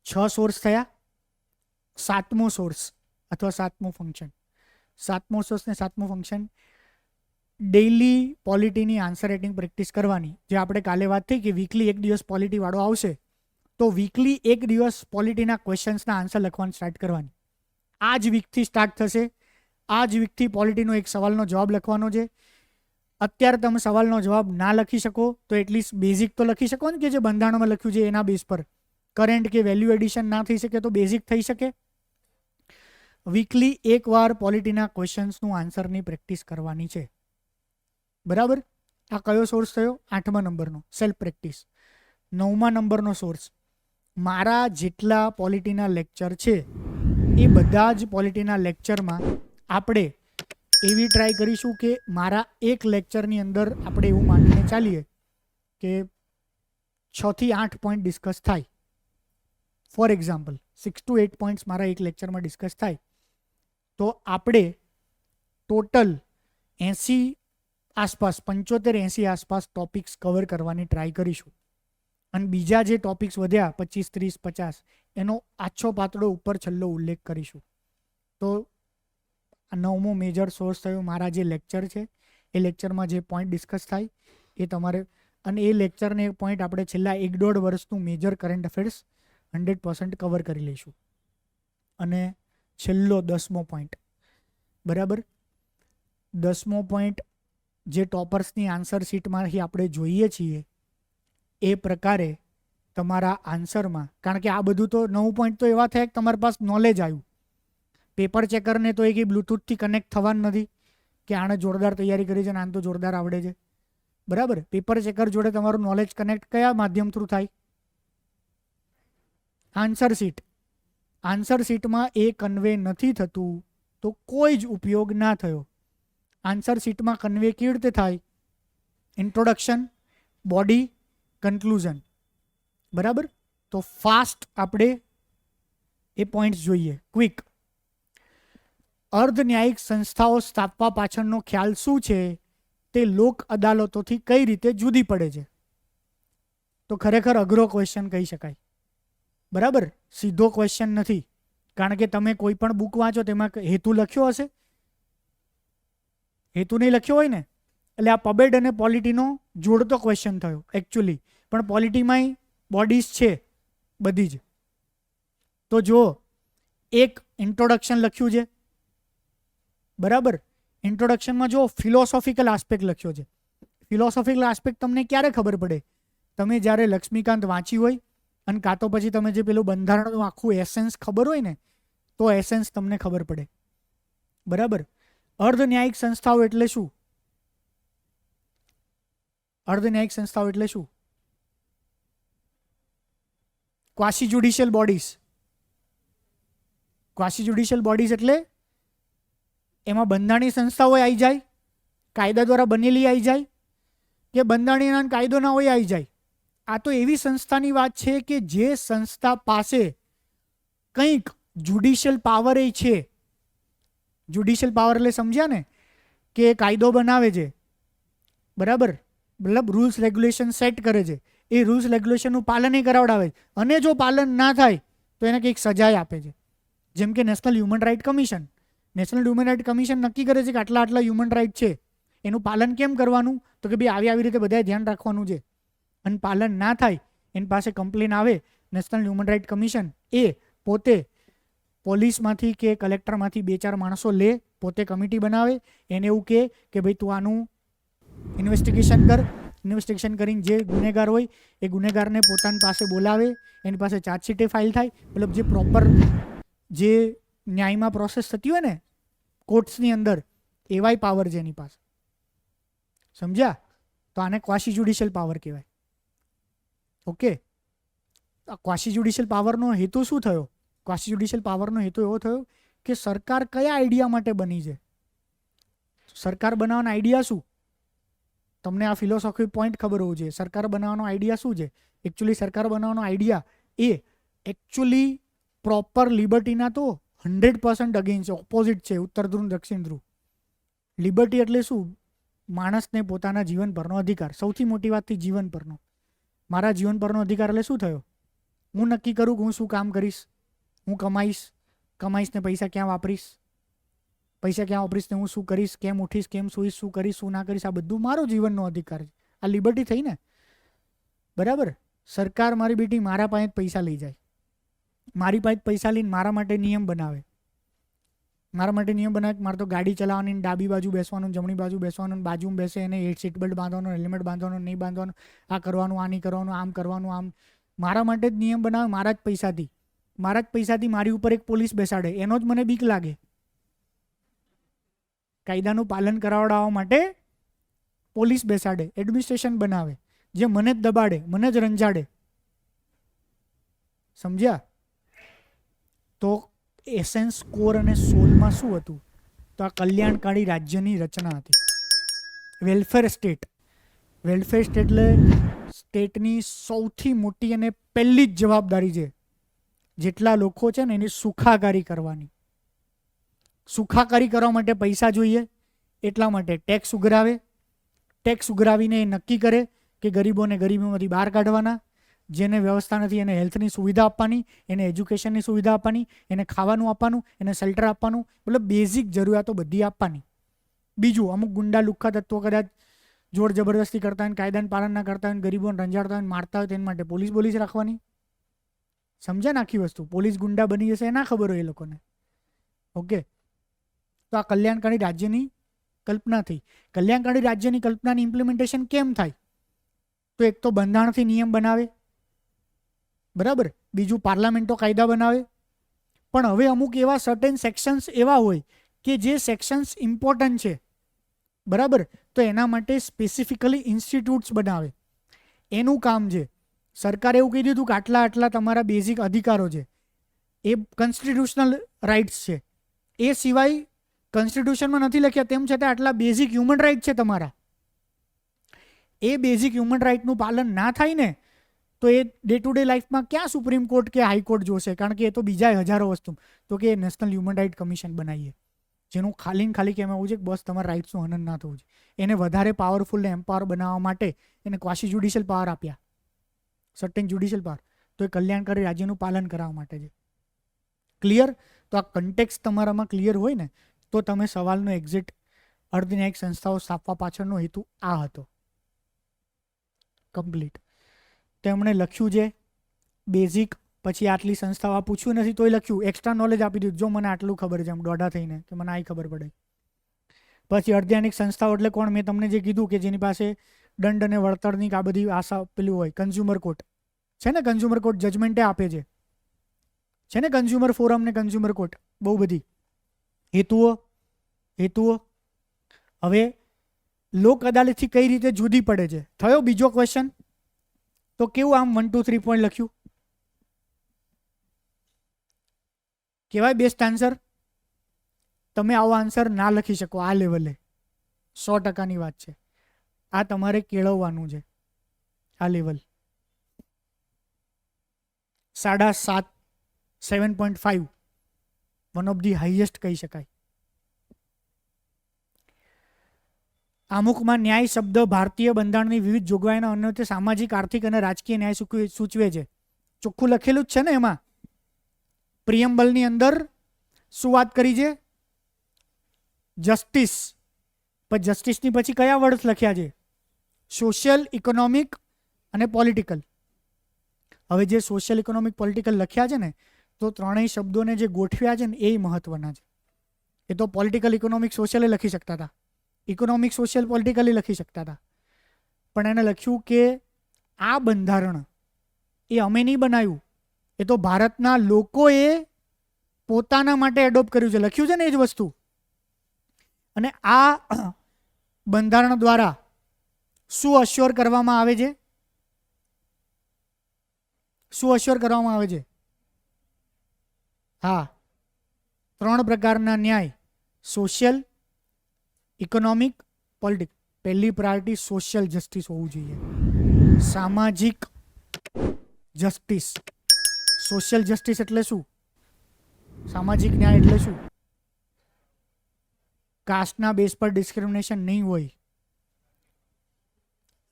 6 સોર્સ થયા. 7મો સોર્સ અથવા 7મું ફંક્શન, 7મો સોર્સ ને 7મું ફંક્શન ડેઇલી પોલિટીની આન્સર રાઇટિંગ પ્રેક્ટિસ કરવાની. જે આપણે કાલે વાત થઈ કે વીકલી 1 દિવસ પોલિટી વાળો આવશે તો વીકલી 1 દિવસ પોલિટીના ક્વેશ્ચન્સના આન્સર લખવાનું સ્ટાર્ટ કરવાની. આ જ વીકથી સ્ટાર્ટ થશે. આ જ વીકથી પોલિટીનો એક સવાલનો જવાબ લખવાનો છે. અત્યારે તમે સવાલનો જવાબ ના લખી શકો તો એટલીસ્ટ બેઝિક તો લખી શકો ને, કે જે બંધારણમાં લખ્યું છે એના બેઝ પર. કરંટ કે વેલ્યુ એડિશન ના થઈ શકે તો બેઝિક થઈ શકે. વીકલી 1 વાર પોલિટીના ક્વેશ્ચન્સનું આન્સરની પ્રેક્ટિસ કરવાની છે. બરાબર? આ કયો સોર્સ થયો? 8મા નંબરનો સેલ્ફ પ્રેક્ટિસ. 9મા નંબરનો સોર્સ મારા જેટલા પોલિટીના લેક્ચર છે એ બધા જ પોલિટીના લેક્ચરમાં આપણે એવી ટ્રાય કરીશું કે મારા એક લેક્ચરની અંદર આપણે એવું માનીને ચાલીએ કે 6 થી 8 પોઈન્ટ ડિસ્કસ થાય. ફોર એક્ઝામ્પલ 6 to 8 પોઈન્ટ્સ મારા એક લેક્ચરમાં ડિસ્કસ થાય તો આપણે ટોટલ 80 આસપાસ 75-80 આસપાસ ટોપિક્સ કવર કરવાની ટ્રાય કરીશું. અને બીજા જે ટોપિક્સ વધ્યા 25, 30, 50 એનો આછો પાતળો ઉપર છેલ્લો ઉલ્લેખ કરીશું. તો 9મો મેજર સોર્સ થયો મારા જે લેક્ચર છે એ લેક્ચરમાં જે પોઈન્ટ ડિસ્કસ થાય એ તમારે, અને એ લેક્ચરને પોઈન્ટ આપણે છેલ્લા 1-1.5 વર્ષનું મેજર કરંટ અફેર્સ 100% કવર કરી લઈશું. અને છેલ્લો 10મો પોઈન્ટ, બરાબર? 10મો પોઈન્ટ જે ટોપર્સની આન્સર શીટમાંથી આપણે જોઈએ છીએ એ પ્રકારે તમારા આન્સરમાં, કારણ કે આ બધું તો 9 પોઈન્ટ તો એવા થયા કે તમારી પાસે નોલેજ આવ્યું. પેપર ચેકરને તો એ બ્લૂટૂથથી કનેક્ટ થવાનું નથી કે આણે જોરદાર તૈયારી કરી છે અને આને તો જોરદાર આવડે છે, બરાબર? પેપર ચેકર જોડે તમારું નોલેજ કનેક્ટ કયા માધ્યમ થ્રુ થાય? Answer sheet. આન્સર શીટમાં એ કન્વે નથી થતું તો કોઈ જ ઉપયોગ ના થયો. આન્સર શીટમાં કન્વે કેવી રીતે થાય? ઇન્ટ્રોડક્શન, બોડી, કન્ક્લુઝન, બરાબર? તો ફાસ્ટ આપણે એ પોઈન્ટ્સ જોઈએ ક્વિક. અર્ધ ન્યાયિક સંસ્થાઓ સ્થાપવા પાછળનો ખ્યાલ શું છે તે લોક અદાલતોથી કઈ રીતે જુદી પડે છે? તો ખરેખર અઘરો ક્વેશ્ચન કહી શકાય. બરાબર, સીધો ક્વેશ્ચન નથી, કારણ કે તમે કોઈ પણ બુક વાંચો તેમાં હેતુ લખ્યો હશે, હેતુ નહીં લખ્યો હોય ને, એટલે આ પબેડ અને પોલિટીનો જોડતો ક્વેશ્ચન થયો એકચ્યુઅલી. પણ પોલિટીમાંય બોડીઝ છે બધી જ. તો જો એક ઇન્ટ્રોડક્શન લખ્યું છે, બરાબર, ઇન્ટ્રોડક્શનમાં જો ફિલોસોફિકલ આસ્પેક્ટ લખ્યો છે. ફિલોસોફિકલ આસ્પેક્ટ તમને ક્યારે ખબર પડે? તમે જ્યારે લક્ષ્મીકાંત વાંચી હોય અને કાં તો પછી તમે જે પેલું બંધારણનું આખું એસેન્સ ખબર હોય ને, તો એસેન્સ તમને ખબર પડે. બરાબર. અર્ધ ન્યાયિક સંસ્થાઓ એટલે શું? અર્ધ ન્યાયિક સંસ્થાઓ એટલે શું? ક્વાસી જ્યુડિશિયલ બોડીઝ. ક્વાસી જ્યુડિશિયલ બોડીઝ એટલે એમાં બંધારણીય સંસ્થાઓ આવી જાય, કાયદા દ્વારા બનેલી આવી જાય, કે બંધારણીય કાયદો ના હોય આવી જાય. આ તો એવી સંસ્થાની વાત છે કે જે સંસ્થા પાસે કંઈક જ્યુડિશિયલ પાવર એ છે. જ્યુડિશિયલ પાવર એટલે સમજ્યા ને, કે કાયદો બનાવે છે, બરાબર, મતલબ રૂલ્સ રેગ્યુલેશન સેટ કરે છે, એ રૂલ્સ રેગ્યુલેશનનું પાલન એ કરાવડાવે છે, અને જો પાલન ના થાય તો એને કંઈક સજાએ આપે છે. જેમ કે national human right commission. National human right commission નક્કી કરે છે કે આટલા આટલા હ્યુમન રાઇટ છે, એનું પાલન કેમ કરવાનું? તો કે ભાઈ આવી રીતે બધાએ ધ્યાન રાખવાનું છે, અને પાલન ના થાય એની પાસે કમ્પ્લેન આવે, નેશનલ હ્યુમન રાઇટ કમિશન એ પોતે પોલીસમાંથી કે કલેક્ટરમાંથી 2-4 માણસો લે, પોતે કમિટી બનાવે, એને એવું કહે કે ભાઈ તું આનું ઇન્વેસ્ટિગેશન કર. ઇન્વેસ્ટિગેશન કરીને જે ગુનેગાર હોય એ ગુનેગારને પોતાની પાસે બોલાવે, એની પાસે ચાર્જશીટે ફાઇલ થાય. મતલબ જે પ્રોપર જે ન્યાયમાં પ્રોસેસ થતી હોય ને કોર્ટ્સની અંદર, એવાય પાવર છે એની પાસે. સમજ્યા? તો આને ક્વાસી જ્યુડિશિયલ પાવર કહેવાય. ઓકે, ક્વાસી જ્યુડિશિયલ પાવરનો હેતુ શું થયો? ક્વાસી જ્યુડિશિયલ પાવરનો હેતુ એવો થયો કે સરકાર કયા આઈડિયા માટે બની છે. સરકાર બનાવવાનો આઈડિયા શું? તમને આ ફિલોસોફી પોઈન્ટ ખબર હોવું જોઈએ. સરકાર બનાવવાનો આઈડિયા શું છે? એકચ્યુઅલી સરકાર બનાવવાનો આઈડિયા એ એકચ્યુઅલી પ્રોપર લિબર્ટીના તો 100% અગેન્સ્ટ છે, ઓપોઝિટ છે, ઉત્તર ધ્રુવ દક્ષિણ ધ્રુવ. લિબર્ટી એટલે શું? માણસને પોતાના જીવન પરનો અધિકાર. સૌથી મોટી વાતથી જીવન પરનો. મારા જીવન પરનો અધિકાર એટલે શું થયો? હું નક્કી કરું કે હું શું કામ કરીશ, હું કમાઈશ ને પૈસા ક્યાં વાપરીશ, પૈસા ક્યાં વાપરીશ ને હું શું કરીશ, કેમ ઉઠીશ, કેમ સૂઈશ, શું કરીશ, શું ના કરીશ, આ બધું મારો જીવનનો અધિકાર છે. આ લિબર્ટી થઈ ને, બરાબર. સરકાર મારી બેટી મારા પાસે પૈસા લઈ જાય, મારી પાસે પૈસા લઈને મારા માટે નિયમ બનાવે, મારે તો ગાડી ચલાવવાની, ડાબી બાજુ બેસવાનું, જમણી બાજુ બેસવાનું, બાજુમાં બેસે એને સીટ બેલ્ટ બાંધવાનું, હેલ્મેટ બાંધવાનું, નહીં બાંધવાનું, આ કરવાનું, આ નહીં કરવાનું, આમ કરવાનું, આમ. મારા માટે જ નિયમ બનાવે, મારા જ પૈસાથી મારી ઉપર એક પોલીસ બેસાડે, એનો જ મને બીક લાગે. કાયદાનું પાલન કરાવડાવવા માટે પોલીસ બેસાડે, એડમિનિસ્ટ્રેશન બનાવે, જે મને જ દબાડે, મને જ રંજાડે. સમજ્યા? તો એસેન્સ, કોર અને સોલમાં શું હતું? તો આ કલ્યાણકારી રાજ્યની રચના હતી. Welfare state. વેલફેર સ્ટેટ એટલે સ્ટેટની સૌથી મોટી અને પહેલી જ જવાબદારી છે જેટલા લોકો છે ને એની સુખાકારી કરવાની. સુખાકારી કરવા માટે પૈસા જોઈએ, એટલા માટે ટેક્સ ઉઘરાવે. ટેક્સ ઉઘરાવીને એ નક્કી કરે કે ગરીબોને ગરીબીમાંથી બહાર કાઢવાના, જેને વ્યવસ્થા નથી એને હેલ્થની સુવિધા આપવાની, એને એજ્યુકેશનની સુવિધા આપવાની, એને ખાવાનું આપવાનું, એને શેલ્ટર આપવાનું, મતલબ બેઝિક જરૂરિયાતો બધી આપવાની. બીજું, અમુક ગુંડા લુખ્ખા તત્વો કદાચ જોર જબરદસ્તી કરતા હોય, કાયદાનું પાલન ના કરતા હોય, ગરીબોને રંજાડતા હોય, મારતા હોય, તેના માટે પોલીસ રાખવાની. સમજ્યા ને આખી વસ્તુ? પોલીસ ગુંડા બની જશે એ ના ખબર હોય એ લોકોને. ઓકે, તો આ કલ્યાણકારી રાજ્યની કલ્પના થઈ. કલ્યાણકારી રાજ્યની કલ્પનાની ઇમ્પ્લિમેન્ટેશન કેમ થાય? તો એક તો બંધારણથી નિયમ બનાવે, બરાબર. બીજું, પાર્લામેન્ટો કાયદા બનાવે. પણ હવે અમુક એવા સર્ટેન સેક્શન્સ એવા હોય કે જે સેક્શન્સ ઇમ્પોર્ટન્ટ છે, બરાબર. તો એના માટે સ્પેસિફિકલી ઇન્સ્ટિટ્યૂટ્સ બનાવે. એનું કામ છે. સરકારે એવું કહી દીધું કે આટલા આટલા તમારા બેઝિક અધિકારો છે, એ કોન્સ્ટિટ્યુશનલ રાઇટ્સ છે, એ સિવાય કોન્સ્ટિટ્યુશનમાં નથી લખ્યા, તેમ છતાં આટલા બેઝિક હ્યુમન રાઇટ છે તમારા. એ બેઝિક હ્યુમન રાઇટનું પાલન ના થાય ને તો એ ડે ટુ ડે લાઈફમાં ક્યાં સુપ્રીમ કોર્ટ કે હાઈકોર્ટ જોશે, કારણ કે એ તો બીજા હજારો વસ્તુ. તો કે નેશનલ હ્યુમન રાઇટ કમિશન બનાવીએ, જેનું ખાલી ને ખાલી કહેવામાં આવું છે કે બસ તમારા રાઇટ્સનું હનન ના થવું છે. એને વધારે પાવરફુલ ને એમ્પાવર બનાવવા માટે એને ક્વાસી જ્યુડિશિયલ પાવર આપ્યા, સર્ટેન જ્યુડિશિયલ પાવર. તો એ કલ્યાણકારી રાજ્યનું પાલન કરાવવા માટે છે. ક્લિયર? તો આ કન્ટેક્સ તમારામાં ક્લિયર હોય ને તો તમે સવાલનો એક્ઝેક્ટ અર્ધન્યાયિક સંસ્થાઓ સ્થાપવા પાછળનો હેતુ આ હતો. કમ્પ્લીટ. તેમણે લખ્યું છે બેઝિક, પછી આટલી સંસ્થાઓ, આ પૂછ્યું નથી તોય લખ્યું, એક્સ્ટ્રા નોલેજ આપી દીધું, જો મને આટલું ખબર છે એમ દોઢા થઈને કે મને આ ખબર પડે. પછી અર્ધન્યાયિક સંસ્થાઓ એટલે કોણ? મેં તમને જે કીધું કે જેની પાસે દંડ અને વળતરની આ બધી આશા પેલું હોય. કન્ઝ્યુમર કોર્ટ છે ને, કન્ઝ્યુમર કોર્ટ જજમેન્ટે આપે છે ને, કન્ઝ્યુમર ફોરમ ને કન્ઝ્યુમર કોર્ટ, બહુ બધી હેતુઓ. હવે લોક અદાલતથી કઈ રીતે જુદી પડે છે? થયો બીજો ક્વેશ્ચન? તો કેવું આમ 1 2 3 પોઈન્ટ લખ્યું? કહેવાય બેસ્ટ આન્સર? તમે આવો આન્સર ના લખી શકો આ લેવલે, 100%ની વાત છે. આ તમારે કેળવવાનું છે આ level. 7.5 7.5 one of the highest કહી શકાય. આમુખમાં ન્યાય શબ્દ ભારતીય બંધારણની વિવિધ જોગવાઈના અન્વયે સામાજિક, આર્થિક અને રાજકીય ન્યાય સૂચવે છે. ચોખ્ખું લખેલું જ છે ને એમાં. પ્રિયમ્બલની અંદર શું વાત કરી છે? જસ્ટિસ. પણ જસ્ટિસની પછી કયા વર્ડ્સ લખ્યા છે? સોશિયલ, ઇકોનોમિક અને પોલિટિકલ. હવે જે સોશિયલ, ઇકોનોમિક, પોલિટિકલ લખ્યા છે ને, તો ત્રણેય શબ્દોને જે ગોઠવ્યા છે ને એ મહત્વના છે. એ તો પોલિટિકલ, ઇકોનોમિક, સોશિયલ લખી શકતા હતા, ઇકોનોમિક, સોશિયલ, પોલિટિકલી લખી શકતા હતા. પણ એને લખ્યું કે આ બંધારણ એ અમે નહીં બનાવ્યું, એ તો ભારતના લોકોએ પોતાના માટે એડોપ્ટ કર્યું છે. લખ્યું છે ને એ જ વસ્તુ. અને આ બંધારણ દ્વારા શું અશ્યોર કરવામાં આવે છે? શું અશ્યોર કરવામાં આવે છે? હા, 3 પ્રકારના ન્યાય: સોશિયલ, ઇકોનોમિક, પોલિટિકલ. પહેલી પ્રાયોરિટી સોશિયલ જસ્ટિસ હોવું જોઈએ, સામાજિક જસ્ટિસ. સોશિયલ જસ્ટિસ એટલે શું? સામાજિક ન્યાય એટલે શું? કાસ્ટના બેઝ પર ડિસ્ક્રિમિનેશન નહીં હોય,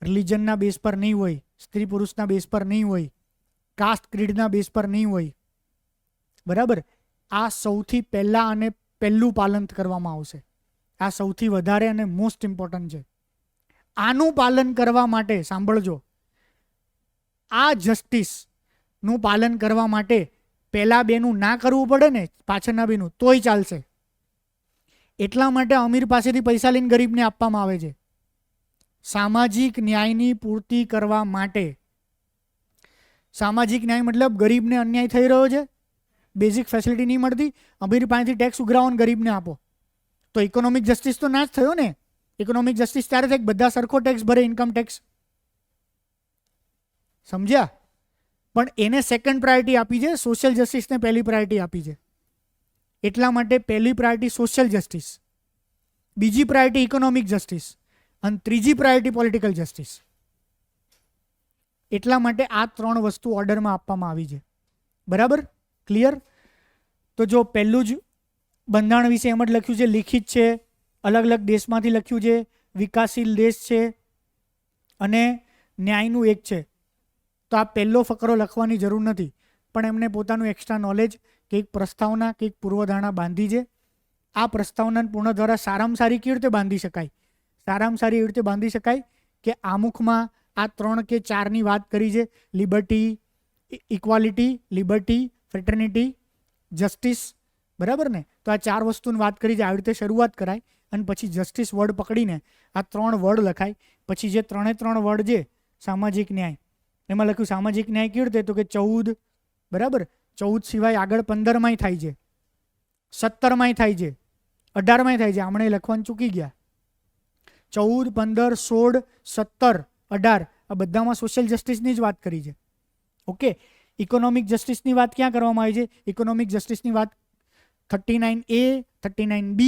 રિલિજનના બેઝ પર નહીં હોય, સ્ત્રી પુરુષના બેઝ પર નહીં હોય, કાસ્ટ ક્રીડના બેઝ પર નહીં હોય. બરાબર? આ સૌથી પહેલા અને પહેલું પાલન કરવામાં આવશે. આ સૌથી વધારે અને મોસ્ટ ઇમ્પોર્ટન્ટ છે. આનું પાલન કરવા માટે, સાંભળજો, આ જસ્ટિસનું પાલન કરવા માટે પહેલા બેનું ના કરવું પડે ને, પાછળના બેનું, તોય ચાલશે. એટલા માટે અમીર પાસેથી પૈસા લઈને ગરીબને આપવામાં આવે છે, સામાજિક ન્યાયની પૂર્તિ કરવા માટે. સામાજિક ન્યાય મતલબ ગરીબને અન્યાય થઈ રહ્યો છે, બેઝિક ફેસિલિટી નહીં મળતી, અમીર પાસેથી ટેક્સ ઉઘરાવો ને ગરીબને આપો, તો ઇકોનોમિક જસ્ટિસ તો ના જ થયો ને. ઇકોનોમિક જસ્ટિસ ત્યારે થાય બધા સરખો ટેક્સ ભરે, ઇન્કમ ટેક્સ. સમજ્યા? પણ એને સેકન્ડ પ્રાયોરિટી આપી છે, સોશિયલ જસ્ટિસને પહેલી પ્રાયોરિટી આપી છે. એટલા માટે પહેલી પ્રાયોરિટી સોશિયલ જસ્ટિસ, બીજી પ્રાયોરિટી ઇકોનોમિક જસ્ટિસ અને ત્રીજી પ્રાયોરિટી પોલિટિકલ જસ્ટિસ. એટલા માટે આ 3 વસ્તુ ઓર્ડરમાં આપવામાં આવી છે. બરાબર? ક્લિયર? તો જો પહેલું જ બંધારણ વિશે એમ જ લખ્યું છે, લિખિત છે, અલગ અલગ દેશમાંથી લખ્યું છે, વિકાસશીલ દેશ છે અને ન્યાયનું એક છે. તો આ પહેલો ફકરો લખવાની જરૂર નથી, પણ એમને પોતાનું એક્સ્ટ્રા નોલેજ કે એક પ્રસ્તાવના કે એક પૂર્વધારણા બાંધી છે. આ પ્રસ્તાવના પૂર્ણ દ્વારા સારામાં સારી કેવી રીતે બાંધી શકાય? સારામાં સારી એવી રીતે બાંધી શકાય કે આમુખમાં આ 3 કે 4ની વાત કરી છે: liberty, equality, liberty, fraternity, justice. બરાબર ને? તો આ 4 વસ્તુની વાત કરી છે. આવી રીતે શરૂઆત કરાય અને પછી જસ્ટિસ વર્ડ પકડીને આ 3 વર્ડ લખાય. પછી જે 3 વર્ડ છે, સામાજિક ન્યાય, એમાં લખ્યું સામાજિક ન્યાય કેવી રીતે? તો કે 14, બરાબર, 14 સિવાય આગળ 15માંય થાય છે, 17માંય થાય છે, 18માંય થાય છે. આમણે લખવાનું ચૂકી ગયા. 14, 15, 16, 17, 18 આ બધામાં સોશિયલ જસ્ટિસની જ વાત કરી છે. ઓકે. ઇકોનોમિક જસ્ટિસની વાત ક્યાં કરવામાં આવી છે? ઇકોનોમિક જસ્ટિસની વાત 39A, 39B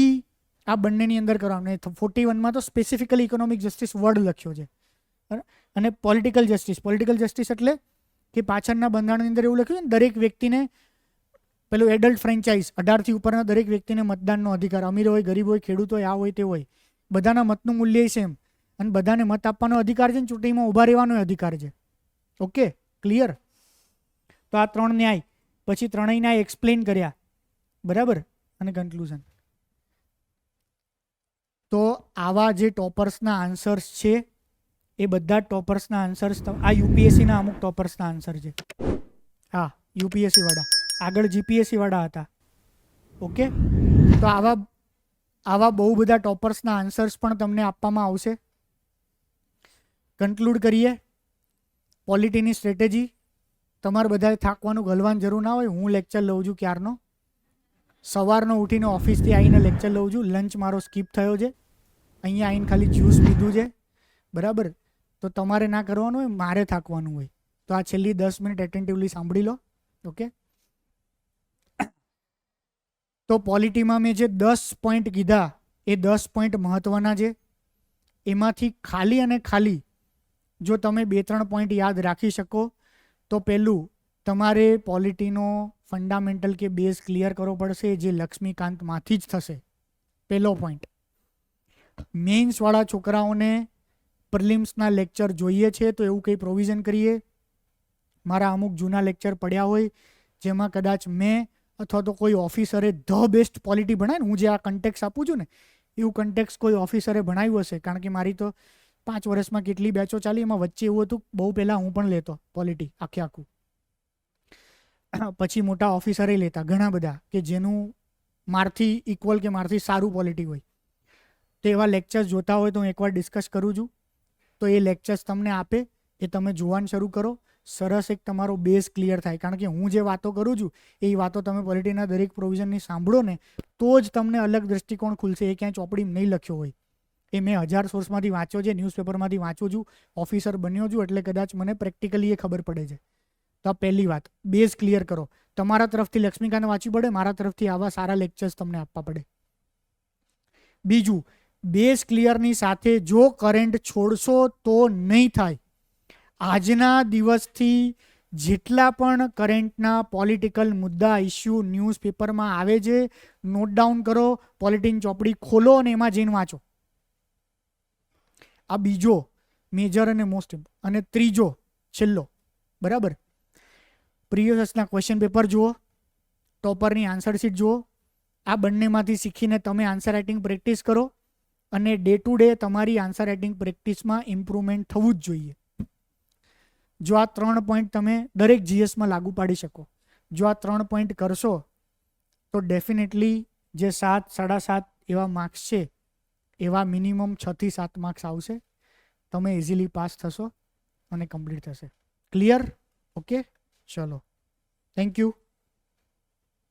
આ બંનેની અંદર કરવાનું. 41માં તો સ્પેસિફિકલી ઇકોનોમિક જસ્ટિસ વર્ડ લખ્યો છે. અને પોલિટિકલ જસ્ટિસ એટલે કે પાછળના બંધારણની અંદર એવું લખ્યું છે ને, દરેક વ્યક્તિને પેલું એડલ્ટ ફ્રેન્ચાઇઝ 18 થી ઉપરના દરેક વ્યક્તિને મતદાનનો અધિકાર, અમીર હોય, ગરીબ હોય, ખેડૂત હોય, આ હોય તે હોય, બધાના મતનું મૂલ્ય સેમ અને બધાને મત આપવાનો અધિકાર છે ને ચૂંટણીમાં ઊભા રહેવાનો અધિકાર છે. Okay, clear? તો આ 3 ન્યાય પછી ત્રણેય ન્યાય એક્સપ્લેન કર્યા, બરાબર, અને કન્ક્લુઝન. તો આવા જે ટોપર્સના આન્સર્સ છે એ બધા ટોપર્સના આન્સર્સ આ યુપીએસસીના અમુક ટોપર્સના આન્સર છે. હા, યુપીએસસી વાળા, આગળ જીપીએસસી વાળા હતા. ઓકે, તો આવા બહુ બધા ટોપર્સના આન્સર્સ પણ તમને આપવામાં આવશે. કન્ક્લુડ કરીએ. પોલિટીની સ્ટ્રેટેજી, તમારે બધાએ થાકવાનું ગલવાની જરૂર ના હોય. હું લેક્ચર લઉં છું ક્યારનો, સવારનો ઉઠીને ઓફિસથી આવીને લેક્ચર લઉં છું. લંચ મારો સ્કીપ થયો છે, અહીંયા આવીને ખાલી જ્યુસ પીધું છે, બરાબર. તો તમારે ના કરવાનું હોય, મારે થાકવાનું હોય. તો આ છેલ્લી 10 મિનિટ એટેન્ટિવલી સાંભળી લો. ઓકે, તો પોલિટીમાં મેં જે 10 પોઈન્ટ કીધા એ 10 પોઈન્ટ મહત્વના છે. એમાંથી ખાલી અને ખાલી જો તમે 2-3 પોઈન્ટ યાદ રાખી શકો તો પહેલું, તમારે પોલિટીનો ફંડામેન્ટલ કે બેઝ ક્લિયર કરવો પડશે, જે લક્ષ્મીકાંતમાંથી જ થશે. પહેલો પોઈન્ટ. મેઇન્સવાળા છોકરાઓને પ્રિલિમ્સના લેક્ચર જોઈએ છે તો એવું કંઈ પ્રોવિઝન કરીએ. મારા અમુક જૂના લેક્ચર પડ્યા હોય જેમાં કદાચ મેં અથવા તો કોઈ ઓફિસરે ધ બેસ્ટ પોલિટી ભણાય ને, હું જે આ કન્ટેક્સ આપું છું ને એવું કન્ટેક્સ કોઈ ઓફિસરે ભણાવ્યું હશે. કારણ કે મારી તો 5 વર્ષમાં કેટલી બેચો ચાલી, એમાં વચ્ચે એવું હતું બહુ પહેલાં હું પણ લેતો પોલિટી આખું. પછી મોટા ઓફિસરે લેતા ઘણા બધા કે જેનું મારથી ઇક્વલ કે મારથી સારું પોલિટી હોય. તો એવા લેક્ચર્સ જોતા હોય તો હું એકવાર ડિસ્કસ કરું છું. તો એ લેક્ચર્સ તમને આપે, એ તમે જોવાનું શરૂ કરો. સરસ એક તમારો બેઝ ક્લિયર થાય. કારણ કે હું જે વાતો કરું છું એ વાતો તમે પોલિટીના દરેક પ્રોવિઝનની સાંભળો ને તો જ તમને અલગ દ્રષ્ટિકોણ ખુલશે. એ ક્યાંય ચોપડીમાં નહીં લખ્યો હોય, એ મેં 1000 સોર્સમાંથી વાંચ્યો છે, ન્યૂઝપેપરમાંથી વાંચું છું, ઓફિસર બન્યો છું, એટલે કદાચ મને પ્રેક્ટિકલી એ ખબર પડે છે. તો આ પહેલી વાત, બેઝ ક્લિયર કરો. તમારા તરફથી લક્ષ્મીકાંત વાંચવી પડે, મારા તરફથી આવા સારા લેક્ચર્સ તમને આપવા પડે. બીજું, બેઝ ક્લિયરની સાથે જો કરંટ છોડશો તો નહીં થાય. આજના દિવસથી જેટલા પણ કરંટના પોલિટિકલ મુદ્દા, ઇસ્યુ ન્યૂઝપેપરમાં આવે છે, નોટ ડાઉન કરો, પોલિટીની ચોપડી ખોલો અને એમાં જઈને વાંચો. આ બીજો મેજર અને મોસ્ટ ઇમ્પોર્ટન્ટ. અને ત્રીજો છેલ્લો, બરાબર, પ્રીવિયસના ક્વેશ્ચન પેપર જુઓ, ટોપરની આન્સર શીટ જુઓ. આ બંનેમાંથી શીખીને તમે આન્સર રાઇટિંગ પ્રેક્ટિસ કરો અને ડે ટુ ડે તમારી આન્સર રાઇટિંગ પ્રેક્ટિસમાં ઇમ્પ્રુવમેન્ટ થવું જ જોઈએ. જો આ 3 પોઈન્ટ તમે દરેક જીએસમાં લાગુ પાડી શકો, જો આ 3 પોઈન્ટ કરશો તો ડેફિનેટલી જે 7, 7.5 એવા માર્ક્સ છે એવા મિનિમમ 6 થી 7 માર્ક્સ આવશે. તમે ઇઝીલી પાસ થશો અને કમ્પ્લીટ થશે. ક્લિયર? ઓકે, ચલો, થેન્ક યુ.